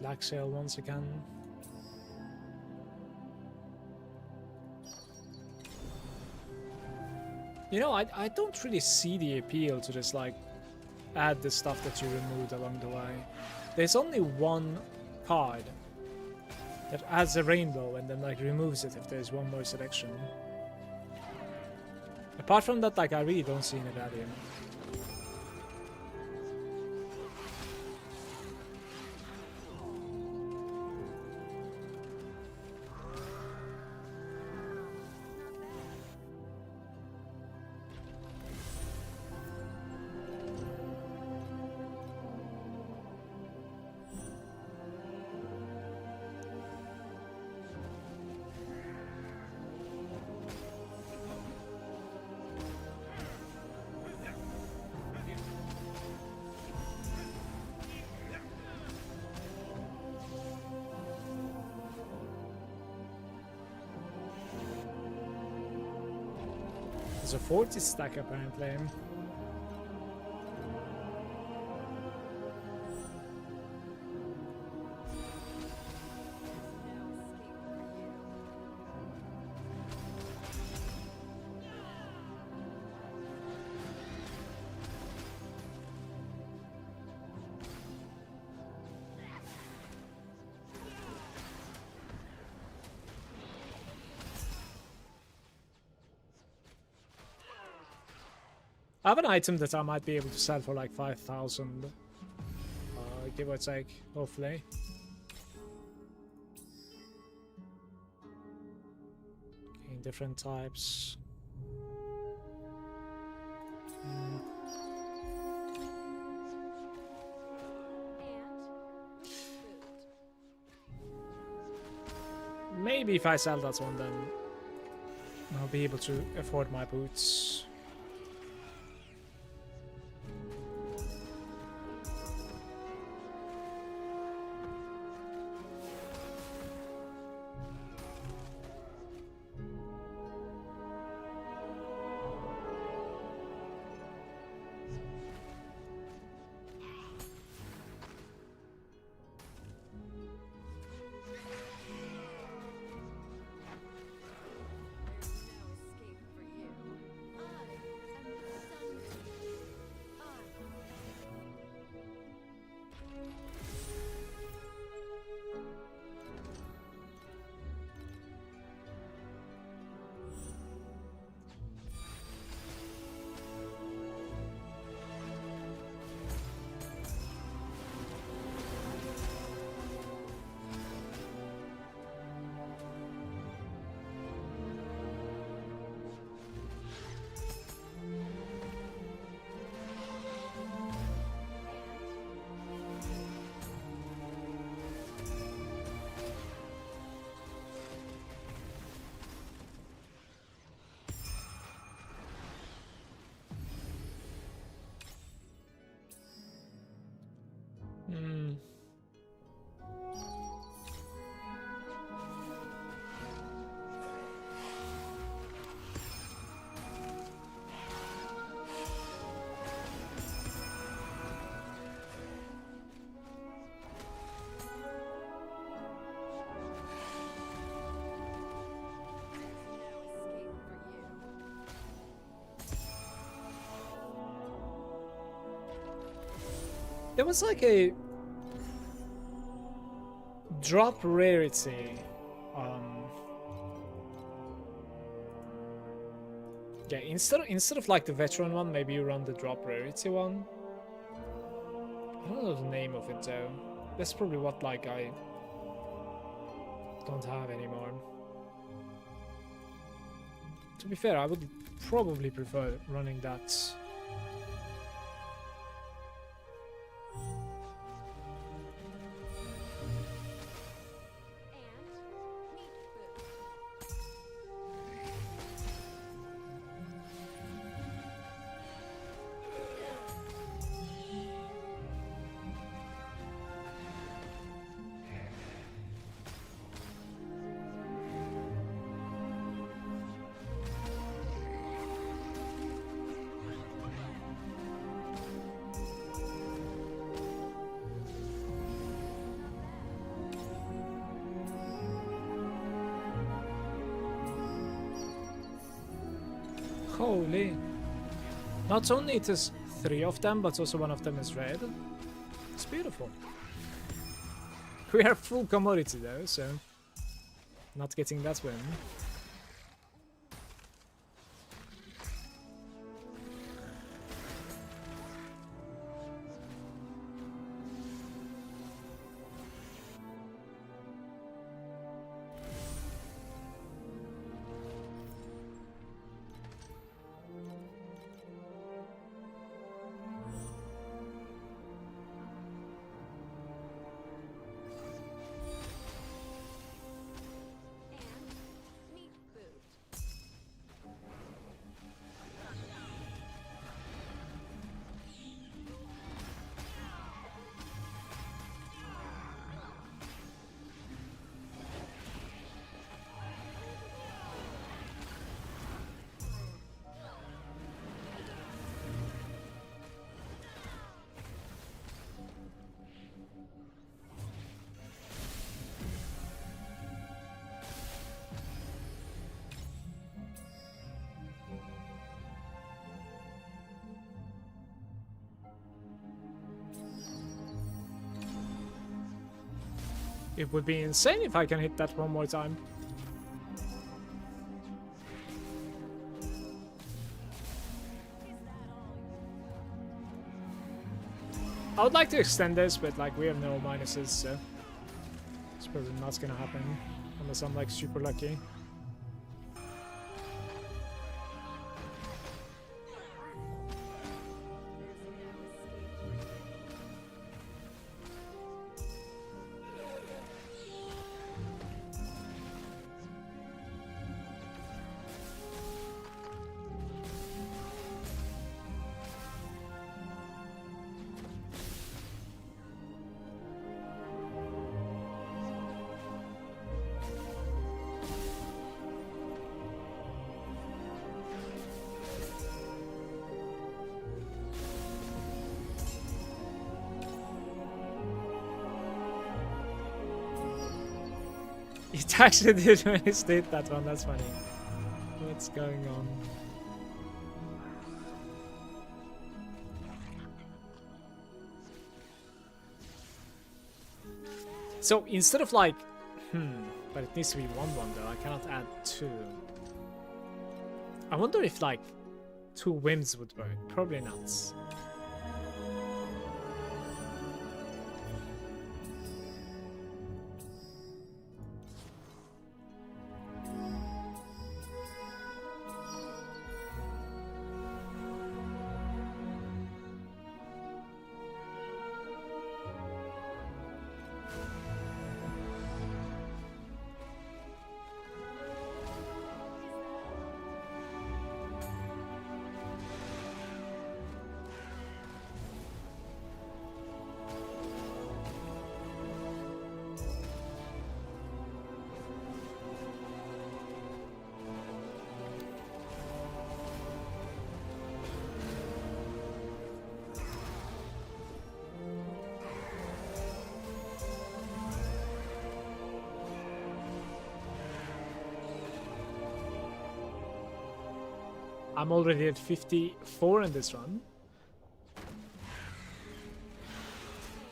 Black Sail once again. You know, I don't really see the appeal to just like add the stuff that you removed along the way. There's only one card that adds a rainbow and then like removes it if there's one more selection. Apart from that, like I really don't see any value. There's a 40 stack apparently. I have an item that I might be able to sell for like 5,000, give or take, hopefully. Okay, different types. Maybe if I sell that one, then I'll be able to afford my boots. There was like a drop rarity. Yeah, instead of like the veteran one, maybe you run the drop rarity one. I don't know the name of it though. That's probably what like I don't have anymore. To be fair, I would probably prefer running that. Holy. Not only it is 3 of them, but also one of them is red. It's beautiful. We are full commodity though, so not getting that win. And meat boot. It would be insane if I can hit that one more time. I would like to extend this, but like we have no minuses, so it's probably not gonna happen unless I'm like super lucky. It actually did when he stayed that one, that's funny. What's going on? So instead of like, but it needs to be 1-1 though, I cannot add 2. I wonder if like 2 whims would work, probably not. I'm already at 54 in this run.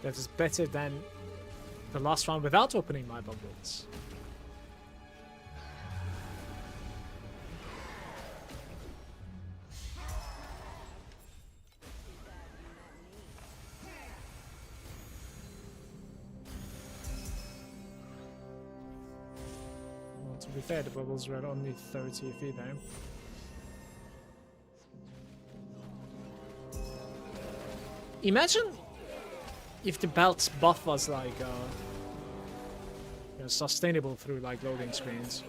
That is better than the last round without opening my bubbles. Well, to be fair, the bubbles were only 30 feet there. Imagine if the belt's buff was like you know, sustainable through like loading screens.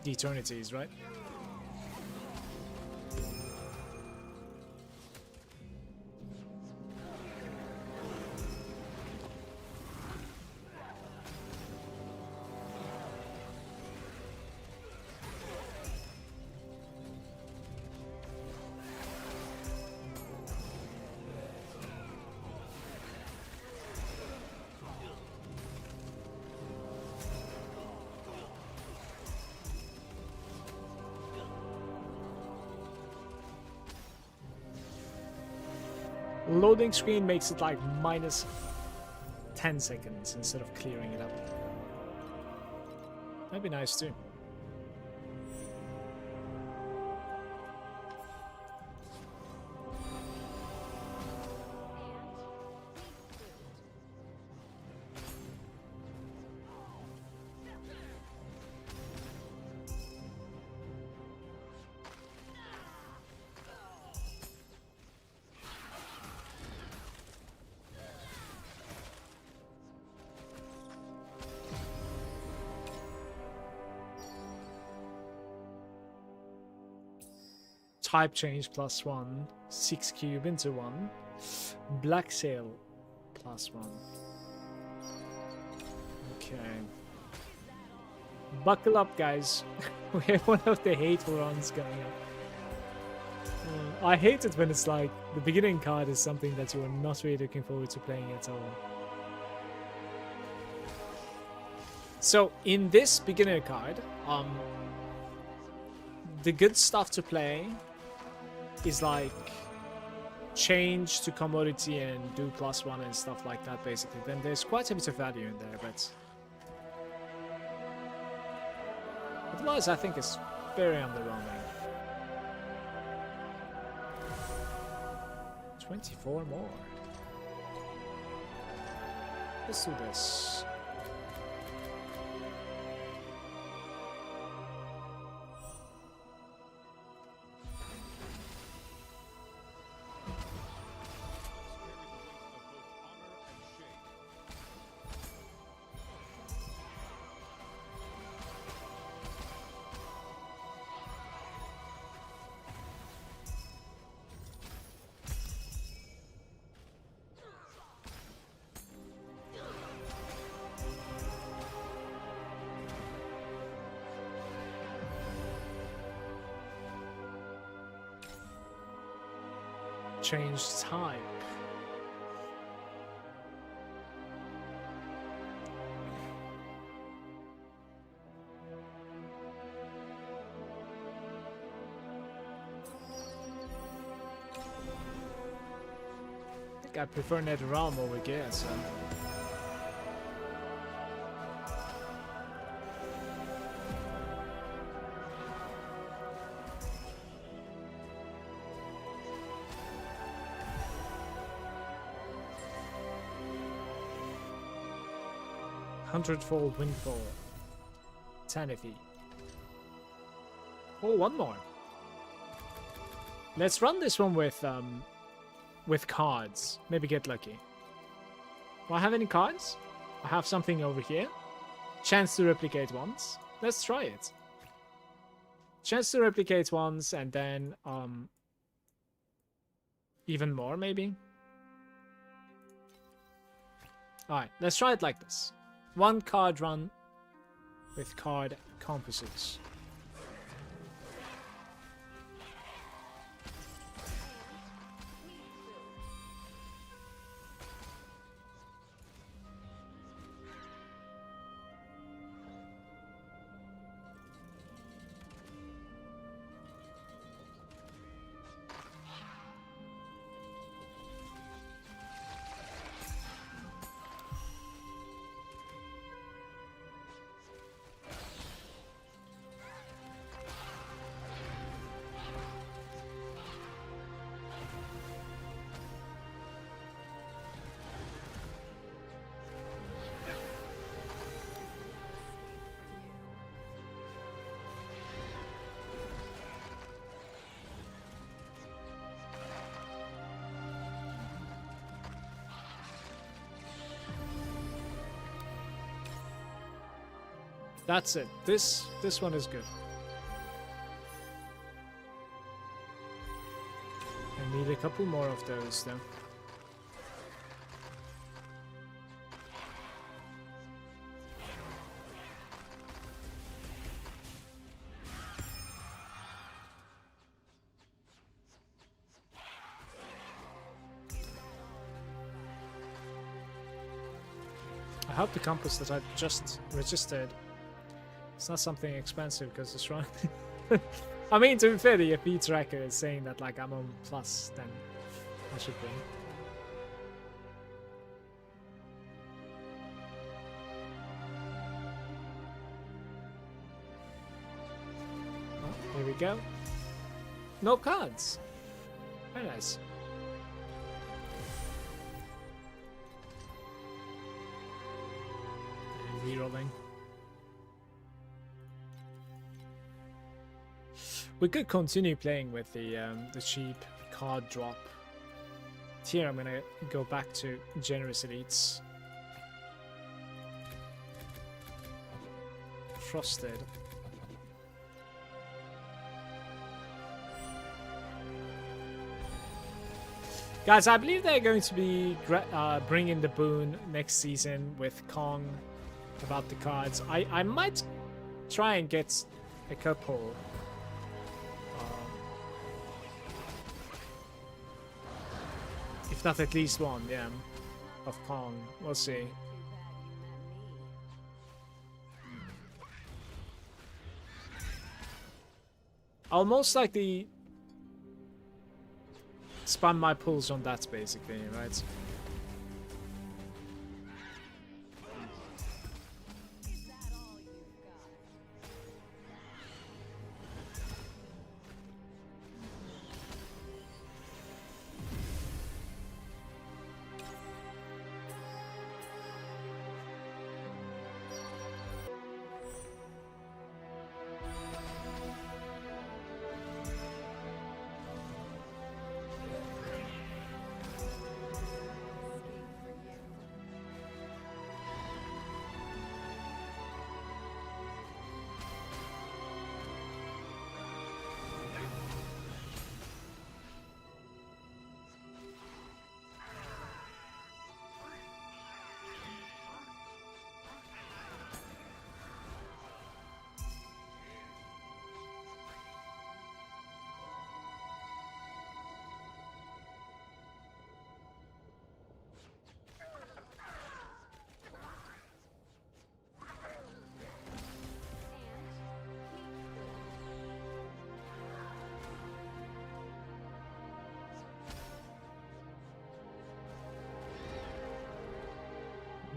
The eternities, right? loading screen makes it like minus 10 seconds instead of clearing it up. That'd be nice too. Type change +1, 6 cube into 1, black sail +1. Okay. Buckle up, guys. We have one of the hateful runs coming up. I hate it when it's like the beginning card is something that you are not really looking forward to playing at all. So in this beginner card, the good stuff to play is like change to commodity and do +1 and stuff like that, basically. Then there's quite a bit of value in there, but otherwise I think it's very underwhelming. 24 more. Let's do this. Change type. I think I prefer Net Realm over here, so. Hundredfold Windfall. Tanify. Oh, one more. Let's run this one with cards. Maybe get lucky. Do I have any cards? I have something over here. Chance to replicate once. Let's try it. Chance to replicate once and then even more maybe. Alright, let's try it like this. One card run with card composites. That's it. This one is good. I need a couple more of those though. I hope the compass that I just registered, it's not something expensive because it's wrong. I mean, to be fair, the FP tracker is saying that like I'm on plus, then I should be. we go. No cards. Very nice. And rerolling. We could continue playing with the cheap card drop. Here I'm gonna go back to generous elites. Frosted. Guys, I believe they're going to be bringing the boon next season with Kong about the cards. I might try and get a couple. If not at least one, yeah, of Kong. We'll see. Too bad you met me. I'll most likely spam my pulls on that, basically, right? Is that all you've got?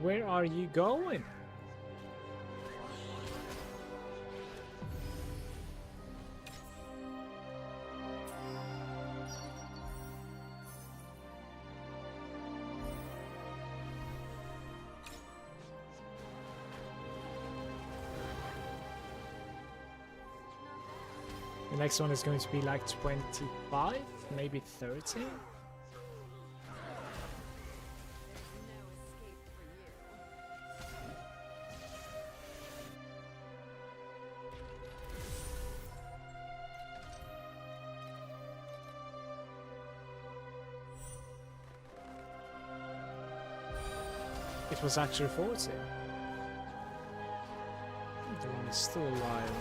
Where are you going? The next one is going to be like 25, maybe 30. No escape for you. It was actually 40. The one is still alive.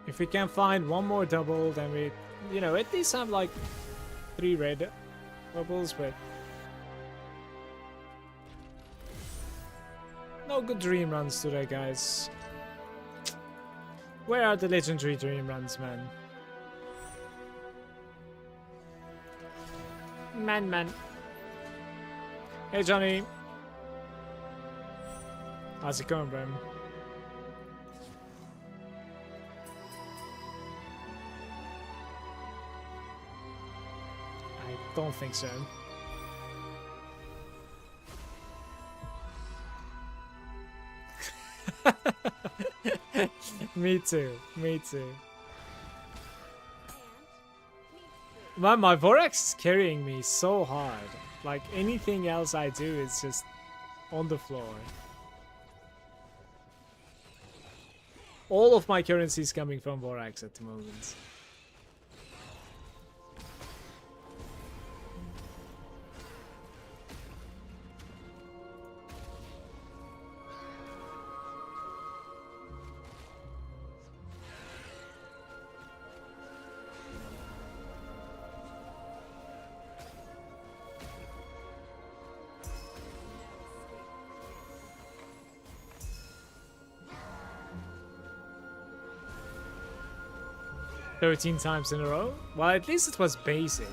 If we can find one more double, then we, you know, at least have like 3 red doubles, but no good dream runs today, guys. Where are the legendary dream runs, man? Man. Hey, Johnny. How's it going, bro? Don't think so. Me too. Man, my Vorax is carrying me so hard. Like, anything else I do is just on the floor. All of my currency is coming from Vorax at the moment. "13 times in a row? Well, at least it was basic.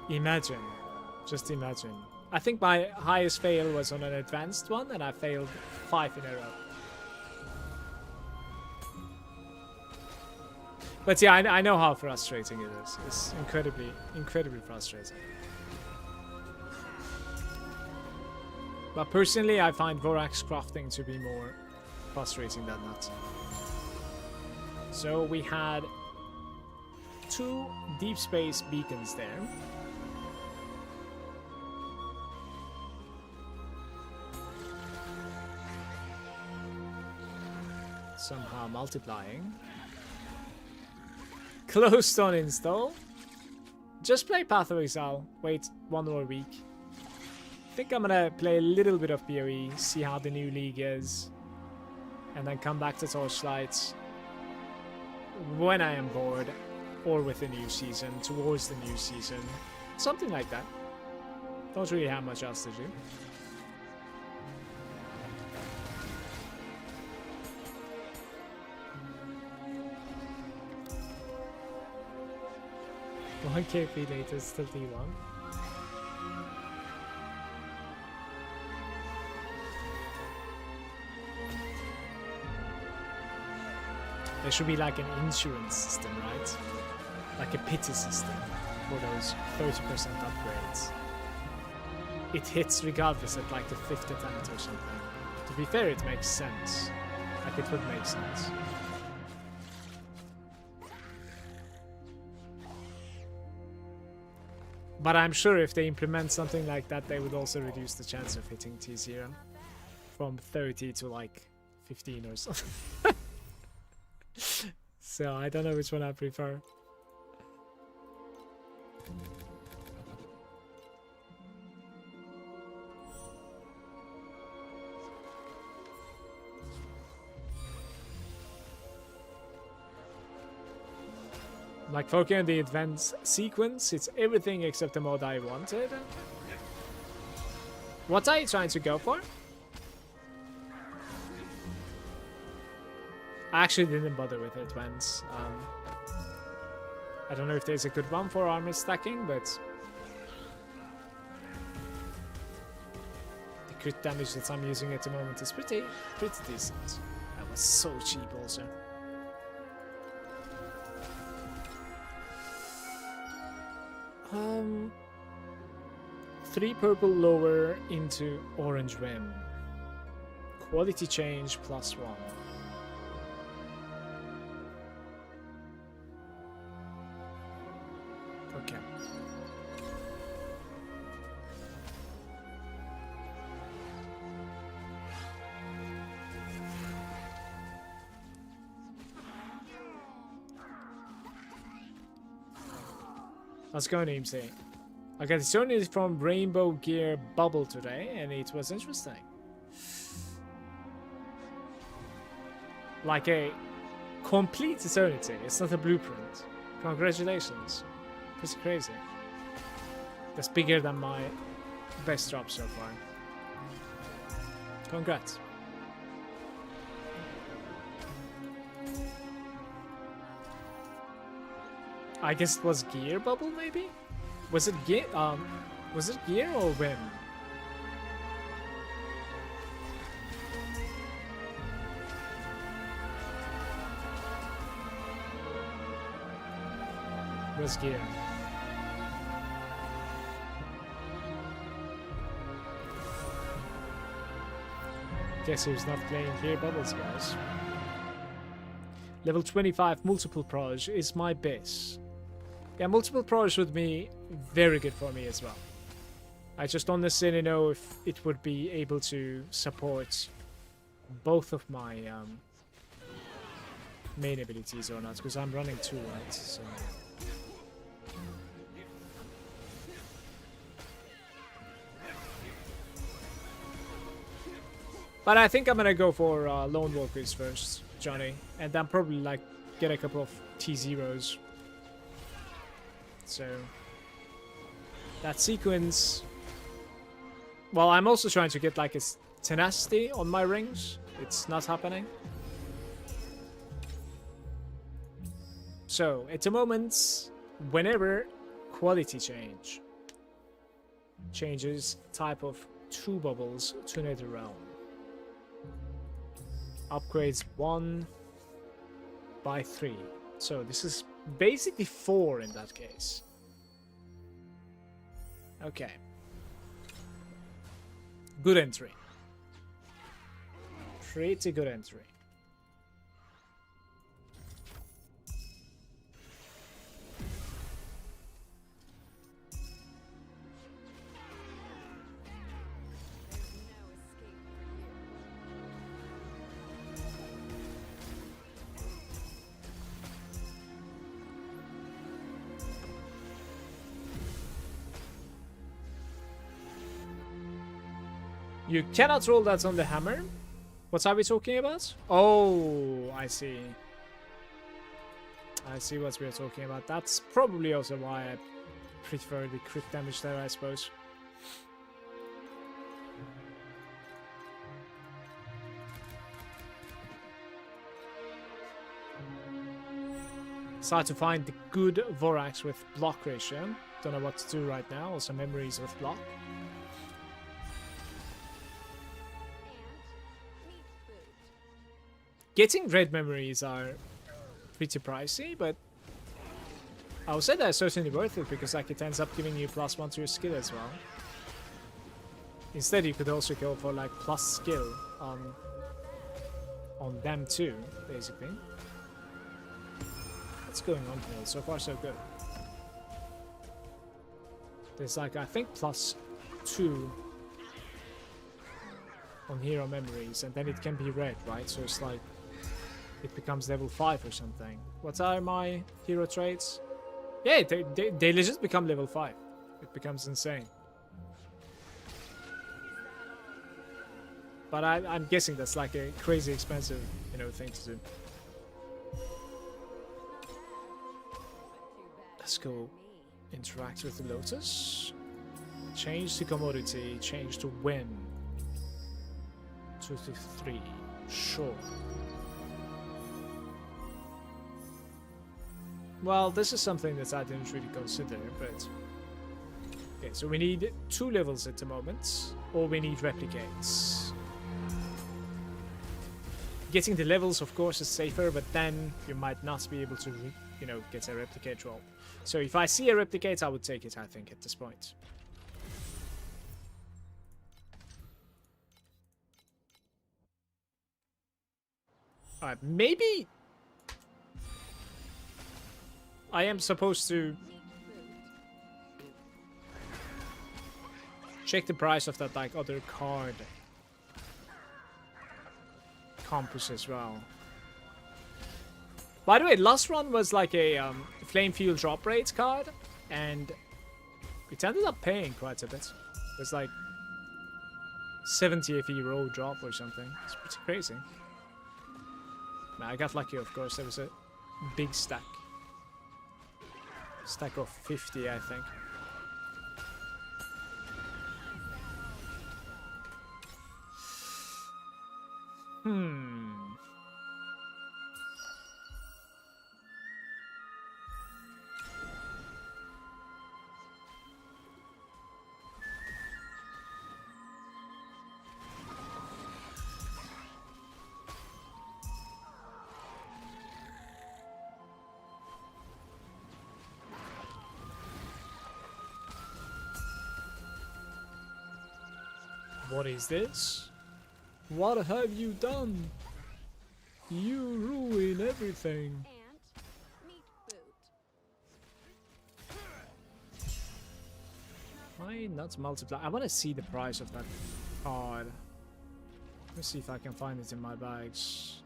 Imagine. Just imagine. I think my highest fail was on an advanced one, and I failed 5 in a row. But yeah, I know how frustrating it is. It's incredibly frustrating. But personally, I find Vorax crafting to be more frustrating than that. So we had 2 deep space beacons there. Somehow multiplying. Closed on install. Just play Path of Exile. Wait 1 more week. I think I'm gonna play a little bit of PoE, see how the new league is, and then come back to Torchlight when I am bored, or with the new season, towards the new season. Something like that. Don't really have much else to do. One KP later, still D1. There should be like an insurance system, right? Like a pity system for those 30% upgrades. It hits regardless at like the 5th attempt or something. To be fair, it makes sense. Like, it would make sense. But I'm sure if they implement something like that, they would also reduce the chance of hitting T0 from 30 to like 15 or something. So I don't know which one I prefer. Like, focusing on the advanced sequence, it's everything except the mod I wanted. What are you trying to go for? I actually didn't bother with advance. I don't know if there's a good one for armor stacking, but the crit damage that I'm using at the moment is pretty decent. That was so cheap also. Three purple lower into orange rim. Quality change +1. Okay. Let's go, Namesay. I got this only from Rainbow Gear Bubble today, and it was interesting. Like a complete eternity. It's not a blueprint. Congratulations. Pretty crazy. That's bigger than my best drop so far. Congrats. I guess it was Gear Bubble, maybe? Was it Gear? Was it Gear or Whim? It was Gear. Guess who's not playing Gear Bubbles, guys? Level 25 multiple proj is my base. Yeah, multiple proj would be very good for me as well. I just don't necessarily know if it would be able to support both of my main abilities or not, because I'm running 2, right? So. But I think I'm gonna go for Lone Walkers first, Johnny, and then probably like get a couple of T0s. So that sequence. Well, I'm also trying to get like a tenacity on my rings. It's not happening. So at the moment, whenever quality changes type of 2 bubbles to another realm. Upgrades 1 by 3. So this is basically 4 in that case. Okay. Good entry. Pretty good entry. You cannot roll that on the hammer? What are we talking about? Oh, I see. I see what we're talking about. That's probably also why I prefer the crit damage there, I suppose. Start to find the good Vorax with block ratio. Don't know what to do right now. Also memories with block. Getting red memories are pretty pricey, but I would say they're certainly worth it because like it ends up giving you +1 to your skill as well. Instead, you could also go for like plus skill on them too, basically. What's going on here? So far, so good. There's like I think +2 on hero memories, and then it can be red, right? So it's like it becomes level 5 or something. What are my hero traits? Yeah, they legit become level 5. It becomes insane. But I'm guessing that's like a crazy expensive, you know, thing to do. Let's go interact with the Lotus. Change to commodity, change to win. 2 to 3. Sure. Well, this is something that I didn't really consider, but... Okay, so we need 2 levels at the moment, or we need replicates. Getting the levels, of course, is safer, but then you might not be able to, you know, get a replicate roll. So if I see a replicate, I would take it, I think, at this point. Alright, maybe... I am supposed to check the price of that like other card campus as well. By the way, last run was like a flame field drop rate card, and it ended up paying quite a bit. It was like 70 FE roll drop or something. It's pretty crazy. I got lucky, of course. There was a big stack. Stack of 50, I think. What is this? What have you done? You ruin everything. Ant, meat boot. My Why not multiply? I want to see the price of that card. Let me see if I can find it in my bags.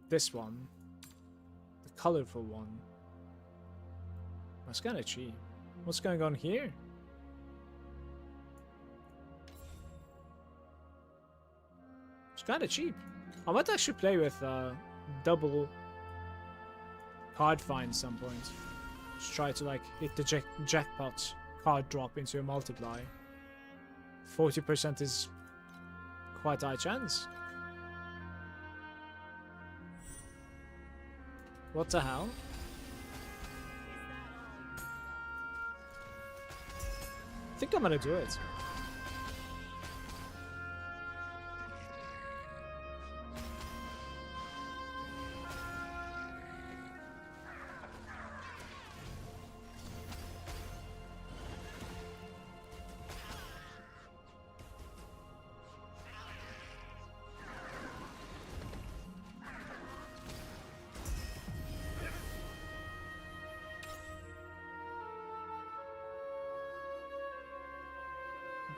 This one. The colorful one. That's kind of cheap. What's going on here? It's kind of cheap. I might actually play with double card find some point. Just try to like hit the jackpot card drop into a multiply. 40% is quite high chance. What the hell? I think I'm gonna do it.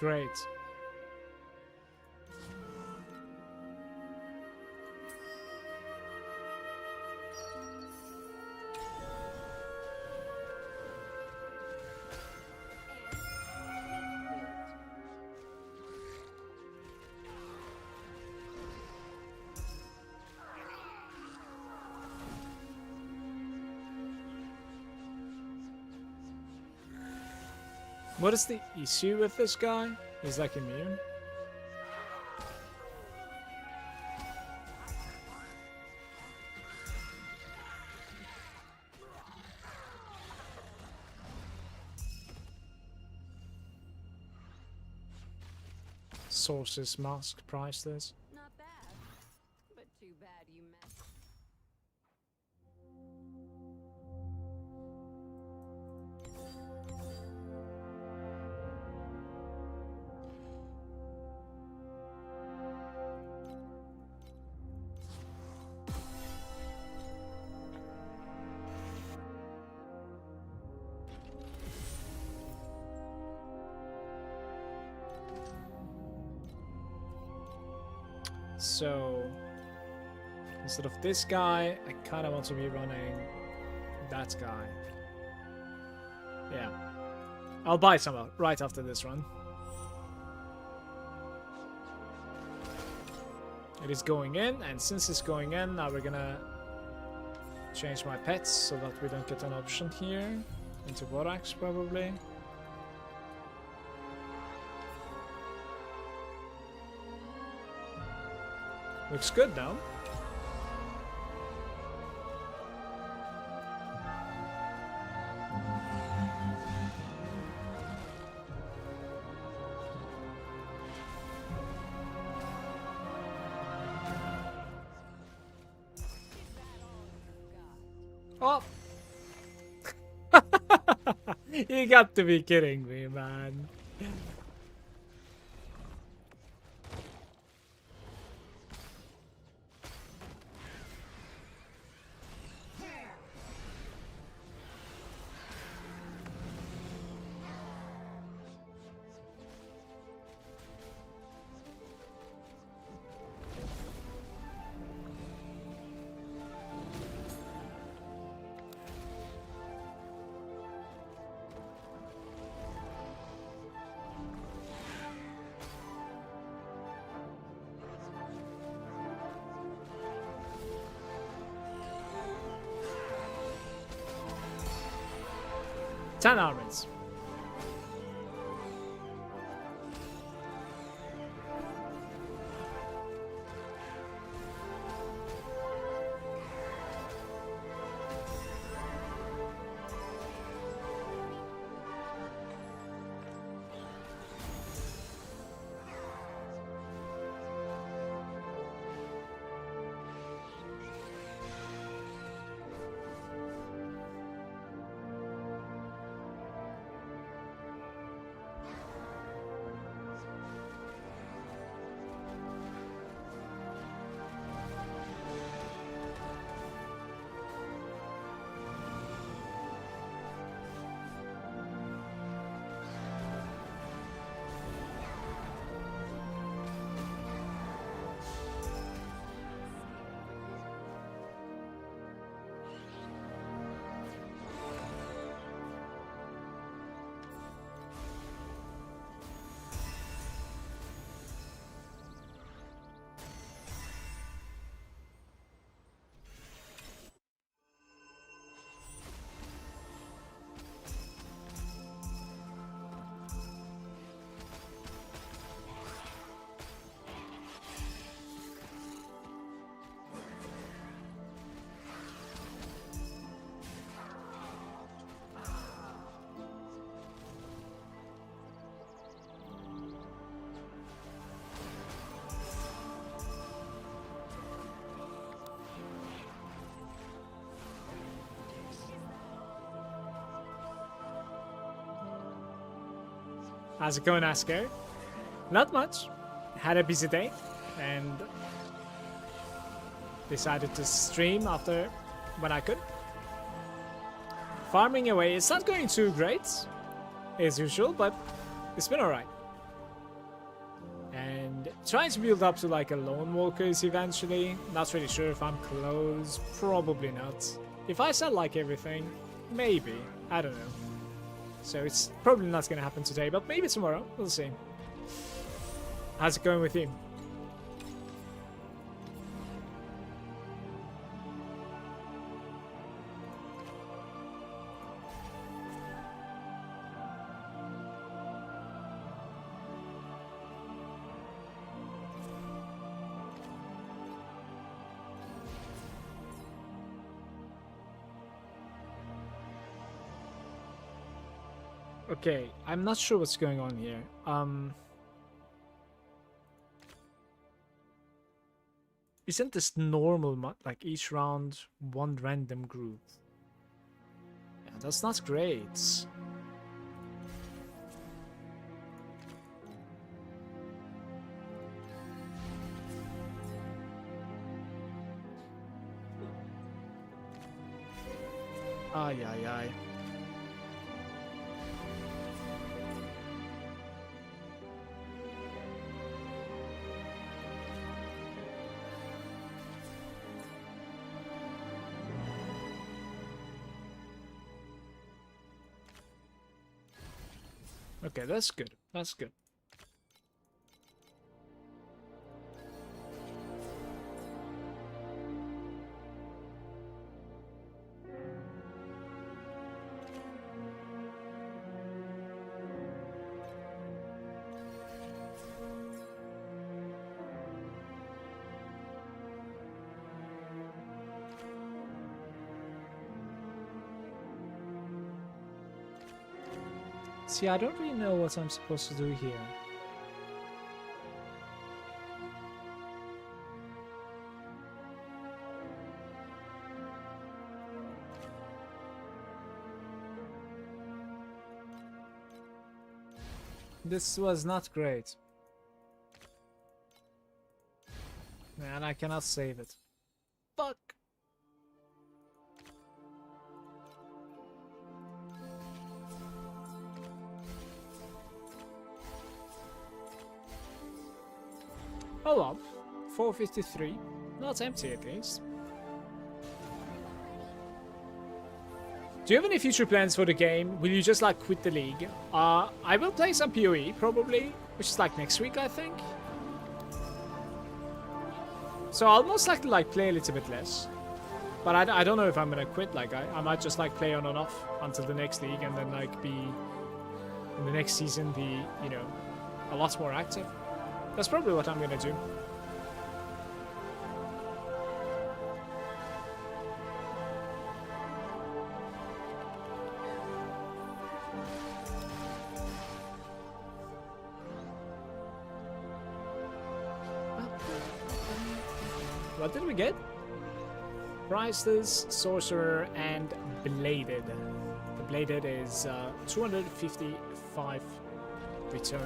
Great. What is the issue with this guy? He's like immune. Sources mask priceless. Not bad, but too bad you messed. So instead of this guy, I kind of want to be running that guy. Yeah, I'll buy some right after this run. It is going in, and since it's going in, now we're gonna change my pets so that we don't get an option here into Borax probably. Looks good now. Oh! You got to be kidding me, man. Ten armors. How's it going, Asker? Not much. Had a busy day and decided to stream after when I could. Farming away. It's not going too great as usual, but it's been alright. And trying to build up to like a lone walkers eventually. Not really sure if I'm close. Probably not. If I sell like everything, maybe. I don't know. So it's probably not going to happen today, but maybe tomorrow. We'll see. How's it going with you? Okay, I'm not sure what's going on here. Isn't this normal, like each round one random group? Yeah, that's not great. Ay, ay, ay. Okay, that's good. That's good. See, I don't really know what I'm supposed to do here. This was not great. And I cannot save it. Fuck! Oh well, 453. Not empty at least. Do you have any future plans for the game? Will you just like quit the league? I will play some PoE probably, which is like next week I think. So I'll most likely like play a little bit less. But I don't know if I'm gonna quit. Like I might just like play on and off until the next league and then like be in the next season be, you know, a lot more active. That's probably what I'm gonna do. What did we get? Priceless, Sorcerer, and Bladed. The Bladed is 255 return.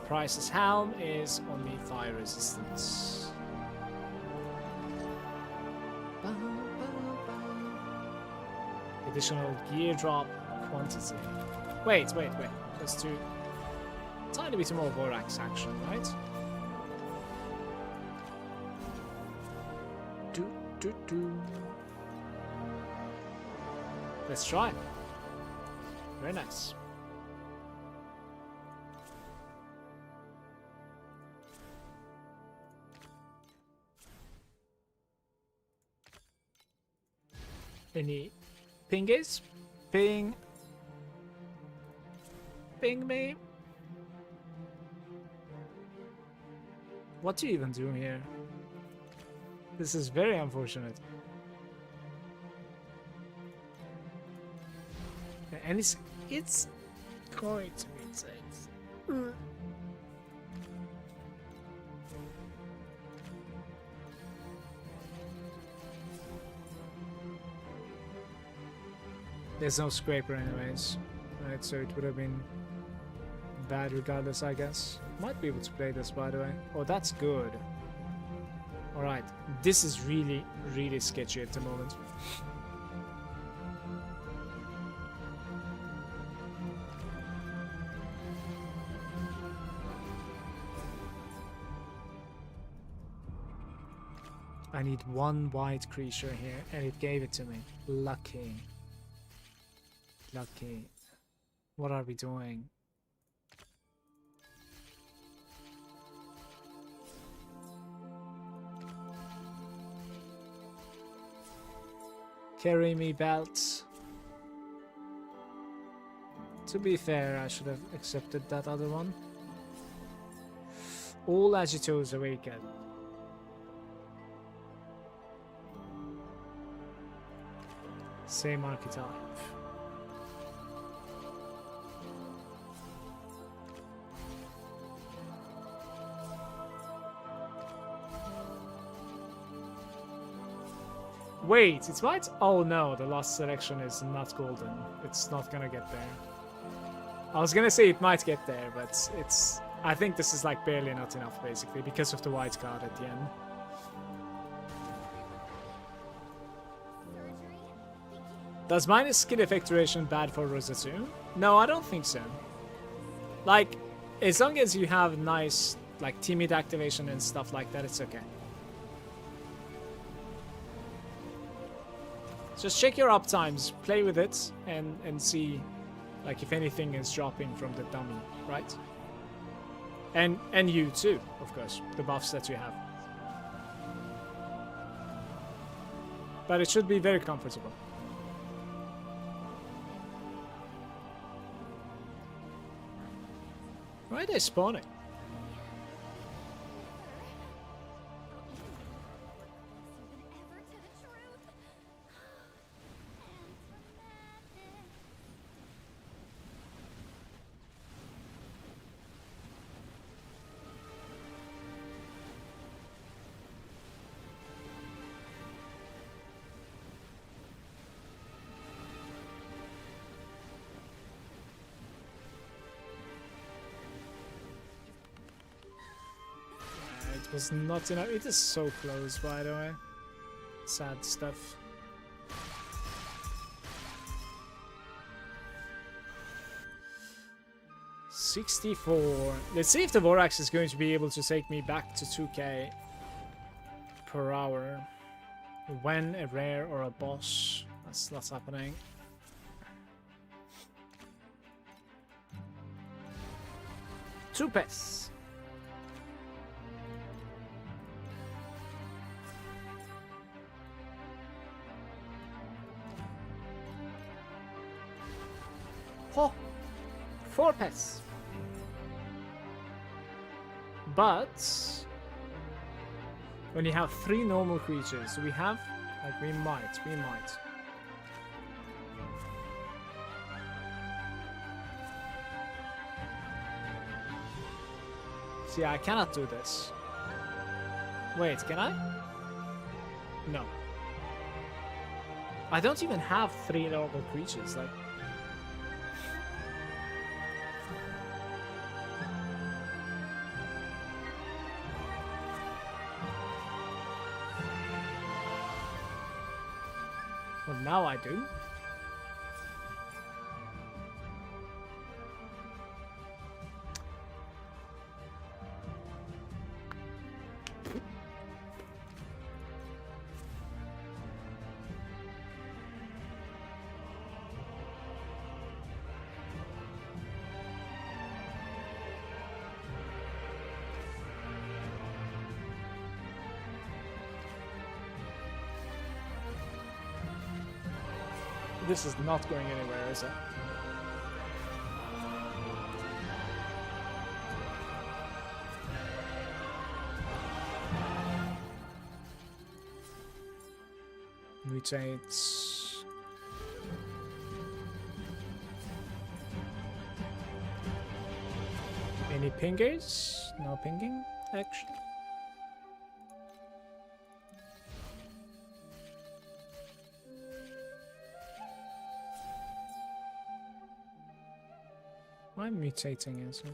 Price's Helm is only fire resistance. Additional gear drop quantity. Wait. Let's do a tiny bit more Vorax action, right? Do. Let's try. Very nice. Any pingies? Ping me. What do you even do here? This is very unfortunate. And it's going to be insane. There's no scraper anyways, right? So it would have been bad regardless, I guess. Might be able to play this, by the way. Oh, that's good. Alright, this is really, really sketchy at the moment. I need one white creature here, and it gave it to me. Lucky. Lucky. What are we doing? Carry me, belt. To be fair, I should have accepted that other one. All Agitos awaken. Same archetype. Wait, it's white? Oh no, the last selection is not golden. It's not gonna get there. I was gonna say it might get there, but it's... I think this is like barely not enough, basically, because of the white card at the end. Does minus skill effect duration bad for Rosatu? No, I don't think so. Like, as long as you have nice, like, timid activation and stuff like that, it's okay. Just check your up times, play with it, and see, like, if anything is dropping from the dummy, right? And you too, of course, the buffs that you have. But it should be very comfortable. Why are they spawning? It was not enough. It is so close, by the way. Sad stuff. $64. Let's see if the Vorax is going to be able to take me back to 2k per hour. When a rare or a boss. That's happening. Two pests. Oh, 4 pests. But when you have 3 normal creatures, we have, like, we might. See, I cannot do this. Wait, can I? No. I don't even have 3 normal creatures, like. Well, now I do. This is not going anywhere, is it? Mutates. Any pingers? No pinging action. I'm mutating as well.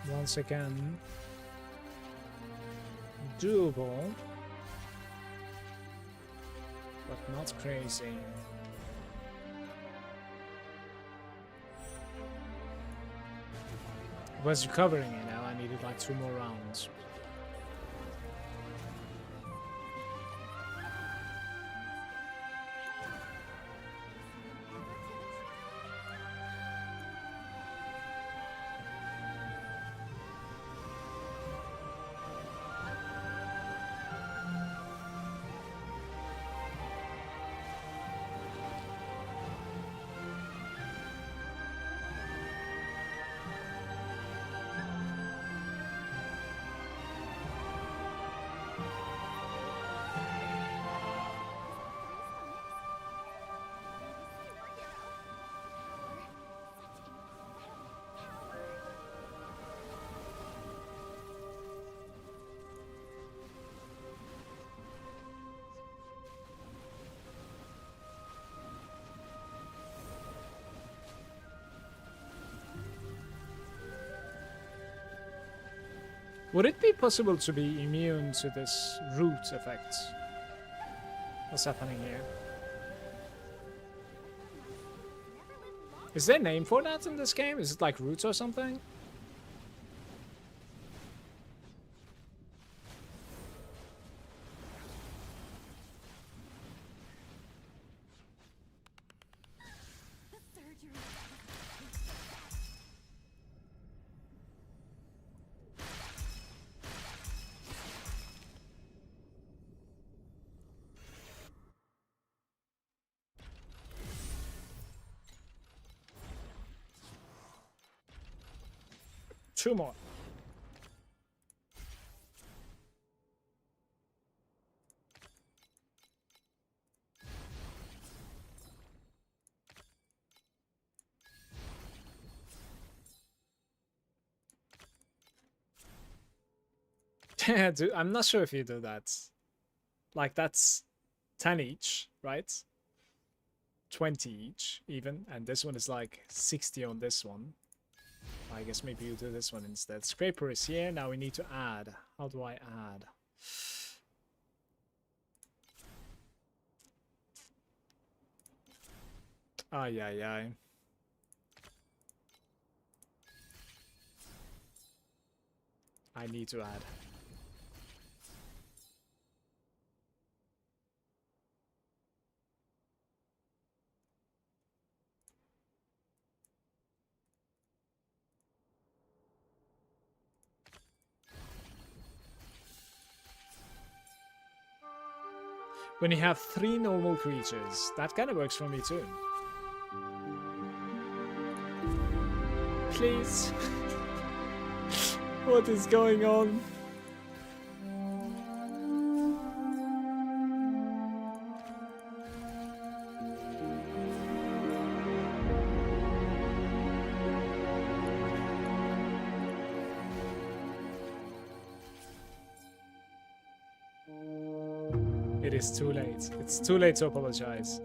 Once again, doable, but not crazy. I was recovering it now, I needed like 2 more rounds. Would it be possible to be immune to this root effect? What's happening here? Is there a name for that in this game? Is it like roots or something? Two more. Dude, I'm not sure if you do that. Like, that's 10 each, right? 20 each, even. And this one is like 60 on this one. I guess maybe you do this one instead. Scraper is here. Now we need to add. How do I add? Ay, ay, ay. I need to add. When you have 3 normal creatures, that kind of works for me too. Please. What is going on? It is too late. It's too late to apologize.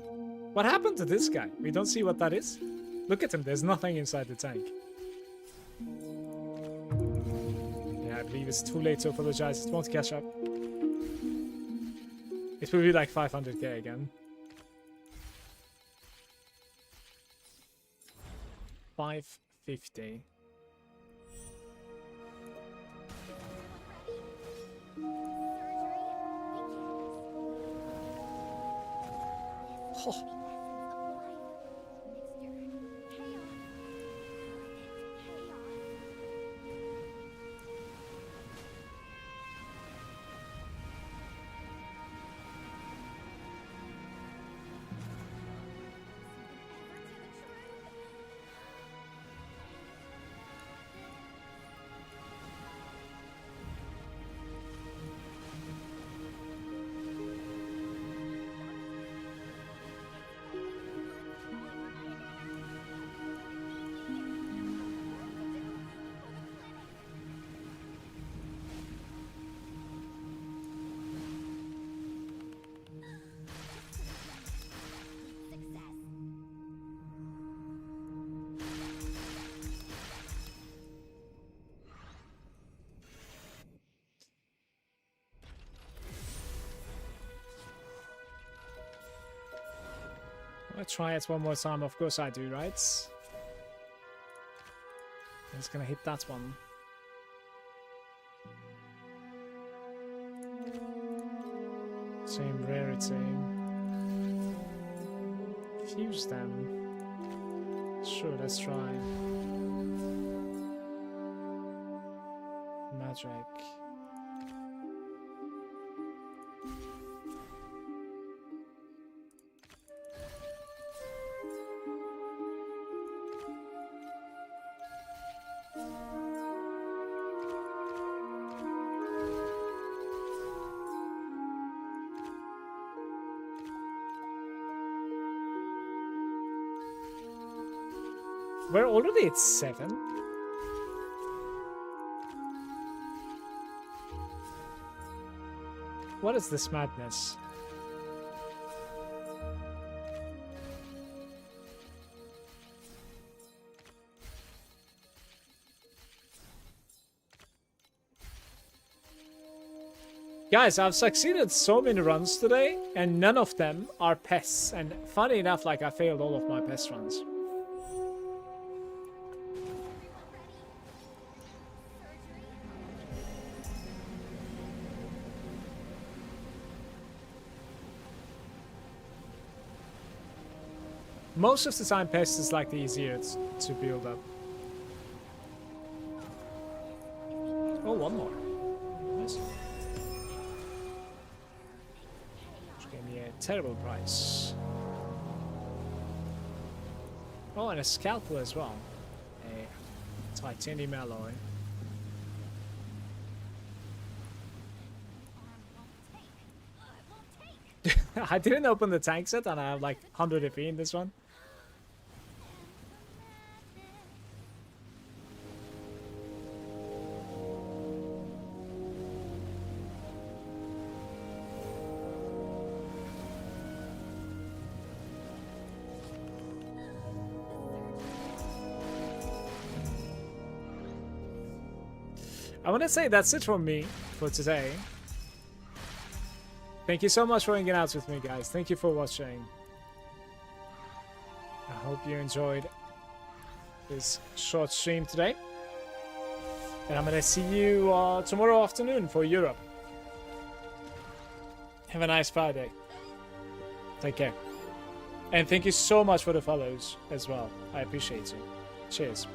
What happened to this guy? We don't see what that is. Look at him. There's nothing inside the tank. Yeah, I believe it's too late to apologize. It won't catch up. It will be like 500k again. 550. Oh. try it one more time? Of course I do, right? It's gonna hit that one. Same rarity. Fuse them. Sure, let's try. Magic. We're already at 7. What is this madness? Guys, I've succeeded so many runs today, and none of them are pests. And funny enough, like I failed all of my pest runs. Most of the time, pest is like the easiest to build up. Oh, one more. Nice. Which gave me a terrible price. Oh, and a scalpel as well. A titanium alloy. I didn't open the tank set, and I have like 100 EP in this one. I want to say that's it from me for today. Thank you so much for hanging out with me, guys. Thank you for watching. I hope you enjoyed this short stream today. And I'm going to see you tomorrow afternoon for Europe. Have a nice Friday. Take care. And thank you so much for the follows as well. I appreciate you. Cheers.